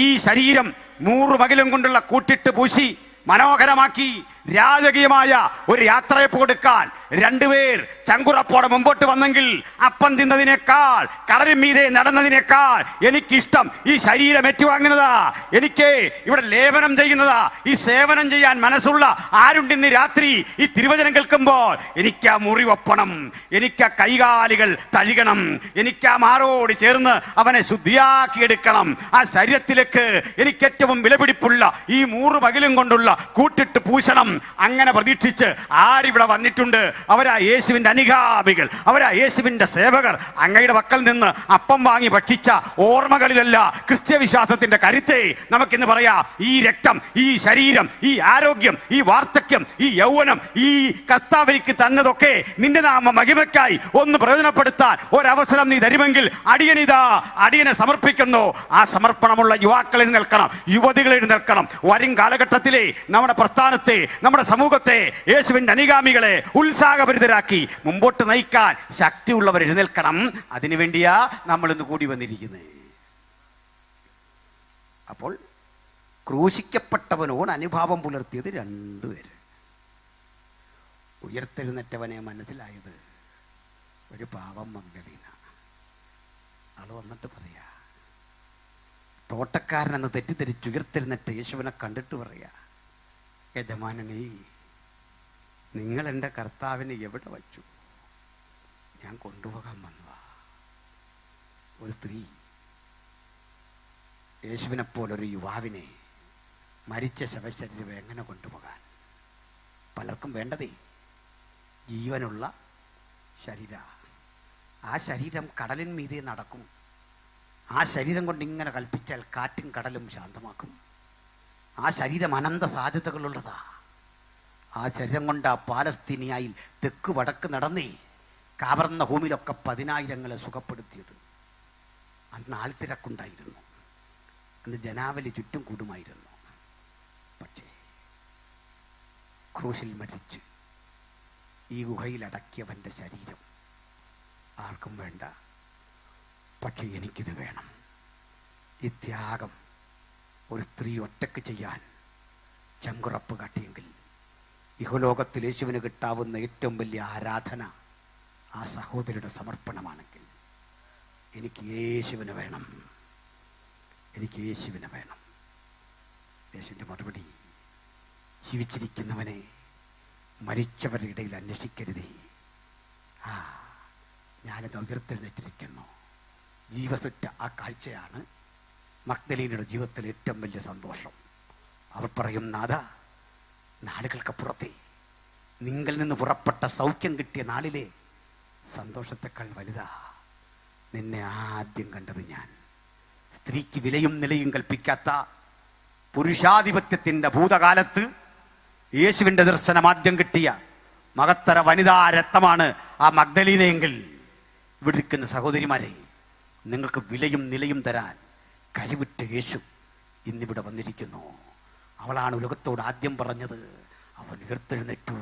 ഈ ശരീരം 100 മകിലും കൊണ്ടുള്ള കൂട്ടിട്ട് പൂശി മനോഹരമാക്കി രാജകീയമായ ഒരു യാത്രയപ്പ് കൊടുക്കാൻ 2 പേർ ചങ്കുറപ്പോടെ മുമ്പോട്ട് വന്നെങ്കിൽ അപ്പം തിന്നതിനേക്കാൾ കടലിൻ മീതെ നടന്നതിനേക്കാൾ എനിക്കിഷ്ടം ഈ ശരീരം ഏറ്റുവാങ്ങുന്നതാ. എനിക്ക് ഇവിടെ ലേപനം ചെയ്യുന്നതാ. ഈ സേവനം ചെയ്യാൻ മനസ്സുള്ള ആരുണ്ടിന്ന് രാത്രി ഈ തിരുവചനം കേൾക്കുമ്പോൾ എനിക്ക് ആ മുറിവൊപ്പണം, എനിക്ക് ആ കൈകാലുകൾ തഴുകണം, എനിക്ക് ആ മാറോട് ചേർന്ന് അവനെ ശുദ്ധിയാക്കിയെടുക്കണം. ആ ശരീരത്തിലേക്ക് എനിക്ക് ഏറ്റവും വിലപിടിപ്പുള്ള ഈ 100 മകിലും കൊണ്ടുള്ള കൂട്ടിട്ട് പൂശണം. അങ്ങനെ പ്രതീക്ഷിച്ച് ആരിവിടെ വന്നിട്ടുണ്ട്? അവരാ യേശുവിൻ്റെ അനുഗാമികൾ, അവരാ യേശുവിൻ്റെ സേവകർ. അങ്ങയുടെ പക്കൽ നിന്ന് അപ്പം വാങ്ങി ഭക്ഷിച്ച ഓർമ്മകളിലല്ല ക്രിസ്ത്യവിശ്വാസത്തിൻ്റെ കരുത്തെ നമുക്കിന്ന് പറയാം. ഈ രക്തം, ഈ ശരീരം, ഈ ആരോഗ്യം, ഈ വാർദ്ധക്യം, ഈ യൗവനം, ഈ കർത്താവിലേക്ക് തന്നതൊക്കെ നിന്റെ നാമ മഹിമയ്ക്കായി ഒന്ന് പ്രയോജനപ്പെടുത്താൻ ഒരവസരം നീ തരുമെങ്കിൽ അടിയനെ സമർപ്പിക്കുന്നു. ആ സമർപ്പണമുള്ള യുവാക്കൾ എഴുന്നേൽക്കണം, യുവതികൾ എഴുന്നേൽക്കണം. വരും കാലഘട്ടത്തിലെ നമ്മുടെ പ്രസ്ഥാനത്തെ, നമ്മുടെ സമൂഹത്തെ, യേശുവിൻ്റെ അനുഗാമികളെ ഉത്സാഹഭരിതരാക്കി മുമ്പോട്ട് നയിക്കാൻ ശക്തിയുള്ളവർ എഴുന്നേൽക്കണം. അതിനുവേണ്ടിയാ നമ്മളിന്ന് കൂടി വന്നിരിക്കുന്നത്. അപ്പോൾ ക്രൂശിക്കപ്പെട്ടവനോട് അനുഭാവം പുലർത്തിയത് 2 പേര്. ഉയർത്തെഴുന്നേറ്റവനെ മനസ്സിലായത് ഒരു പാവം മഗ്ദലീന. ആള് വന്നിട്ട് പറയാ, തോട്ടക്കാരനെന്ന് തെറ്റിദ്ധരിച്ച് ഉയർത്തെഴുന്നേറ്റ യേശുവിനെ കണ്ടിട്ട് പറയാ, യജമാനനേ, നിങ്ങൾ എൻ്റെ കർത്താവിനെ എവിടെ വച്ചു? ഞാൻ കൊണ്ടുപോകാൻ വന്നതാ. ഒരു സ്ത്രീ യേശുവിനെപ്പോലൊരു യുവാവിനെ മരിച്ച ശവശരീരം എങ്ങനെ കൊണ്ടുപോകാൻ? പലർക്കും വേണ്ടതേ ജീവനുള്ള ശരീര. ആ ശരീരം കടലിൻ മീതെ നടക്കും. ആ ശരീരം കൊണ്ട് ഇങ്ങനെ കൽപ്പിച്ചാൽ കാറ്റും കടലും ശാന്തമാക്കും. ആ ശരീരം അനന്ത സാധ്യതകളുള്ളതാ. ആ ശരീരം കൊണ്ട് ആ പാലസ്തീനിയായിൽ തെക്ക് വടക്ക് നടന്നേ കാവർന്ന ഭൂമിയിലൊക്കെ 10,000 സുഖപ്പെടുത്തിയത്. അന്ന് ആൾത്തിരക്കുണ്ടായിരുന്നു, അന്ന് ജനാവലി ചുറ്റും കൂടുമായിരുന്നു. പക്ഷേ ക്രൂശിൽ മരിച്ച് ഈ ഗുഹയിലടക്കിയവൻ്റെ ശരീരം ആർക്കും വേണ്ട. പക്ഷേ എനിക്കിത് വേണം. ഈ ത്യാഗം ഒരു സ്ത്രീ ഒറ്റയ്ക്ക് ചെയ്യാൻ ചങ്കുറപ്പ് കാട്ടിയെങ്കിൽ ഇഹലോകത്തിൽ യേശുവിന് കിട്ടാവുന്ന ഏറ്റവും വലിയ ആരാധന ആ സഹോദരിയുടെ സമർപ്പണമാണെങ്കിൽ എനിക്ക് യേശുവിനെ വേണം, എനിക്ക് യേശുവിനെ വേണം. യേശുവിൻ്റെ മറുപടി, ജീവിച്ചിരിക്കുന്നവനെ മരിച്ചവരുടെ ഇടയിൽ അന്വേഷിക്കരുതേ. ഞാനിത് ഉയർത്തെഴുന്നേറ്റിരിക്കുന്നു. ജീവസുറ്റ ആ കാഴ്ചയാണ് മഗ്ദലീനയുടെ ജീവിതത്തിലെ ഏറ്റവും വലിയ സന്തോഷം. അവർ പറയും, നാഥ, നാളുകൾക്കപ്പുറത്തെ നിങ്ങളിൽ നിന്ന് പുറപ്പെട്ട സൗഖ്യം കിട്ടിയ നാളിലെ സന്തോഷത്തെക്കാൾ വലുതാ നിന്നെ ആദ്യം കണ്ടത് ഞാൻ. സ്ത്രീക്ക് വിലയും നിലയും കൽപ്പിക്കാത്ത പുരുഷാധിപത്യത്തിൻ്റെ ഭൂതകാലത്ത് യേശുവിൻ്റെ ദർശനം ആദ്യം കിട്ടിയ മഹത്തര വനിതാ രത്നമാണ് ആ മഗ്ദലീനയെങ്കിൽ ഇവിടെ ഇരിക്കുന്ന സഹോദരിമാരെ, നിങ്ങൾക്ക് വിലയും നിലയും തരാൻ കഴിവുറ്റ യേശു ഇന്നിവിടെ വന്നിരിക്കുന്നു. അവളാണ് ഉലകത്തോട് ആദ്യം പറഞ്ഞത്, അവൻ ഉയർത്തെഴുന്നേറ്റു,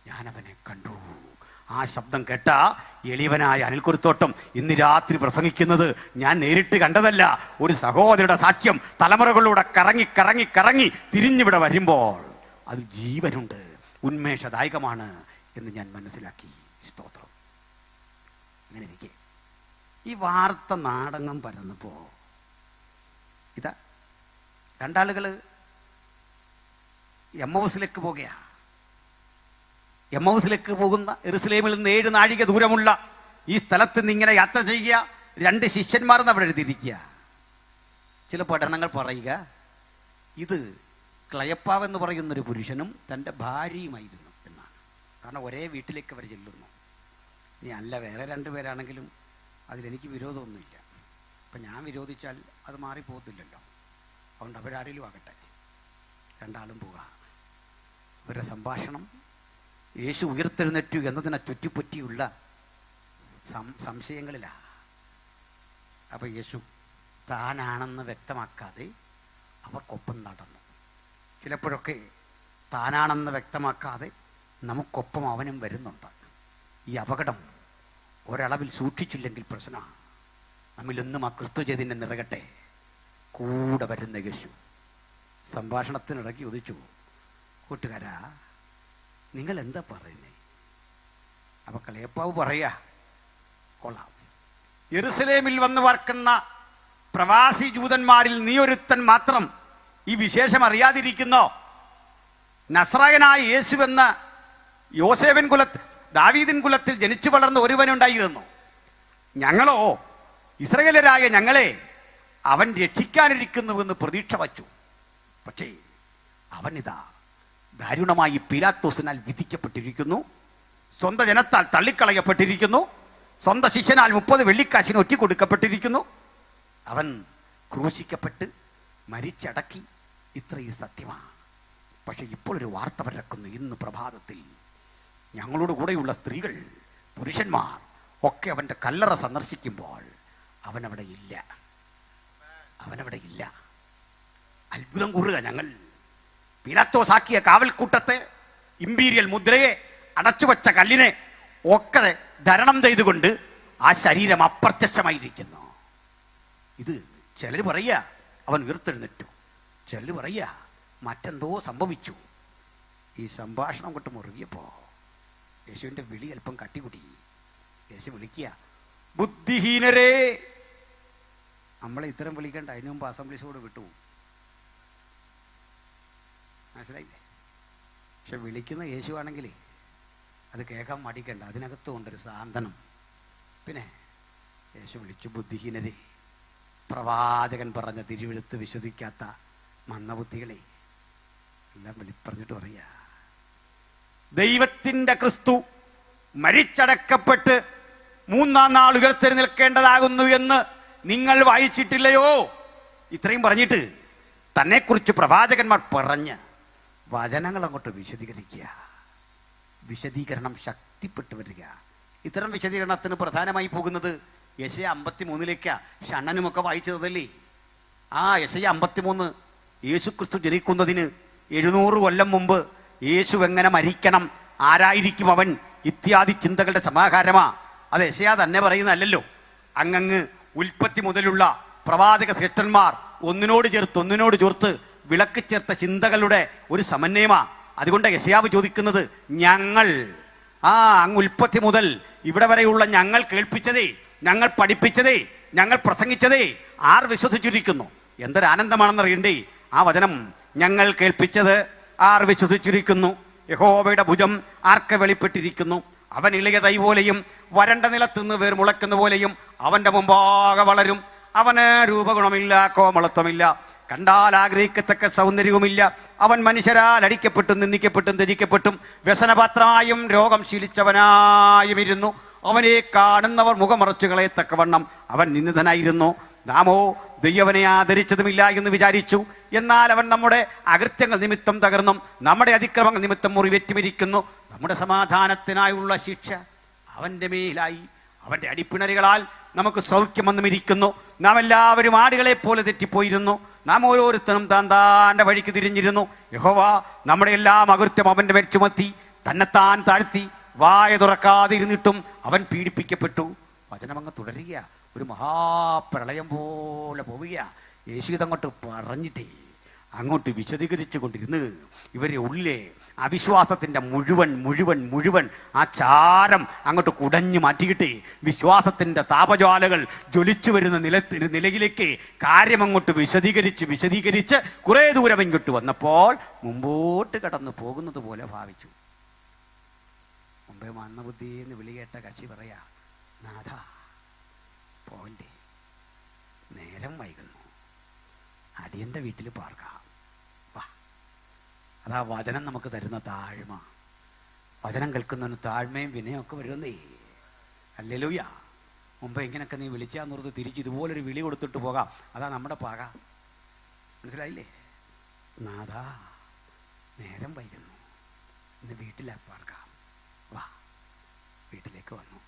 ഞാനവനെ കണ്ടു. ആ ശബ്ദം കേട്ട എളിയവനായ അനിൽക്കുരുത്തോട്ടം ഇന്ന് രാത്രി പ്രസംഗിക്കുന്നത് ഞാൻ നേരിട്ട് കണ്ടതല്ല. ഒരു സഹോദരിയുടെ സാക്ഷ്യം തലമുറകളിലൂടെ കറങ്ങി കറങ്ങി കറങ്ങി തിരിഞ്ഞിവിടെ വരുമ്പോൾ അതിൽ ജീവനുണ്ട്, ഉന്മേഷദായകമാണ് എന്ന് ഞാൻ മനസ്സിലാക്കി. സ്തോത്രം. അങ്ങനെ ഇരിക്കെ ഈ വാർത്ത നാടകം പരന്നപ്പോൾ ഇതാ രണ്ടാളുകൾ എമ്മൗസിലേക്ക് പോകുകയാണ്. എമ്മൗസിലേക്ക് പോകുന്ന യെരുശലേമിൽ നിന്ന് 7 നാഴിക ദൂരമുള്ള ഈ സ്ഥലത്ത് നിന്ന് ഇങ്ങനെ യാത്ര ചെയ്യുക. 2 ശിഷ്യന്മാരെന്ന് അവിടെ എഴുതിയിരിക്കുക. ചില പഠനങ്ങൾ പറയുക, ഇത് ക്ലയപ്പാവ് എന്ന് പറയുന്നൊരു പുരുഷനും തൻ്റെ ഭാര്യയുമായിരുന്നു എന്നാണ്. കാരണം ഒരേ വീട്ടിലേക്ക് അവർ ചെല്ലുന്നു. ഇനി അല്ല, വേറെ 2 പേരാണെങ്കിലും അതിലെനിക്ക് വിരോധമൊന്നുമില്ല. അപ്പം ഞാൻ വിരോധിച്ചാൽ അത് മാറിപ്പോകത്തില്ലല്ലോ. അതുകൊണ്ട് അവരാരെങ്കിലും ആകട്ടെ, 2 ആളും പോവുക. ഇവരുടെ സംഭാഷണം യേശു ഉയർത്തെഴുന്നേറ്റു എന്നതിനെ ചുറ്റിപ്പറ്റിയുള്ള സംശയങ്ങളിലാണ്. അപ്പോൾ യേശു താനാണെന്ന് വ്യക്തമാക്കാതെ അവർക്കൊപ്പം നടന്നു. ചിലപ്പോഴൊക്കെ താനാണെന്ന് വ്യക്തമാക്കാതെ നമുക്കൊപ്പം അവനും വരുന്നുണ്ട്. ഈ അപകടം ഒരളവിൽ സൂക്ഷിച്ചില്ലെങ്കിൽ പ്രശ്നമാണ്. നമ്മിലൊന്നും ആ ക്രിസ്തു ചെയ്തിനെ നിറകട്ടെ. കൂടെ വരുന്ന യേശു സംഭാഷണത്തിനിടയ്ക്ക് ചോദിച്ചു, കൂട്ടുകാരാ, നിങ്ങൾ എന്താ പറയുന്നേ? അപ്പം ക്ലയപ്പാവ് പറയാ, കൊള്ളാം, യെരുശലേമിൽ വന്ന് വർക്കുന്ന പ്രവാസി ജൂതന്മാരിൽ നീ ഒരുത്തൻ മാത്രം ഈ വിശേഷം അറിയാതിരിക്കുന്നോ? നസ്രായനായ യേശുവെന്ന യോസേഫിൻ കുലത്തിൽ, ദാവീദിൻ കുലത്തിൽ ജനിച്ചു വളർന്ന ഒരുവനുണ്ടായിരുന്നു. ഞങ്ങളോ, ഇസ്രായേലരായ ഞങ്ങളെ അവൻ രക്ഷിക്കാനിരിക്കുന്നുവെന്ന് പ്രതീക്ഷ വച്ചു. പക്ഷേ അവനിതാ ദാരുണമായി പീലാത്തോസിനാൽ വിധിക്കപ്പെട്ടിരിക്കുന്നു, സ്വന്തം ജനത്താൽ തള്ളിക്കളയപ്പെട്ടിരിക്കുന്നു, സ്വന്തം ശിഷ്യനാൽ 30 വെള്ളിക്കാശിന് ഒറ്റിക്കൊടുക്കപ്പെട്ടിരിക്കുന്നു. അവൻ ക്രൂശിക്കപ്പെട്ട് മരിച്ചടക്കി. ഇത്രയും സത്യമാണ്. പക്ഷെ ഇപ്പോൾ ഒരു വാർത്ത പരക്കുന്നു. ഇന്ന് പ്രഭാതത്തിൽ ഞങ്ങളോട് കൂടെയുള്ള സ്ത്രീകൾ, പുരുഷന്മാർ ഒക്കെ അവൻ്റെ കല്ലറ സന്ദർശിക്കുമ്പോൾ അവനവിടെ ഇല്ല. അവനവിടെ ഇല്ല. അത്ഭുതം കൂറുക ഞങ്ങൾ. പീലാത്തോസാക്കിയ കാവൽക്കൂട്ടത്തെ, ഇമ്പീരിയൽ മുദ്രയെ, അടച്ചുവച്ച കല്ലിനെ ഒക്കെ ധരണം ചെയ്തുകൊണ്ട് ആ ശരീരം അപ്രത്യക്ഷമായിരിക്കുന്നു. ഇത് ചിലർ പറയുക അവൻ ഉയർത്തെഴുന്നേറ്റു, ചിലർ പറയുക മറ്റെന്തോ സംഭവിച്ചു. ഈ സംഭാഷണം കൊണ്ട് മുറുകിയപ്പോൾ യേശുവിൻ്റെ വിളി അല്പം കട്ടികുടി. യേശു വിളിക്കുക, ബുദ്ധിഹീനരേ. നമ്മളെ ഇത്തരം വിളിക്കേണ്ട, അതിനു മുമ്പ് അസംബ്ലീസോട് വിട്ടു. മനസ്സിലായില്ലേ? പക്ഷെ വിളിക്കുന്ന യേശു ആണെങ്കിൽ അത് കേൾക്കാൻ മടിക്കണ്ട, അതിനകത്തുകൊണ്ടൊരു സാന്ത്വനം. പിന്നെ യേശു വിളിച്ചു, ബുദ്ധിഹീനരെ, പ്രവാചകൻ പറഞ്ഞ തിരുവെഴുത്ത് വിശ്വസിക്കാത്ത മന്ദബുദ്ധികളെ എല്ലാം പറഞ്ഞിട്ട് പറയാ, ദൈവത്തിൻ്റെ ക്രിസ്തു മരിച്ചടക്കപ്പെട്ട് മൂന്നാം നാൾ ഉയർത്തെഴുന്നേൽക്കേണ്ടതാകുന്നു എന്ന് നിങ്ങൾ വായിച്ചിട്ടില്ലയോ? ഇത്രയും പറഞ്ഞിട്ട് തന്നെക്കുറിച്ച് പ്രവാചകന്മാർ പറഞ്ഞ വചനങ്ങൾ അങ്ങോട്ട് വിശദീകരിക്കുക. വിശദീകരണം ശക്തിപ്പെട്ടു വരിക. ഇത്തരം വിശദീകരണത്തിന് പ്രധാനമായി പോകുന്നത് യെശയ്യാ 53 ഷണ്ണനുമൊക്കെ വായിച്ചതല്ലേ? ആ യെശയ്യാ 53 യേശുക്രിസ്തു ജനിക്കുന്നതിന് 700 കൊല്ലം മുമ്പ് യേശു എങ്ങനെ മരിക്കണം, ആരായിരിക്കും അവൻ, ഇത്യാദി ചിന്തകളുടെ സമാഹാരമാ. അത് യെശയ്യാ തന്നെ പറയുന്നതല്ലല്ലോ. അങ്ങ് ഉൽപ്പത്തി മുതലുള്ള പ്രവാചക ശ്രേഷ്ഠന്മാർ ഒന്നിനോട് ചേർത്ത് വിളക്ക് ചേർത്ത ചിന്തകളുടെ ഒരു സമന്വയമാ. അതുകൊണ്ട് യെശയ്യാവ് ചോദിക്കുന്നത്, ഞങ്ങൾ അങ്ങ് ഉൽപ്പത്തി മുതൽ ഇവിടെ വരെയുള്ള ഞങ്ങൾ കേൾപ്പിച്ചതേ, ഞങ്ങൾ പഠിപ്പിച്ചതേ, ഞങ്ങൾ പ്രസംഗിച്ചതേ ആർ വിശ്വസിച്ചിരിക്കുന്നു? എന്തൊരു ആനന്ദമാണെന്നറിയണ്ടേ ആ വചനം. ഞങ്ങൾ കേൾപ്പിച്ചത് ആർ വിശ്വസിച്ചിരിക്കുന്നു? യഹോവയുടെ ഭുജം ആർക്ക് വെളിപ്പെട്ടിരിക്കുന്നു? അവൻ ഇളയ തൈ പോലെയും വരണ്ട നിലത്തുനിന്ന് വേർ മുളയ്ക്കുന്ന പോലെയും അവൻ്റെ മുമ്പാകെ വളരും. അവന് രൂപഗുണമില്ല, കോമളത്വമില്ല, കണ്ടാൽ ആഗ്രഹിക്കത്തക്ക സൗന്ദര്യവുമില്ല. അവൻ മനുഷ്യരാൽ അടിക്കപ്പെട്ടും നിന്ദിക്കപ്പെട്ടും ത്യജിക്കപ്പെട്ടും വ്യസനപാത്രമായും രോഗം ശീലിച്ചവനായും ഇരുന്നു. അവനെ കാണുന്നവർ മുഖമറച്ചു കളയത്തക്കവണ്ണം അവൻ നിന്ദിതനായിരുന്നു. നാമോ ദൈവനെ ആദരിച്ചതുമില്ല എന്ന് വിചാരിച്ചു. എന്നാൽ അവൻ നമ്മുടെ അകൃത്യങ്ങൾ നിമിത്തം തകർന്നും നമ്മുടെ അതിക്രമങ്ങൾ നിമിത്തം മുറിവേറ്റുമിരിക്കുന്നു. നമ്മുടെ സമാധാനത്തിനായുള്ള ശിക്ഷ അവൻ്റെ മേലായി, അവൻ്റെ അടിപ്പിണരുകളാൽ നമുക്ക് സൗഖ്യം വന്നുമിരിക്കുന്നു. നാം എല്ലാവരും ആടുകളെ പോലെ തെറ്റിപ്പോയിരുന്നു. നാം ഓരോരുത്തരും താൻ്റെ വഴിക്ക് തിരിഞ്ഞിരുന്നു. യഹോവ നമ്മുടെ എല്ലാം അകൃത്യം അവൻ്റെ മേൽ ചുമത്തി തന്നെത്താൻ താഴ്ത്തി. വായ തുറക്കാതെ ഇരുന്നിട്ടും അവൻ പീഡിപ്പിക്കപ്പെട്ടു. വചനമങ്ങ് തുടരുക. ഒരു മഹാപ്രളയം പോലെ പോവുക. യേശു ഇതങ്ങോട്ട് പറഞ്ഞിട്ടേ അങ്ങോട്ട് വിശദീകരിച്ചു കൊണ്ടിരുന്ന് ഇവരെ ഉള്ളിലെ അവിശ്വാസത്തിൻ്റെ മുഴുവൻ ആ ചാരം അങ്ങോട്ട് കുടഞ്ഞു മാറ്റിയിട്ടേ വിശ്വാസത്തിൻ്റെ താപജ്വാലകൾ ജ്വലിച്ചു വരുന്ന നിലയിലേക്ക് കാര്യം അങ്ങോട്ട് വിശദീകരിച്ച് കുറേ ദൂരം ഇങ്ങോട്ട് വന്നപ്പോൾ മുമ്പോട്ട് കടന്നു പോകുന്നത് പോലെ ഭാവിച്ചു. മുമ്പേ മന്ദബുദ്ധി എന്ന് വിളി കേട്ട കക്ഷി പറയാ, നാഥ പോലേ, നേരം വൈകുന്നു, അടിയൻ്റെ വീട്ടിൽ പാർക്കാം, വാ. അതാ വചനം നമുക്ക് തരുന്ന താഴ്മ. വചനം കേൾക്കുന്നതിന് താഴ്മയും വിനയമൊക്കെ വരുന്നേ. ഹല്ലേലൂയ. മുമ്പ് ഇങ്ങനെയൊക്കെ നീ വിളിച്ചാന്നോർത്ത് തിരിച്ച് ഇതുപോലൊരു വിളി കൊടുത്തിട്ട് പോകാം. അതാ നമ്മുടെ പാക. മനസ്സിലായില്ലേ? നാഥ നേരം വൈകുന്നു, ഇന്ന് വീട്ടിലാ പാർക്കാം, വാ. വീട്ടിലേക്ക് വന്നു,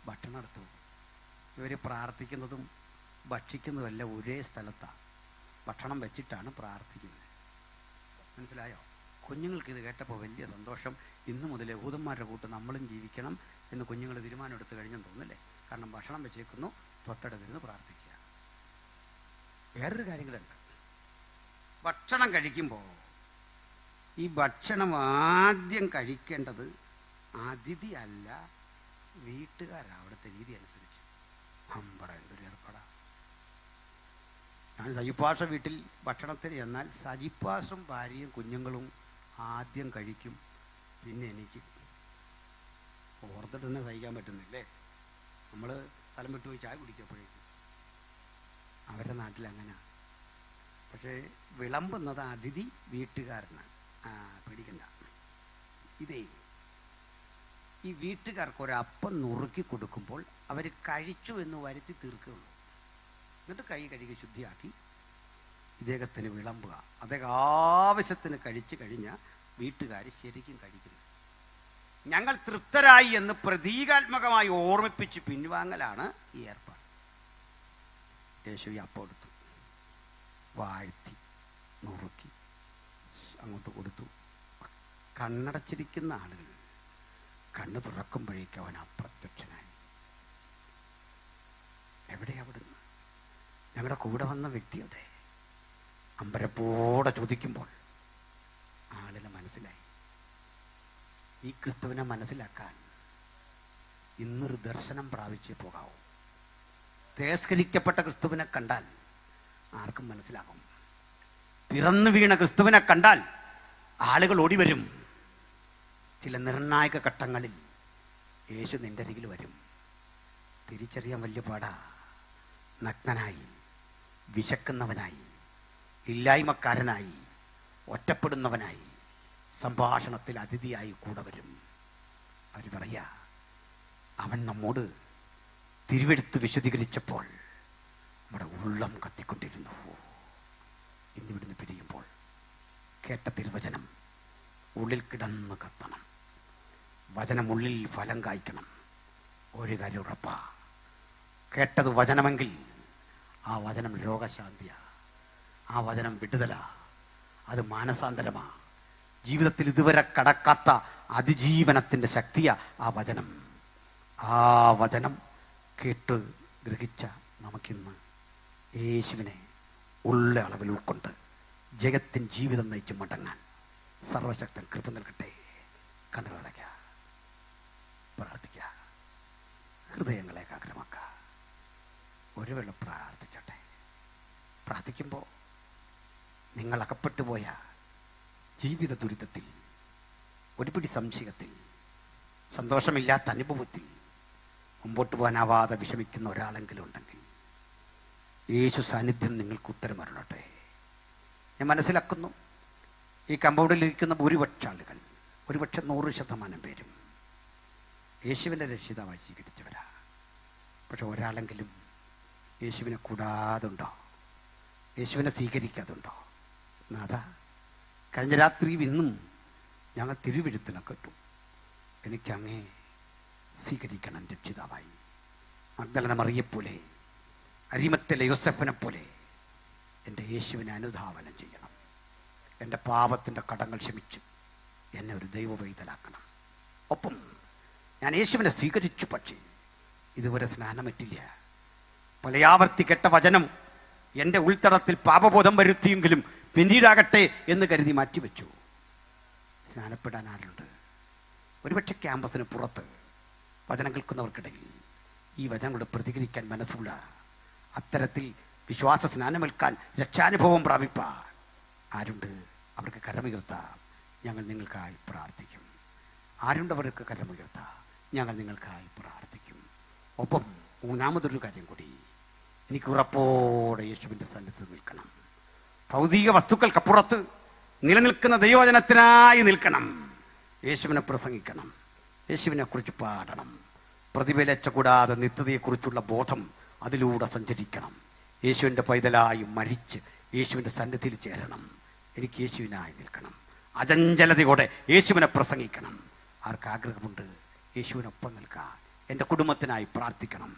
ഭക്ഷണം എടുത്തു. ഇവർ പ്രാർത്ഥിക്കുന്നതും ഭക്ഷിക്കുന്നതുമല്ല ഒരേ സ്ഥലത്താണ്. ഭക്ഷണം വെച്ചിട്ടാണ് പ്രാർത്ഥിക്കുന്നത്. മനസ്സിലായോ? കുഞ്ഞുങ്ങൾക്ക് ഇത് കേട്ടപ്പോൾ വലിയ സന്തോഷം. ഇന്നു മുതൽ യഹൂദന്മാരുടെ കൂട്ട് നമ്മളും ജീവിക്കണം എന്ന് കുഞ്ഞുങ്ങൾ തീരുമാനം എടുത്തു കഴിഞ്ഞെന്ന് തോന്നില്ലേ? കാരണം ഭക്ഷണം വെച്ചേക്കുന്നു, തൊട്ടടുത്തിരുന്ന് പ്രാർത്ഥിക്കുക. വേറൊരു കാര്യങ്ങളുണ്ട്. ഭക്ഷണം കഴിക്കുമ്പോൾ ഈ ഭക്ഷണം ആദ്യം കഴിക്കേണ്ടത് അതിഥി അല്ല, വീട്ടുകാരാണ്. അവിടുത്തെ രീതി അനുസരിച്ച് എന്തൊരു ഏർപ്പാടാ. ഞാൻ സജിപ്പാഷ വീട്ടിൽ ഭക്ഷണത്തിന് ചെന്നാൽ സജിപ്പാഷും ഭാര്യയും കുഞ്ഞുങ്ങളും ആദ്യം കഴിക്കും, പിന്നെ എനിക്ക്. ഓർത്തിട്ട് തന്നെ സഹിക്കാൻ പറ്റുന്നില്ലേ? നമ്മൾ സ്ഥലം വിട്ടു പോയി ചായ കുടിക്കപ്പോഴേക്കും. അവരുടെ നാട്ടിൽ അങ്ങനെ. പക്ഷേ വിളമ്പുന്നത് അതിഥി വീട്ടുകാരന്. പേടിക്കണ്ട. ഇതേ ഈ വീട്ടുകാർക്ക് ഒരപ്പം നുറുക്കി കൊടുക്കുമ്പോൾ അവർ കഴിച്ചു എന്ന് വരുത്തി തീർക്കുകയുള്ളൂ. എന്നിട്ട് കൈ കഴുകി ശുദ്ധിയാക്കി ഇദ്ദേഹത്തിന് വിളമ്പുക. അദ്ദേഹം ആവശ്യത്തിന് കഴിച്ചു കഴിഞ്ഞാൽ വീട്ടുകാർ ശരിക്കും കഴിക്കുന്നു. ഞങ്ങൾ തൃപ്തരായി എന്ന് പ്രതീകാത്മകമായി ഓർമ്മിപ്പിച്ച് പിൻവാങ്ങലാണ് ഈ ഏർപ്പാട്. യേശു ഈ അപ്പം എടുത്തു, വാഴ്ത്തി നുറുക്കി അങ്ങോട്ട് കൊടുത്തു. കണ്ണടച്ചിരിക്കുന്ന ആളുകൾ കണ്ണ് തുറക്കുമ്പോഴേക്കും അവൻ അപ്രത്യക്ഷനായി. എവിടെ അവിടുന്ന്? ഞങ്ങളുടെ കൂടെ വന്ന വ്യക്തിയുടെ അമ്പരപ്പോടെ ചോദിക്കുമ്പോൾ ആളിന് മനസ്സിലായി. ഈ ക്രിസ്തുവിനെ മനസ്സിലാക്കാൻ ഇന്നൊരു ദർശനം പ്രാപിച്ചേ പോകാവൂ. തേസ്കരിക്കപ്പെട്ട ക്രിസ്തുവിനെ കണ്ടാൽ ആർക്കും മനസ്സിലാകും. പിറന്നു വീണ ക്രിസ്തുവിനെ കണ്ടാൽ ആളുകൾ ഓടിവരും. ചില നിർണായക ഘട്ടങ്ങളിൽ യേശു നിന്റെ അരികിൽ വരും. തിരിച്ചറിയാൻ വലിയ പാടാ. നഗ്നനായി, വിശക്കുന്നവനായി, ഇല്ലായ്മക്കാരനായി, ഒറ്റപ്പെടുന്നവനായി, സംഭാഷണത്തിൽ അതിഥിയായി കൂടെ വരും. അവർ പറയാ, അവൻ നമ്മോട് തിരുവെടുത്ത് വിശദീകരിച്ചപ്പോൾ നമ്മുടെ ഉള്ളം കത്തിക്കൊണ്ടിരുന്നു. ഇന്നിവിടുന്ന് പിരിയുമ്പോൾ കേട്ട തിരുവചനം ഉള്ളിൽ കിടന്ന് കത്തണം. വചനം ഉള്ളിൽ ഫലം കായ്ക്കണം. ഒരു കാര്യം ഉറപ്പാ, കേട്ടത് വചനമെങ്കിൽ ആ വചനം രോഗശാന്തിയാ, ആ വചനം വിടുതലാ, അത് മാനസാന്തരമാ. ജീവിതത്തിൽ ഇതുവരെ കടക്കാത്ത അതിജീവനത്തിൻ്റെ ശക്തിയാ ആ വചനം. ആ വചനം കേട്ട് ഗ്രഹിച്ച നമുക്കിന്ന് യേശുവിനെ ഉള്ള അളവിൽ ഉൾക്കൊണ്ട് ജഗത്തിൻ ജീവിതം നയിച്ച് മടങ്ങാൻ സർവശക്തൻ കൃപ നൽകട്ടെ. കണ്ണുകളടയ്ക്കുക, പ്രാർത്ഥിക്കുക, ഹൃദയങ്ങളെ ഏകാഗ്രമാക്കുക. ഒരു വേള പ്രാർത്ഥിച്ചോട്ടെ. പ്രാർത്ഥിക്കുമ്പോൾ നിങ്ങൾ അകപ്പെട്ടു പോയ ജീവിത ദുരിതത്തിൽ, ഒരുപിടി സംശയത്തിൽ, സന്തോഷമില്ലാത്ത അനുഭവത്തിൽ മുമ്പോട്ട് പോകാനാവാതെ വിഷമിക്കുന്ന ഒരാളെങ്കിലും ഉണ്ടെങ്കിൽ യേശു സാന്നിധ്യം നിങ്ങൾക്ക് ഉത്തരമരുളട്ടെ. ഞാൻ മനസ്സിലാക്കുന്നു, ഈ കമ്പൗണ്ടിലിരിക്കുന്ന ഭൂരിപക്ഷ ആളുകൾ, ഒരുപക്ഷെ 100% പേരും യേശുവിനെ രക്ഷിതാവായി സ്വീകരിച്ചവരാ. പക്ഷെ ഒരാളെങ്കിലും യേശുവിനെ കൂടാതുണ്ടോ? യേശുവിനെ സ്വീകരിക്കാതുണ്ടോ? നാഥ, കഴിഞ്ഞ രാത്രിയും ഇന്നും ഞങ്ങൾ തിരുവെഴുത്തിനെ കേട്ടു. എനിക്കങ്ങേ സ്വീകരിക്കണം രക്ഷിതാവായി. മഗ്ദലന മറിയെപ്പോലെ, അരിമത്തിലെ യോസഫിനെ പോലെ എൻ്റെ യേശുവിനെ അനുധാവനം ചെയ്യണം. എൻ്റെ പാപത്തിൻ്റെ കടങ്ങൾ ക്ഷമിച്ച് എന്നെ ഒരു ദൈവവൈതലാക്കണം. ഒപ്പം ഞാൻ യേശുവിനെ സ്വീകരിച്ചു, പക്ഷേ ഇതുവരെ സ്നാനമറ്റില്ല. പലയാവർത്തി കെട്ട വചനം എൻ്റെ ഉൾത്തടത്തിൽ പാപബോധം വരുത്തിയെങ്കിലും പിന്നീടാകട്ടെ എന്ന് കരുതി മാറ്റിവെച്ചു. സ്നാനപ്പെടാൻ ആരുണ്ട്? ഒരുപക്ഷെ ക്യാമ്പസിന് പുറത്ത് വചനം കേൾക്കുന്നവർക്കിടയിൽ ഈ വചനങ്ങളോട് പ്രതികരിക്കാൻ മനസ്സുള്ള, അത്തരത്തിൽ വിശ്വാസ സ്നാനമേൽക്കാൻ, രക്ഷാനുഭവം പ്രാപിപ്പാൻ ആരുണ്ട്? അവർക്ക് കരമുയർത്താം. ഞങ്ങൾ നിങ്ങൾക്കായി പ്രാർത്ഥിക്കും. ആരുണ്ട് അവർക്ക് കരമുയർത്താം? ഞങ്ങൾ നിങ്ങൾക്കായി പ്രാർത്ഥിക്കും. ഒപ്പം മൂന്നാമതൊരു കാര്യം കൂടി, എനിക്ക് ഉറപ്പോടെ യേശുവിൻ്റെ സന്നിധിയിൽ നിൽക്കണം. ഭൗതിക വസ്തുക്കൾക്കപ്പുറത്ത് നിലനിൽക്കുന്ന ദൈവവചനത്തിനായി നിൽക്കണം. യേശുവിനെ പ്രസംഗിക്കണം, യേശുവിനെ കുറിച്ച് പാടണം. പ്രതിഫലേച്ഛ കൂടാതെ നിത്യതയെക്കുറിച്ചുള്ള ബോധം അതിലൂടെ സഞ്ചരിക്കണം. യേശുവിൻ്റെ പൈതലായി മരിച്ച് യേശുവിൻ്റെ സന്നിധിയിൽ ചേരണം. എനിക്ക് യേശുവിനായി നിൽക്കണം. അചഞ്ചലതയോടെ യേശുവിനെ പ്രസംഗിക്കണം. ആർക്കാഗ്രഹമുണ്ട് യേശുവിനൊപ്പം നിൽക്കാൻ? എൻ്റെ കുടുംബത്തിനായി പ്രാർത്ഥിക്കണം.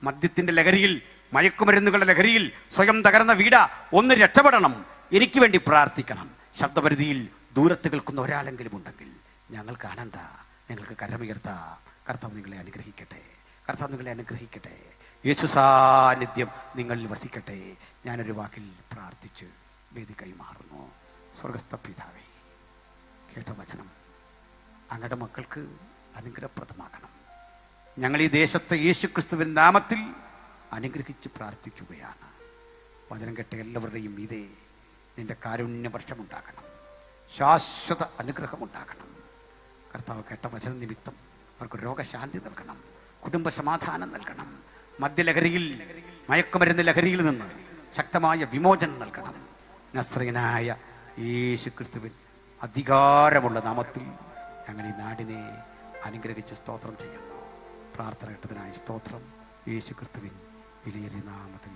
മദ്യത്തിൻ്റെ ലഹരിയിൽ, മയക്കുമരുന്നുകളുടെ ലഹരിയിൽ സ്വയം തകർന്ന വീട ഒന്ന് രക്ഷപ്പെടണം. എനിക്ക് വേണ്ടി പ്രാർത്ഥിക്കണം. ശബ്ദപരിധിയിൽ ദൂരത്ത് കേൾക്കുന്ന ഒരാളെങ്കിലും ഉണ്ടെങ്കിൽ ഞങ്ങൾ കാണണ്ട, നിങ്ങൾക്ക് കരമുയർത്താം. കർത്താവ് നിങ്ങളെ അനുഗ്രഹിക്കട്ടെ. കർത്താവ് നിങ്ങളെ അനുഗ്രഹിക്കട്ടെ. യേശു സാന്നിധ്യം നിങ്ങളിൽ വസിക്കട്ടെ. ഞാനൊരു വാക്കിൽ പ്രാർത്ഥിച്ച് വേദി കൈമാറുന്നു. സ്വർഗസ്ഥ പിതാവേ, കേട്ട വചനം അങ്ങയുടെ മക്കൾക്ക് അനുഗ്രഹപ്രദമാക്കണം. ഞങ്ങൾ ഈ ദേശത്തെ യേശു ക്രിസ്തുവിൻ നാമത്തിൽ അനുഗ്രഹിച്ച് പ്രാർത്ഥിക്കുകയാണ്. വചനം കേട്ട എല്ലാവരുടെയും മീതെ നിൻ്റെ കാരുണ്യവർഷമുണ്ടാകണം, ശാശ്വത അനുഗ്രഹമുണ്ടാകണം. കർത്താവ് കേട്ട വചന നിമിത്തം അവർക്ക് രോഗശാന്തി നൽകണം, കുടുംബ സമാധാനം നൽകണം. മദ്യലഹരിയിൽ, മയക്കുമരുന്ന് ലഹരിയിൽ നിന്ന് ശക്തമായ വിമോചനം നൽകണം. നസ്രയനായ യേശു ക്രിസ്തുവിൻ അധികാരമുള്ള നാമത്തിൽ ഞങ്ങൾ ഈ നാടിനെ അനുഗ്രഹിച്ച് സ്തോത്രം ചെയ്യുന്നു. പ്രാർത്ഥന കേട്ടതിനായി സ്തോത്രം. യേശു ക്രിസ്തുവിൻ വിലയേറിയ നാമത്തിൽ